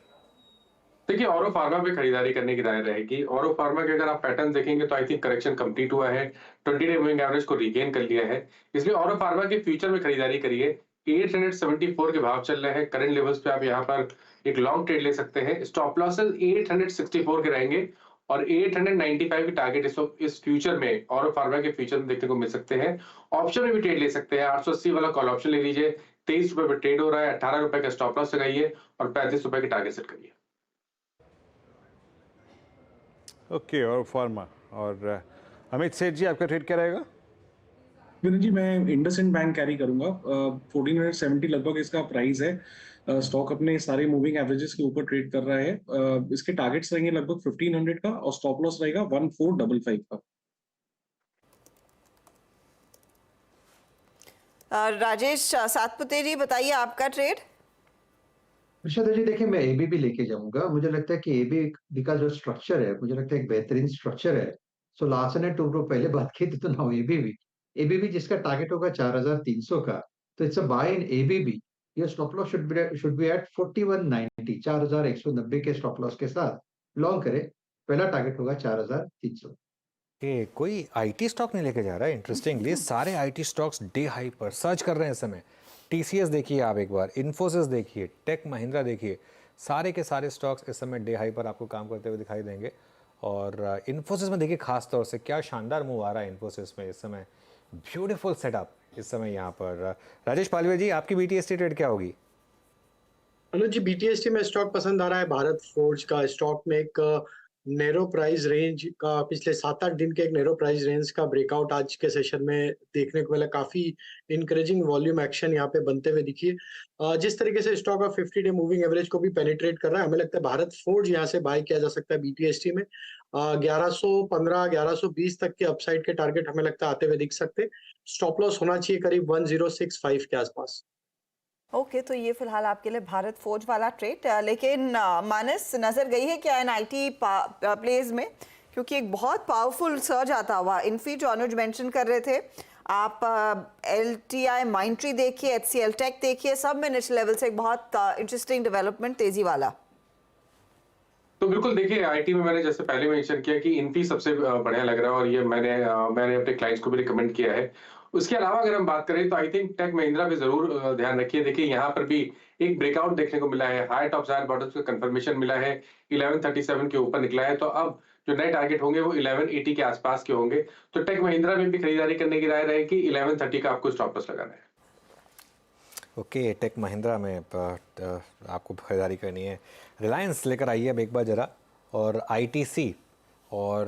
देखिए, ऑरो फार्मा पे खरीदारी करने की राय रहेगी। ऑरो फार्मा के अगर आप पैटर्न देखेंगे तो आई थिंक करेक्शन कंप्लीट हुआ है। 20 डे मूविंग एवरेज को रीगेन कर लिया है, इसलिए ऑरो फार्मा के फ्यूचर में खरीदारी करिए। 874 के भाव चल रहे हैं करंट लेवल्स पे, आप यहाँ पर एक लॉन्ग ट्रेड ले सकते हैं। स्टॉप लॉसेस 864 के रहेंगे और 895 की टारगेट इस फ्यूचर में ऑरो फार्मा के फ्यूचर में देखने को मिल सकते हैं। ऑप्शन में भी ट्रेड ले सकते हैं। 880 वाला कॉल ऑप्शन ले लीजिए। 23 रुपए पे ट्रेड हो रहा है। 18 रुपए का स्टॉप लॉस लगाइए और 35 रुपए की टारगेट सेट करिए। ओके, और फार्मा। और अमित सेठ जी, आपका ट्रेड क्या रहेगा? विनय जी, मैं इंडसइंड बैंक कैरी करूंगा। 1470 लगभग इसका प्राइस है। स्टॉक अपने सारे मूविंग एवरेजेस के ऊपर ट्रेड कर रहा है। इसके टारगेट्स रहेंगे लगभग 1500 का और स्टॉप लॉस रहेगा 1455 का। राजेश सातपुते जी, बताइए आपका ट्रेड। विशाल जी, देखिए मैं एबीबी लेके जाऊंगा। मुझे लगता है कि एबीबी का जो स्ट्रक्चर है, मुझे लगता है एक बेहतरीन स्ट्रक्चर है। सो लार्सन ने 2 पहले बात की थी, तो नाउ एबीबी जिसका टारगेट होगा 4300 का, तो it's a buy in ABB. Your stop loss should be at 4190, 4190 के स्टॉप लॉस के साथ लॉन्ग करे। पहला टारगेट होगा 4300। कोई आईटी स्टॉक नहीं लेके जा रहा है। इंटरेस्टिंगली सारे आईटी स्टॉक्स डे हाई पर सर्च कर रहे हैं इस समय। TCS देखिए आप एक बार, इन्फोसिस देखिए, टेक महिंद्रा देखिए, सारे के सारे स्टॉक्स इस समय डे हाई पर आपको काम करते हुए दिखाई देंगे। और इन्फोसिस में देखिए खास तौर से क्या शानदार मूव आ रहा है इन्फोसिस में इस समय। ब्यूटीफुल सेटअप इस समय यहाँ पर। राजेश पालवे जी, आपकी BTST ट्रेड क्या होगी? अनुज जी, BTST में स्टॉक पसंद आ रहा है। भारत फोर्ज का स्टॉक में एक नैरो प्राइस रेंज का, पिछले 7-8 दिन के एक नैरो प्राइस रेंज का ब्रेकआउट आज के सेशन में देखने को मिला। काफी इंकरेजिंग वॉल्यूम एक्शन यहाँ पे बनते हुए दिखिए। जिस तरीके से stock of 50 day moving average को भी पेनिट्रेट कर रहा है, हमें लगता है भारत फोर्ज यहाँ से बाय किया जा सकता है BTST में। 1115 1120 तक के अपसाइड के टारगेट हमें लगता है आते हुए दिख सकते। स्टॉप लॉस होना चाहिए करीब 1065 के आसपास। ओके, तो ये फिलहाल आपके लिए भारत फोर्ज वाला ट्रेड। लेकिन मानस, नजर गई है क्या एनआईटी प्लेज में, क्योंकि एक बहुत पावरफुल सर्ज आता हुआ इन्फी जो अनुज मेंशन कर रहे थे, आप एलटीआई माइंट्री देखिए, एचसीएल टेक देखिए, सब में निच लेवल से एक बहुत इंटरेस्टिंग डेवलपमेंट तेजी वाला। तो बिल्कुल देखिए, आईटी में मैंने जैसे पहले मेंशन किया कि इन्फी सबसे बढ़िया लग रहा है और ये मैंने अपने क्लाइंट्स को भी रिकमेंड किया है। उसके अलावा अगर हम बात करें तो आई थिंक टेक महिंद्रा पे जरूर ध्यान रखिए। देखिए यहाँ पर भी एक ब्रेकआउट देखने को मिला है, हाई टॉप्स हाई बॉटम्स का कंफर्मेशन मिला है, 1137 के ऊपर निकला है। तो अब जो नए टारगेट होंगे वो 1180 के आसपास के होंगे। तो टेक महिंद्रा में भी खरीदारी करने की राय रहेगी, 1130 का आपको स्टॉप लॉस लगाना है। ओके, टेक महिंद्रा में आपको खरीदारी करनी है। रिलायंस लेकर आइए अब एक बार ज़रा, और आईटीसी, और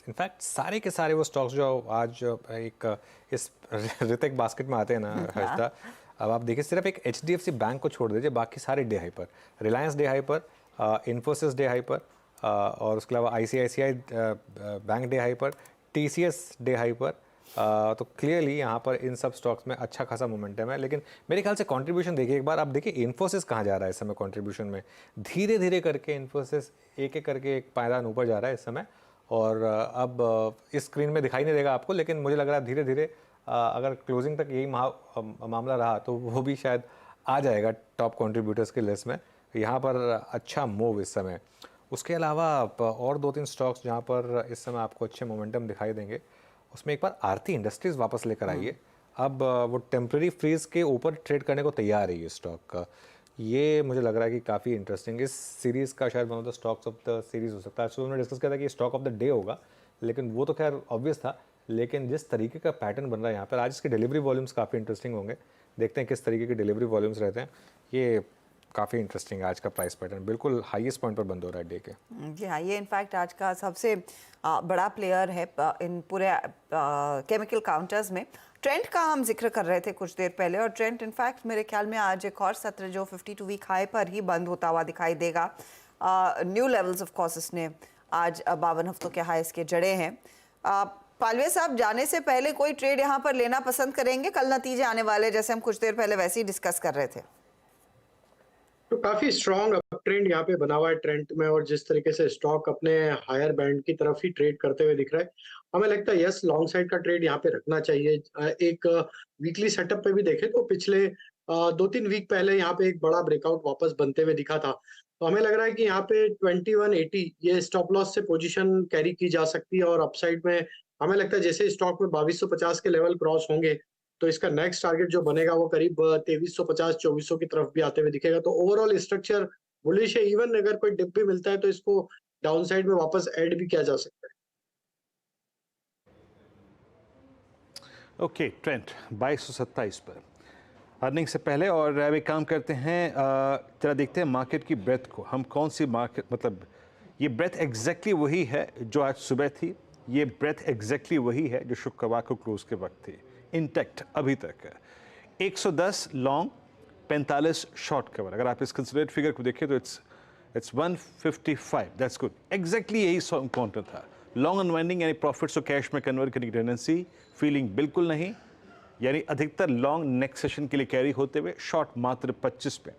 इनफैक्ट सारे के सारे वो स्टॉक्स जो आज एक इस ऋतिक बास्केट में आते हैं ना हर्षदा, अब आप देखिए सिर्फ एक एचडीएफसी बैंक को छोड़ दीजिए, बाकी सारे डे हाई पर। रिलायंस डे हाई पर, इन्फोसिस डे हाई पर, और उसके अलावा आईसीआईसीआई बैंक डे हाई पर, टीसीएस डे हाई पर। तो क्लियरली यहाँ पर इन सब स्टॉक्स में अच्छा खासा मोमेंटम है। लेकिन मेरे ख्याल से कंट्रीब्यूशन देखिए एक बार, आप देखिए इन्फोसिस कहाँ जा रहा है इस समय कंट्रीब्यूशन में। धीरे धीरे करके इन्फोसिस एक एक करके एक पायदान ऊपर जा रहा है इस समय, और अब इस स्क्रीन में दिखाई नहीं देगा आपको, लेकिन मुझे लग रहा है धीरे धीरे अगर क्लोजिंग तक यही मामला रहा तो वो भी शायद आ जाएगा टॉप कंट्रीब्यूटर्स की लिस्ट में। यहाँ पर अच्छा मूव इस समय। उसके अलावा और 2-3 स्टॉक्स जहाँ पर इस समय आपको अच्छे मोमेंटम दिखाई देंगे, उसमें एक बार आरती इंडस्ट्रीज वापस लेकर आइए। अब वो टेम्प्रेरी फ्रीज के ऊपर ट्रेड करने को तैयार है ये स्टॉक। ये मुझे लग रहा है कि काफ़ी इंटरेस्टिंग इस सीरीज़ का शायद one of the stocks of the series हो सकता है। सो हमने डिस्कस किया था कि स्टॉक ऑफ द डे होगा, लेकिन वो तो खैर ऑब्वियस था, लेकिन जिस तरीके का पैटर्न बन रहा है यहाँ पर आज, इसके डिलीवरी वॉल्यूम्स काफ़ी इंटरेस्टिंग होंगे। देखते हैं किस तरीके के डिलीवरी वॉल्यूम्स रहते हैं। ये काफ़ी इंटरेस्टिंग है आज का प्राइस पैटर्न, बिल्कुल हाईएस्ट पॉइंट पर बंद हो रहा है डे के। जी हाँ, ये इनफैक्ट आज का सबसे बड़ा प्लेयर है इन पूरे केमिकल काउंटर्स में। ट्रेंड का हम जिक्र कर रहे थे कुछ देर पहले, और ट्रेंड इनफैक्ट मेरे ख्याल में आज एक और सत्र जो 52 वीक हाई पर ही बंद होता हुआ दिखाई देगा। न्यू लेवल्स ऑफ कोर्स इसने आज 52 हफ्तों के हाई इसके जड़े हैं। पालवे साहब, जाने से पहले कोई ट्रेड यहाँ पर लेना पसंद करेंगे? कल नतीजे आने वाले, जैसे हम कुछ देर पहले वैसे ही डिस्कस कर रहे थे। तो काफी स्ट्रॉन्ग अप ट्रेंड यहाँ पे बना हुआ है ट्रेंड में, और जिस तरीके से स्टॉक अपने हायर बैंड की तरफ ही ट्रेड करते हुए दिख रहा है, हमें लगता है यस लॉन्ग साइड का ट्रेड यहाँ पे रखना चाहिए। एक वीकली सेटअप पे भी देखें तो पिछले 2-3 वीक पहले यहाँ पे एक बड़ा ब्रेकआउट वापस बनते हुए दिखा था। तो हमें लग रहा है कि यहाँ पे 2180 ये स्टॉप लॉस से पोजीशन कैरी की जा सकती है, और अपसाइड में हमें लगता है जैसे स्टॉक में 2250 के लेवल क्रॉस होंगे तो इसका नेक्स्ट टारगेट जो बनेगा वो करीब 2350-2400 की तरफ भी आते हुए दिखेगा। तो ओवरऑल स्ट्रक्चर बुलिश है। इवन अगर कोई डिप भी मिलता है तो इसको डाउन साइड में वापस ऐड भी किया जा सकता है। ओके, ट्रेंड 2227 पर अर्निंग से पहले, और अब एक काम करते हैं, जरा देखते हैं मार्केट की ब्रेथ को। हम कौन सी मार्केट, मतलब ये ब्रेथ एग्जैक्टली वही है जो आज सुबह थी, ये ब्रेथ एग्जैक्टली वही है जो शुक्रवार को क्लोज के वक्त थी, इंटैक्ट अभी तक। 110 लॉन्ग, 45 शॉर्ट कवर। अगर आप इस कंसिडरेट फिगर को देखें तो इट्स 155, दैट्स गुड। एग्जैक्टली यही काउंटर था। लॉन्ग अनवाइंडिंग यानी प्रॉफिट्स को कैश में कन्वर्ट करने की टेंडेंसी, फीलिंग बिल्कुल नहीं, यानी अधिकतर लॉन्ग नेक्स्ट सेशन के लिए कैरी होते हुए, शॉर्ट मात्र 25 पे।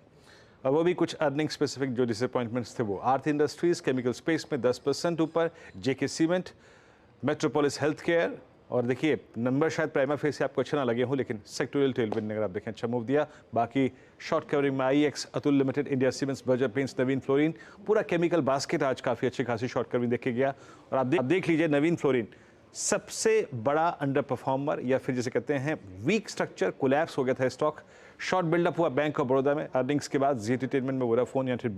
और वो भी कुछ अर्निंग स्पेसिफिक जो डिसअपॉइंटमेंट्स थे वो। आरती इंडस्ट्रीज केमिकल स्पेस में 10% ऊपर, जेके सीमेंट, मेट्रोपोलिस हेल्थ केयर, और देखिए नंबर शायद प्राइमा फेस से आपको अच्छा ना लगे हों, लेकिन सेक्टोरियल टेलविंड ने अगर आप देखें अच्छा मूव दिया। बाकी शॉर्ट कवरिंग में IEX, Atul Limited, India Cements, Berger Paints, Navin Fluorine, पूरा केमिकल बास्केट आज काफ़ी अच्छी खासी शॉर्ट कवरिंग देखे गया। और आप देख लीजिए नवीन फ्लोरिन सबसे बड़ा अंडर परफॉर्मर, या फिर जिसे कहते हैं वीक स्ट्रक्चर, कोलैप्स हो गया था स्टॉक। शॉर्ट बिल्डअप हुआ बैंक ऑफ बड़ौदा में अर्निंग्स के बाद। जी एंटरटेनमेंट में वोडाफोन, यूनाइटेड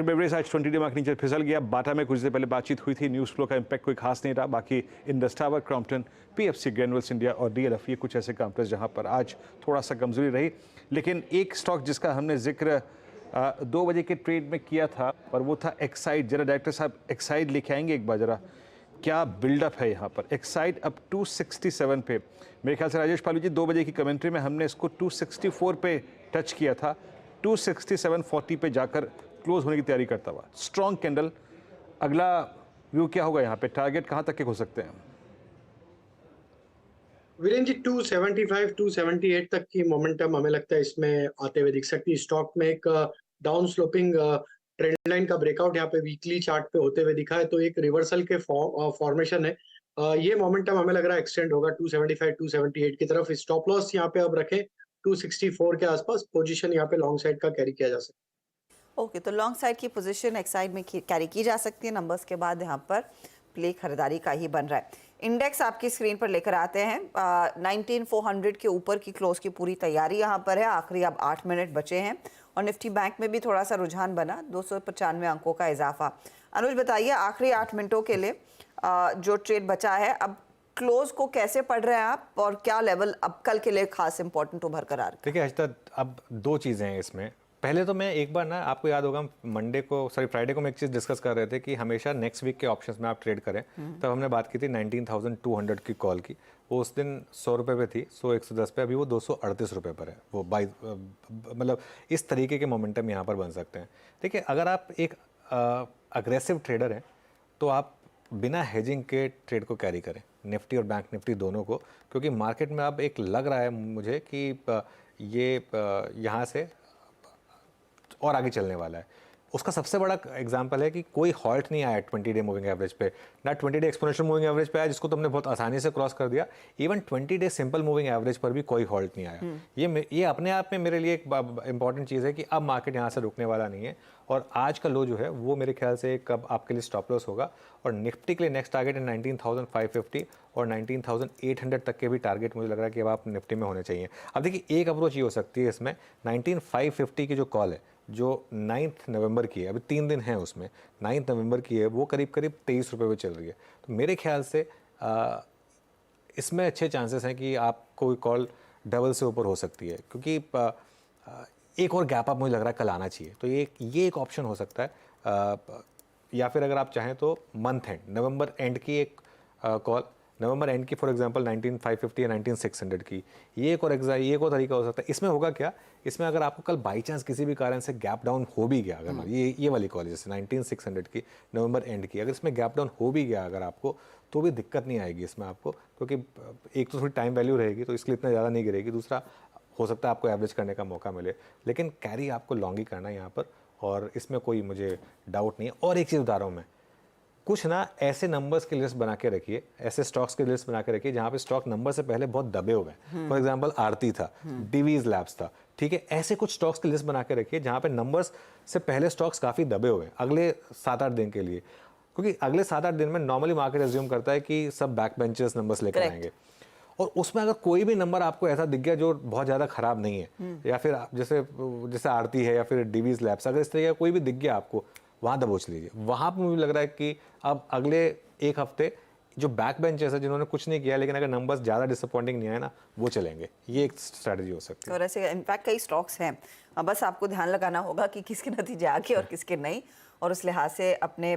ब्रेवरीज आज 20 डे मार्क नीचे फिसल गया। बाटा में कुछ देर पहले बातचीत हुई थी, न्यूज़ फ्लो का इंपैक्ट कोई खास नहीं रहा। बाकी Indus tower, Crompton, PFC, ग्रैन्युल्स India और डीएलएफ, ये कुछ ऐसे काउंटर्स जहां पर आज थोड़ा सा कमजोरी रही। लेकिन एक स्टॉक जिसका हमने जिक्र 2 बजे के ट्रेड में किया था, और वो था एक्साइड। जरा डायरेक्टर साहब एक्साइड लेके आएंगे एक बार, जरा क्या बिल्डअप है यहाँ पर। एक्साइड अब 267 पे, मेरे ख्याल से राजेश पालू जी 2 बजे की कमेंट्री में हमने इसको 264 पे टच किया था। 267.40 पे जाकर क्लोज होने की तैयारी करता हुआ, स्ट्रॉन्ग कैंडल। अगला व्यू क्या होगा यहाँ पे, टारगेट कहाँ तक के हो सकते हैं? वीरेंद्र जी 275 278 तक की मोमेंटम हमें लगता है इसमें आते हुए दिख सकती है। स्टॉक में एक डाउन स्लोपिंग ट्रेंड लाइन का ब्रेकआउट यहाँ पे वीकली चार्ट पे होते हुए दिखा है, तो एक रिवर्सल के फॉर्मेशन है। ये मोमेंटम हमें लग रहा है एक्सटेंड होगा 275 278 की तरफ। स्टॉप लॉस यहाँ पे अब रखें 264 के आसपास, पोजीशन यहाँ पे लॉन्ग साइड का कैरी किया जा सकता है। ओके, तो लॉन्ग साइड की पोजीशन एक साइड में कैरी की जा सकती है। नंबर्स के बाद यहाँ पर प्ले खरीदारी का ही बन रहा है। इंडेक्स आपकी स्क्रीन पर लेकर आते हैं। 19400 के ऊपर की क्लोज की पूरी तैयारी यहाँ पर है। आखिरी अब 8 मिनट बचे हैं और निफ्टी बैंक में भी थोड़ा सा रुझान बना, 295 अंकों का इजाफा। अनुज बताइए, आखिरी 8 मिनटों के लिए जो ट्रेड बचा है, अब क्लोज को कैसे पढ़ रहे हैं आप और क्या लेवल अब कल के लिए खास इंपॉर्टेंट उभर कर आ रहा है? देखिए हर्षिता, अब 2 चीज़ें हैं इसमें। पहले तो मैं एक बार ना, आपको याद होगा फ्राइडे को मैं एक चीज़ डिस्कस कर रहे थे कि हमेशा नेक्स्ट वीक के ऑप्शंस में आप ट्रेड करें। तब हमने बात की थी 19,200 की कॉल की। वो उस दिन 100 रुपये पे थी, 100-110 पे, अभी वो 238 रुपये पर है। वो मतलब इस तरीके के मोमेंटम यहाँ पर बन सकते हैं। देखिए, अगर आप एक अग्रेसिव ट्रेडर हैं तो आप बिना हेजिंग के ट्रेड को कैरी करें, निफ्टी और बैंक निफ्टी दोनों को, क्योंकि मार्केट में अब एक लग रहा है मुझे कि ये यहाँ से और आगे चलने वाला है। उसका सबसे बड़ा एग्जांपल है कि कोई हॉल्ट नहीं आया 20 डे मूविंग एवरेज पे, ना 20 डे एक्सपोनेंशियल मूविंग एवरेज पे आया जिसको तुमने बहुत आसानी से क्रॉस कर दिया। Even 20 day simple moving average पर भी कोई हॉल्ट नहीं आया। ये अपने आप में मेरे लिए एक इंपॉर्टेंट चीज़ है कि अब मार्केट यहाँ से रुकने वाला नहीं है। और आज का लो जो है वो मेरे ख्याल से कब आपके लिए स्टॉप लॉस होगा। और निफ्टी के लिए नेक्स्ट टारगेट है 19,550 और 19,800 तक के भी टारगेट मुझे लग रहा है कि अब आप निफ्टी में होने चाहिए। अब देखिए, एक अप्रोच ये हो सकती है इसमें, 19,550 की जो कॉल है जो 9 नवंबर की है, अभी 3 दिन हैं उसमें, 9 नवंबर की है, वो करीब 23 रुपये पे चल रही है। तो मेरे ख्याल से इसमें अच्छे चांसेस हैं कि आपको कॉल डबल से ऊपर हो सकती है, क्योंकि एक और गैप अप मुझे लग रहा है कल आना चाहिए। तो ये एक ऑप्शन हो सकता है। या फिर अगर आप चाहें तो मंथ एंड, नवंबर एंड की एक कॉल, नवंबर एंड की फॉर एग्जांपल 19,550 या 19,600 की, ये एक और तरीका हो सकता है। इसमें होगा क्या, इसमें अगर आपको कल बाई चांस किसी भी कारण से गैप डाउन हो भी गया, अगर ये वाली कॉल जैसे 19,600 की नवंबर एंड की, अगर इसमें गैप डाउन हो भी गया अगर आपको, तो भी दिक्कत नहीं आएगी इसमें आपको, क्योंकि एक तो थोड़ी टाइम वैल्यू रहेगी तो इसलिए इतना ज़्यादा नहीं गिरेगी। दूसरा, हो सकता है आपको एवरेज करने का मौका मिले, लेकिन कैरी आपको लॉन्ग ही करना है यहाँ पर, और इसमें कोई मुझे डाउट नहीं है। और एक चीज़ बता रहा हूँ मैं, कुछ ना ऐसे नंबर्स की लिस्ट बना के रखिए, ऐसे स्टॉक्स की लिस्ट बना के रखिए जहाँ पे स्टॉक नंबर से पहले बहुत दबे हुए हैं। फॉर एग्जांपल आरती था, डिवीज लैब्स था, ठीक है। ऐसे कुछ स्टॉक्स की लिस्ट बना के रखिए जहाँ पे नंबर्स से पहले स्टॉक्स काफ़ी दबे हुए हैं अगले 7-8 दिन के लिए, क्योंकि अगले 7-8 दिन में नॉर्मली मार्केट एज्यूम करता है कि सब बैक बेंचर्स नंबर्स लेकर आएंगे। और उसमें अगर कोई भी नंबर आपको ऐसा दिख गया जो बहुत ज़्यादा खराब नहीं है, या फिर जैसे आरती है या फिर डिवीज लैब्स, अगर इस तरह का कोई भी दिख गया आपको, वहाँ दबोच लीजिए। वहाँ पर मुझे लग रहा है कि अब अगले एक हफ्ते जो बैक बेंचर्स है जिन्होंने कुछ नहीं किया, लेकिन अगर नंबर्स ज़्यादा डिसअपॉइंटिंग नहीं आए ना, वो चलेंगे। ये एक स्ट्रैटेजी हो सकती है। और ऐसे इनफैक्ट कई स्टॉक्स हैं, बस आपको ध्यान लगाना होगा कि किसके नतीजे आगे और किसके नहीं, और उस लिहाज से अपने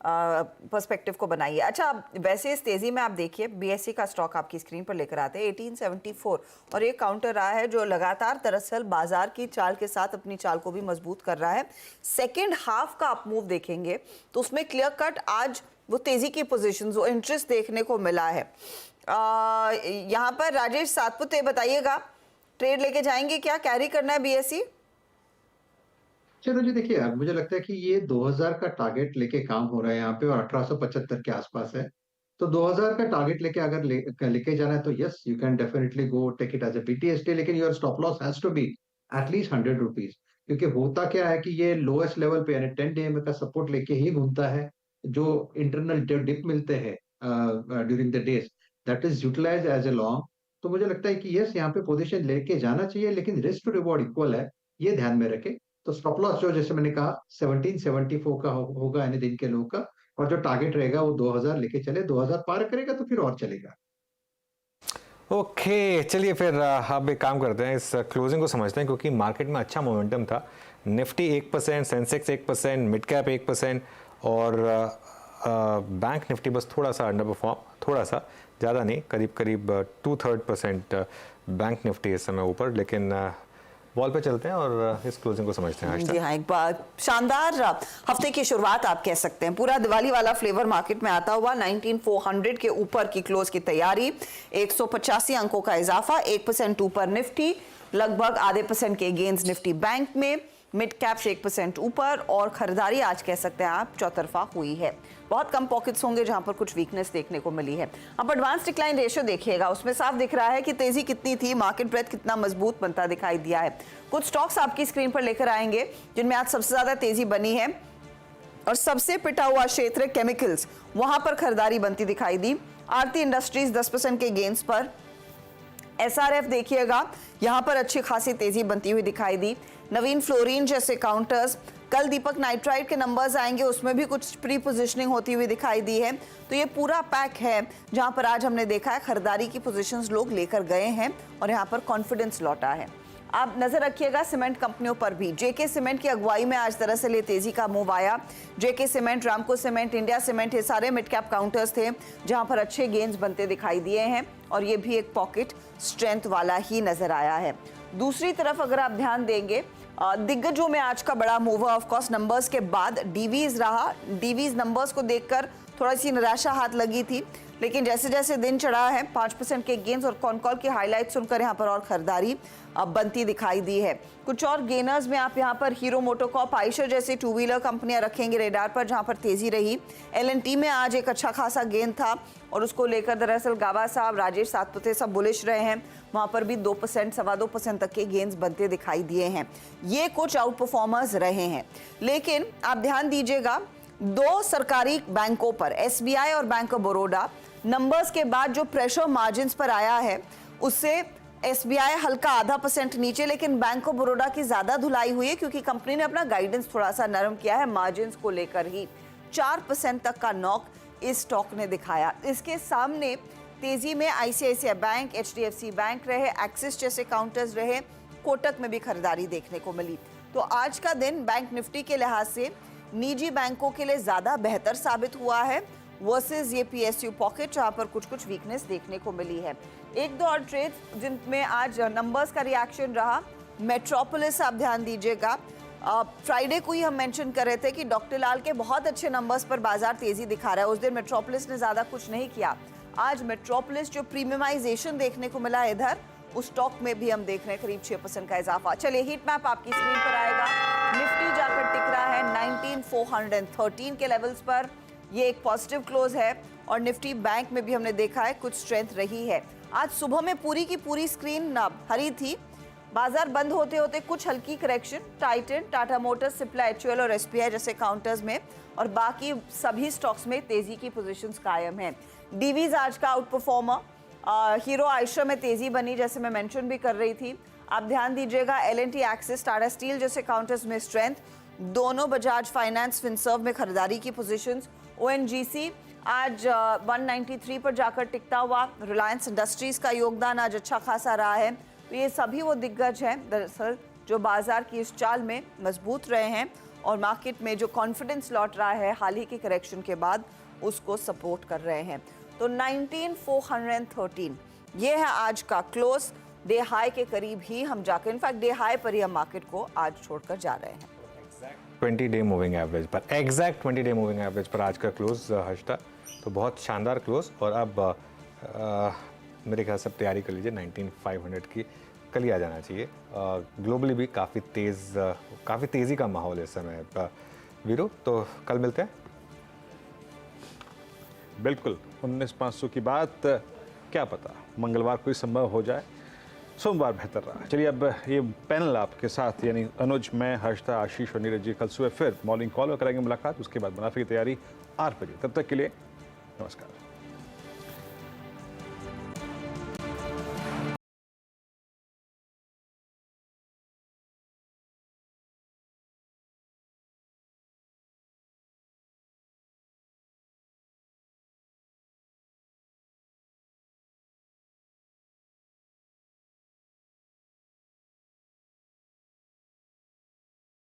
पर्सपेक्टिव को बनाइए। अच्छा, वैसे इस तेज़ी में आप देखिए, बीएसई का स्टॉक आपकी स्क्रीन पर लेकर आते हैं 1874, और ये काउंटर रहा है जो लगातार दरअसल बाजार की चाल के साथ अपनी चाल को भी मजबूत कर रहा है। सेकेंड हाफ का आप मूव देखेंगे तो उसमें क्लियर कट आज वो तेज़ी की पोजीशंस, वो इंटरेस्ट देखने को मिला है। यहाँ पर राजेश सातपुते बताइएगा, ट्रेड लेके जाएंगे क्या, कैरी करना है बीएसई? चलो जी, देखिए मुझे लगता है कि ये 2000 का टारगेट लेके काम हो रहा है यहाँ पे, और 1875 के आसपास है। तो 2000 का टारगेट लेके अगर लेके जाना है तो yes, you can definitely go take it as a BTST, लेकिन your stop loss has to be at least 100 rupees, क्योंकि होता क्या है कि ये लोएस्ट लेवल पे यानी 10 डे का सपोर्ट लेके ही घूमता है। जो इंटरनल डिप मिलते हैं during the days, that is utilise as a long. तो मुझे लगता है कि यस, यहाँ पे पोजीशन लेके जाना चाहिए, लेकिन रिस्क टू रिवॉर्ड इक्वल है, ये ध्यान में रखें। तो स्टॉप लॉस जो जैसे मैंने कहा 1774 का होगा यानी दिन के लो का, और जो टारगेट रहेगा वो 2000 लेके चले, 2000 पार करेगा तो फिर और चलेगा। ओके, चलिए फिर अब एक काम करते हैं, इस क्लोजिंग को समझते हैं, क्योंकि मार्केट में अच्छा मोमेंटम था। निफ्टी 1%, सेंसेक्स 1%, मिड कैप 1%, और बैंक निफ्टी बस थोड़ा सा अंडर परफॉर्म, थोड़ा सा, ज़्यादा नहीं, करीब 2/3% बैंक निफ्टी इस समय ऊपर। लेकिन वॉल पे चलते हैं और इस क्लोजिंग को समझते हैं। जी हाँ, एक बार शानदार हफ्ते की शुरुआत आप कह सकते हैं। पूरा दिवाली वाला फ्लेवर मार्केट में आता हुआ 19,400 के ऊपर की क्लोज की तैयारी, 185 अंकों का इजाफा, 1% ऊपर निफ्टी, लगभग आधे % के गेन्स निफ्टी बैंक में, मिड कैप से 1% ऊपर, और खरीदारी आज कह सकते हैं आप चौतरफा हुई है। बहुत कम पॉकेट्स होंगे जहां पर कुछ वीकनेस देखने को मिली है। अब एडवांस डिक्लाइन रेशियो देखिएगा, उसमें साफ दिख रहा है कि तेजी कितनी थी, मार्केट ब्रेथ कितना मजबूत बनता दिखाई दिया है। कुछ स्टॉक्स आपकी स्क्रीन पर लेकर आएंगे जिनमें आज सबसे ज्यादा तेजी बनी है, और सबसे पिटा हुआ क्षेत्र केमिकल्स, वहां पर खरीदारी बनती दिखाई दी। आरती इंडस्ट्रीज 10% के गेन्स पर। एसआरएफ देखिएगा, यहां पर अच्छी खासी तेजी बनती हुई दिखाई दी। नवीन फ्लोरीन जैसे काउंटर्स, कल दीपक नाइट्राइट के नंबर्स आएंगे, उसमें भी कुछ प्री पोजिशनिंग होती हुई दिखाई दी है। तो ये पूरा पैक है जहां पर आज हमने देखा है खरीदारी की पोजीशंस लोग लेकर गए हैं और यहां पर कॉन्फिडेंस लौटा है। आप नजर रखिएगा सीमेंट कंपनियों पर भी। जेके सीमेंट की अगुवाई में आज दरअसल ये तेजी का मूव आया। जेके सीमेंट, रामको सीमेंट, इंडिया सीमेंट, ये सारे मिड कैप काउंटर्स थे जहां पर अच्छे गेन्स बनते दिखाई दिए हैं, और ये भी एक पॉकेट स्ट्रेंथ वाला ही नजर आया है। दूसरी तरफ अगर आप ध्यान देंगे, दिग्गजों में आज का बड़ा मूव ऑफ कोर्स नंबर्स के बाद डीवीज रहा। डीवीज नंबर्स को देखकर थोड़ी सी निराशा हाथ लगी थी, लेकिन जैसे जैसे दिन चढ़ा है 5% के गेन्स और कॉल की हाईलाइट सुनकर यहाँ पर और खरीदारी बनती दिखाई दी है। कुछ और गेनर्स में आप यहाँ पर हीरो मोटोकॉर्प, आयशर जैसी टू व्हीलर कंपनियां रखेंगे रेडार पर, जहाँ पर तेजी रही। एलएनटी में आज एक अच्छा खासा गेन था और उसको लेकर दरअसल गाबा साहब, राजेश सातपुते सब बुलिश रहे हैं। वहाँ पर भी 2%, 2.25% तक के गेन्स बनते दिखाई दिए हैं। ये कुछ आउट परफॉर्मर्स रहे हैं, लेकिन आप ध्यान दीजिएगा दो सरकारी बैंकों पर, एसबीआई और बैंक ऑफ बड़ौदा, नंबर्स के बाद जो प्रेशर मार्जिन्स पर आया है उससे एसबीआई हल्का आधा % नीचे, लेकिन बैंक ऑफ बड़ौदा की ज्यादा धुलाई हुई है क्योंकि कंपनी ने अपना गाइडेंस थोड़ा सा नरम किया है मार्जिन्स को लेकर ही। 4% तक का नॉक इस स्टॉक ने दिखाया। इसके सामने तेजी में आईसीआईसीआई बैंक, एचडीएफसी बैंक रहे, एक्सिस जैसे काउंटर्स रहे, कोटक में भी खरीदारी देखने को मिली। तो आज का दिन बैंक निफ्टी के लिहाज से निजी बैंकों के लिए ज्यादा बेहतर साबित हुआ है वर्सेस ये पीएसयू पॉकेट जहां पर कुछ कुछ वीकनेस देखने को मिली है। एक दो और ट्रेड जिनमें आज नंबर्स का रिएक्शन रहा। मेट्रोपोलिस, आप ध्यान दीजिएगा, फ्राइडे को ही हम मेंशन कर रहे थे कि डॉक्टर लाल के बहुत अच्छे नंबर्स पर बाजार तेजी दिखा रहा है। उस दिन मेट्रोपोलिस ने ज्यादा कुछ नहीं किया। आज मेट्रोपोलिस जो प्रीमियमाइजेशन देखने को मिला इधर, उस स्टॉक में भी हम देख रहे हैं करीब 6% का इजाफा। चलिए हीट मैप आपकी स्क्रीन पर आएगा। निफ्टी जाकर टिक रहा है 19,413 के लेवल्स पर, ये एक पॉजिटिव क्लोज है, और निफ्टी बैंक में भी हमने देखा है कुछ स्ट्रेंथ रही है। आज सुबह में पूरी की पूरी स्क्रीन हरी थी। बाजार बंद होते होते कुछ हल्की correction Titan, Tata Motors, Cipla, HUL और एसबीआई जैसे काउंटर्स में, और बाकी सभी स्टॉक्स में तेजी की पोजीशंस कायम हैं। डीवीज आज का आउट परफॉर्मर, हीरो आयशर में तेजी बनी जैसे मैं मेंशन भी कर रही थी। आप ध्यान दीजिएगा एलएनटी, एक्सिस, टाटा स्टील जैसे काउंटर्स में स्ट्रेंथ, दोनों बजाज फाइनेंस, फिनसर्व में खरीदारी की पोजीशंस। ओएनजीसी आज 193 पर जाकर टिकता हुआ। रिलायंस इंडस्ट्रीज का योगदान आज अच्छा खासा रहा है। तो ये सभी वो दिग्गज हैं दरअसल जो बाजार की इस चाल में मजबूत रहे हैं और मार्केट में जो कॉन्फिडेंस लौट रहा है हाल ही के करेक्शन के बाद उसको सपोर्ट कर रहे हैं। तो 19,413 ये है आज का क्लोज। डे हाई के करीब ही हम जाकर, इनफैक्ट डे हाई पर ही हम मार्केट को आज छोड़कर जा रहे हैं। 20 डे मूविंग एवरेज पर, एग्जैक्ट 20 डे मूविंग एवरेज पर आज का क्लोज हर्षदा, तो बहुत शानदार क्लोज। और अब मेरे ख्याल से तैयारी कर लीजिए 19,500 की, कल ही आ जाना चाहिए। ग्लोबली भी काफ़ी तेज़ी का माहौल है इस समय वीरू, तो कल मिलते हैं। बिल्कुल 19,500 की बात क्या पता मंगलवार को ही संभव हो जाए, सोमवार बेहतर रहा। चलिए अब ये पैनल आपके साथ, यानी अनुज, मैं, हर्षदा, आशीष और नीरज जी, कल सुबह फिर मॉर्निंग कॉल करेंगे मुलाकात। उसके बाद मुनाफे की तैयारी 8 बजे। तब तक के लिए नमस्कार।